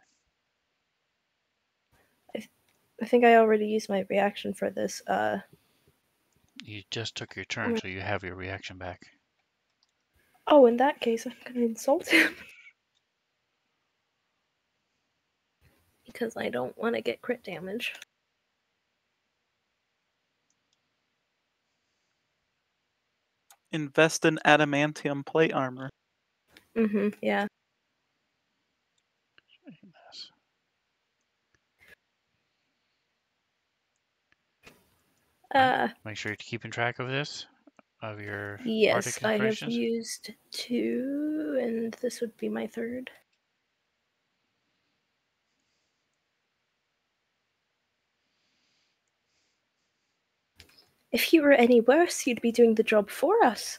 I think I already used my reaction for this. You just took your turn, so you have your reaction back. Oh, in that case, I'm gonna insult him. Because I don't want to get crit damage. Invest in adamantium plate armor. Yeah. Make sure you're keeping track of this, of your yes, Arctic inspirations. I have used 2, and this would be my 3rd. If you were any worse, you'd be doing the job for us.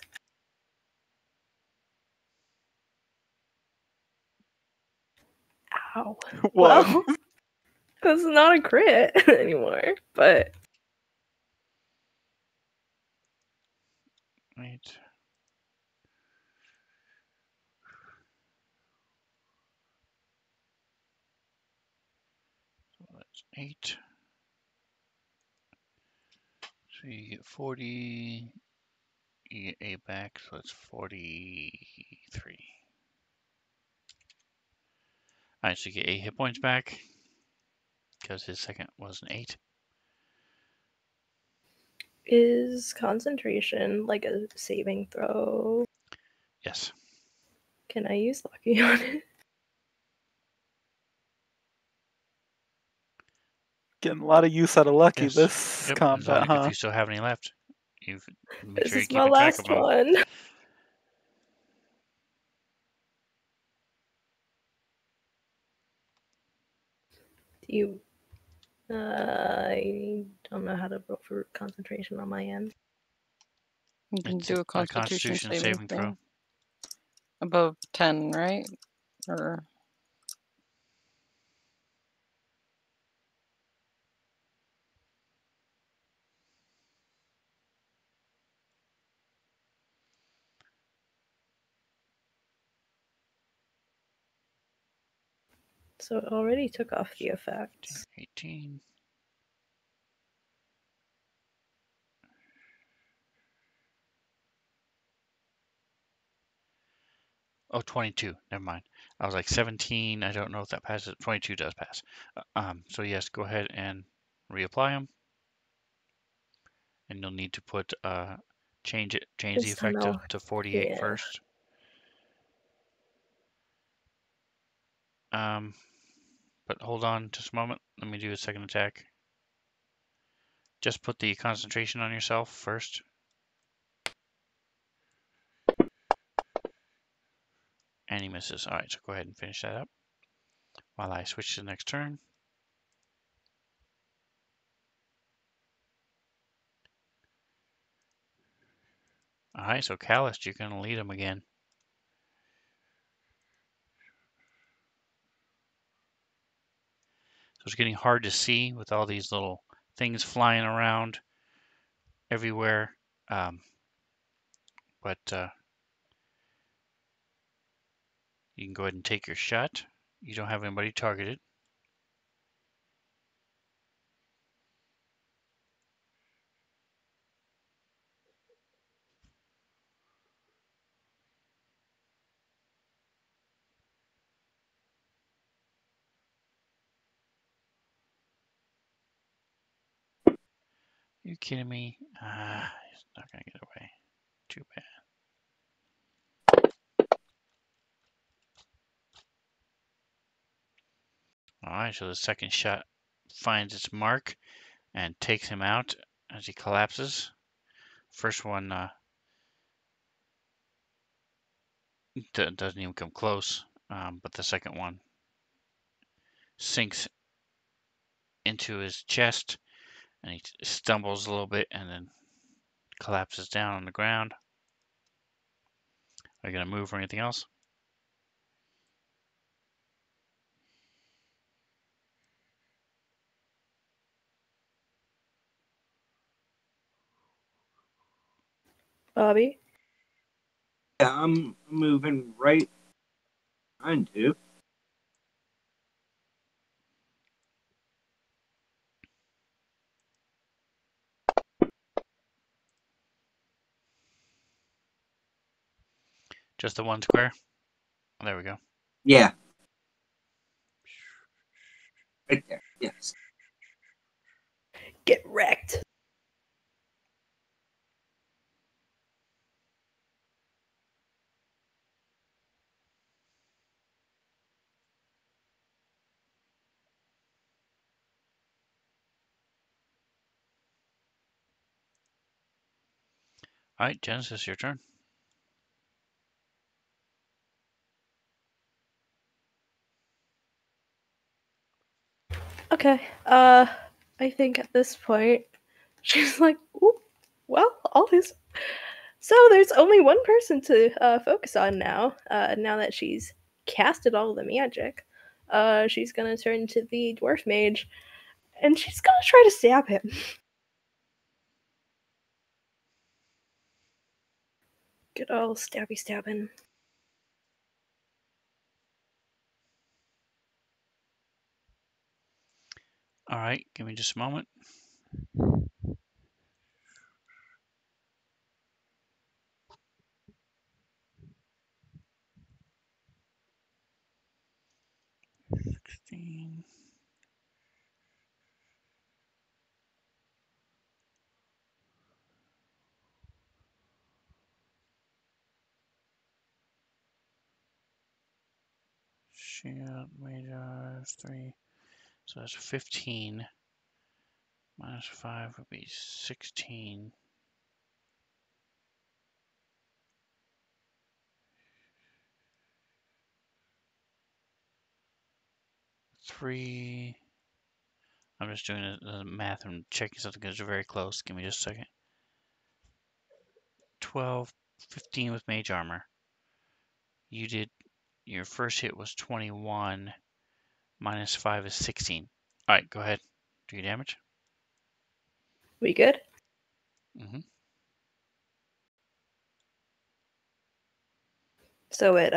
Ow. Well, that's not a crit anymore, but... Right. So that's 8. So you get 40. You get 8 back, so it's 43. Alright, so you get 8 hit points back, because his second was an 8. Is concentration like a saving throw? Yes. Can I use Lucky on it? Getting a lot of use out of Lucky Yes. this combat, huh? If you still have any left, you've make This sure is you're my keeping track of last them. one. Do you... I don't know how to roll for concentration on my end. You can do a constitution saving throw. throw. Above 10, right? Or So it already took off the effects. 18. Oh, 22. Never mind. I was like 17. I don't know if that passes. 22 does pass. So yes, go ahead and reapply them. And you'll need to put change the effect to 48 first. But hold on just a moment. Let me do a second attack. Just put the concentration on yourself first. And he misses. All right, so go ahead and finish that up while I switch to the next turn. All right, so Calloused, you're going to lead him again. So it's getting hard to see with all these little things flying around everywhere. But you can go ahead and take your shot. You don't have anybody targeted. You kidding me? He's not going to get away. Too bad. All right, so the second shot finds its mark and takes him out as he collapses. First one doesn't even come close, but the second one sinks into his chest, and he stumbles a little bit and then collapses down on the ground. Are you going to move or anything else? Bobby? Yeah, I'm moving right behind you. Just the one square? Oh, there we go. Yeah. Right there, yes. Get wrecked. All right, Genesis, your turn. Okay. I think at this point, she's like, ooh, well, all his. So there's only one person to focus on now. Now that she's casted all the magic, she's gonna turn to the dwarf mage, and she's gonna try to stab him. Good old stabby stabbing. All right, give me just a moment. $16. Shield, mage, 3. So that's 15. Minus 5 would be 16. Three. I'm just doing the math and checking something because they're very close. Give me just a second. 12, 15 with mage armor. You did, your first hit was 21. Minus 5 is 16. All right, go ahead. Do your damage. We good? Mm-hmm. So it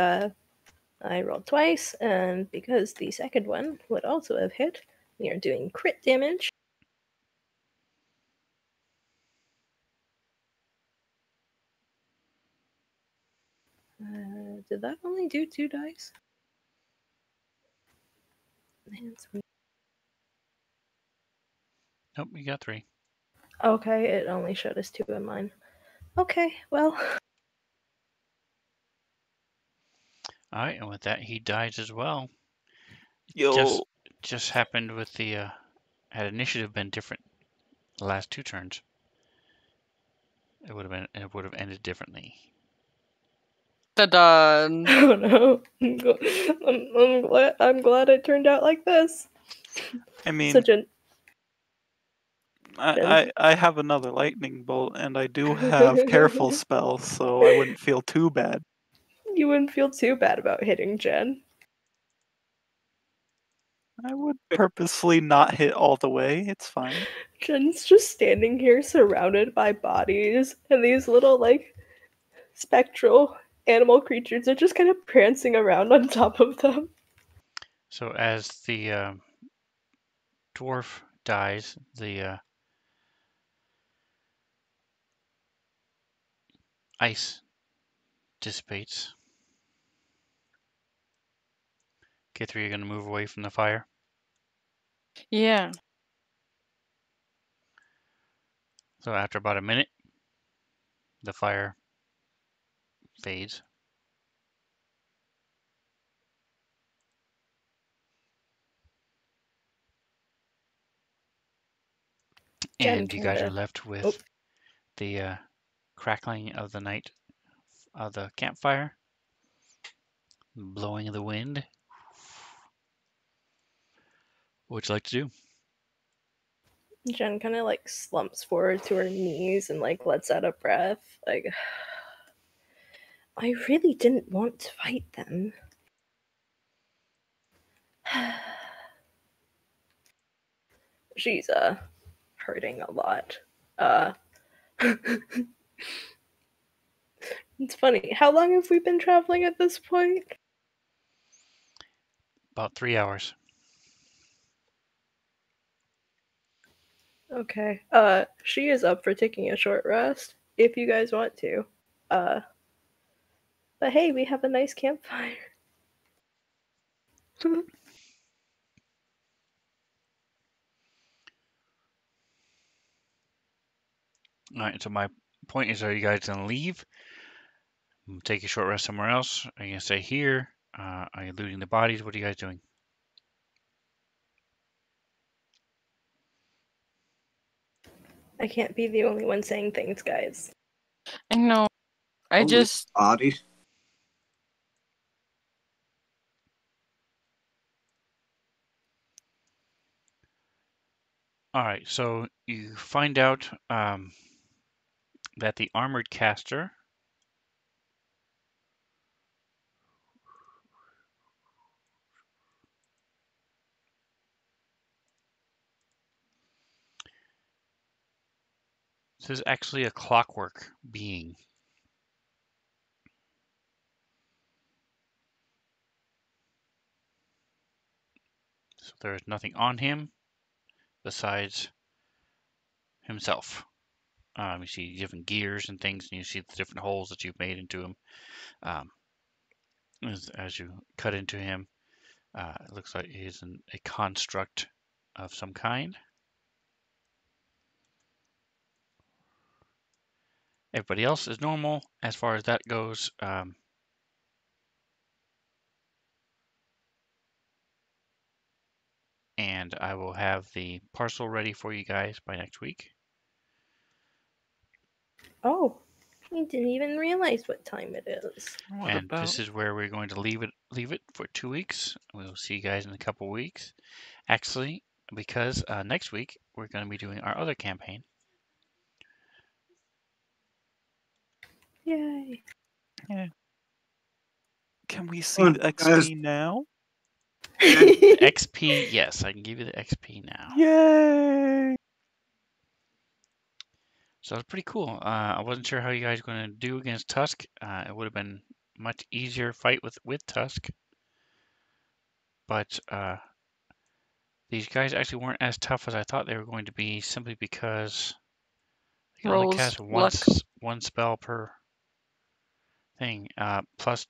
I rolled twice, and because the second one would also have hit, we are doing crit damage. Did that only do 2 dice? Nope, you got 3. Okay, it only showed us 2 in mine. Okay, well. Alright, and with that, he dies as well. Yo. Just happened with the, had initiative been different the last 2 turns, it would have ended differently. Ta-da! Oh no! I'm glad it turned out like this. I mean, so Jen, I have another lightning bolt, and I do have careful spells, so I wouldn't feel too bad. You wouldn't feel too bad about hitting Jen. I would purposefully not hit all the way. It's fine. Jen's just standing here surrounded by bodies, and these little, like, spectral animal creatures are just kind of prancing around on top of them. So as the dwarf dies, the ice dissipates. K3, you're going to move away from the fire? Yeah. So after about a minute, the fire fades. And you guys are left with the crackling of the night of the campfire, blowing of the wind. What would you like to do? Jen kind of like slumps forward to her knees and like lets out a breath. Like, I really didn't want to fight them. She's hurting a lot. It's funny. How long have we been traveling at this point? About 3 hours. Okay. She is up for taking a short rest if you guys want to. But hey, we have a nice campfire. Alright, so my point is, are you guys going to leave? Take a short rest somewhere else? Are you going to stay here? Are you looting the bodies? What are you guys doing? I can't be the only one saying things, guys. I know. I just... Bodies? Alright, so you find out that the armored caster this is actually a clockwork being. So there is nothing on him besides himself. You see different gears and things, and you see the different holes that you've made into him. As you cut into him, it looks like he's a construct of some kind. Everybody else is normal as far as that goes. And I will have the parcel ready for you guys by next week. Oh, I didn't even realize what time it is. And this is where we're going to leave it for 2 weeks. We will see you guys in a couple weeks. Actually, because next week we're going to be doing our other campaign. Yay. Yeah. Can we see the XP now? The XP, yes, I can give you the XP now. Yay! So it's pretty cool. I wasn't sure how you guys were going to do against Tusk. It would have been much easier fight with Tusk. but these guys actually weren't as tough as I thought they were going to be, simply because they can only cast one spell per thing. Plus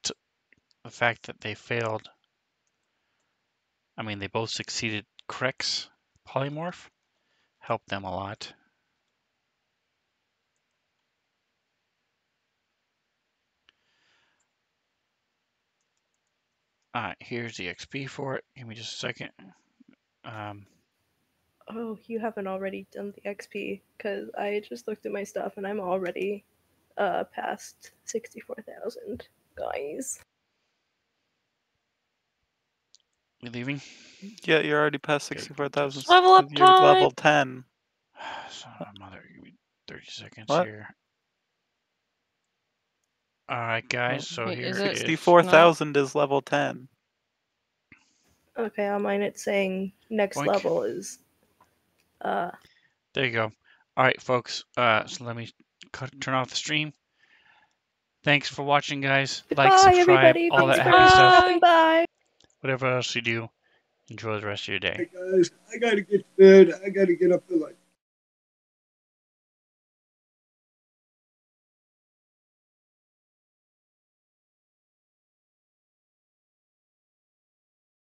the fact that they failed. I mean, they both succeeded Krex polymorph. Helped them a lot. Here's the XP for it. Give me just a second. Oh, you haven't already done the XP, because I just looked at my stuff and I'm already past 64,000, guys. You leaving? Yeah, you're already past 64,000. Level up You're time. level 10. Son of a mother, give me 30 seconds What? here. Alright, guys, so here is 64,000 is level 10. Okay, on mine it's saying next Boink. level is There you go. Alright, folks, so let me turn off the stream. Thanks for watching, guys. Like, Bye, subscribe, everybody. all Thanks that for happy stuff. stopping by. Whatever else you do, enjoy the rest of your day. Hey guys, I gotta get to bed. I gotta get up at like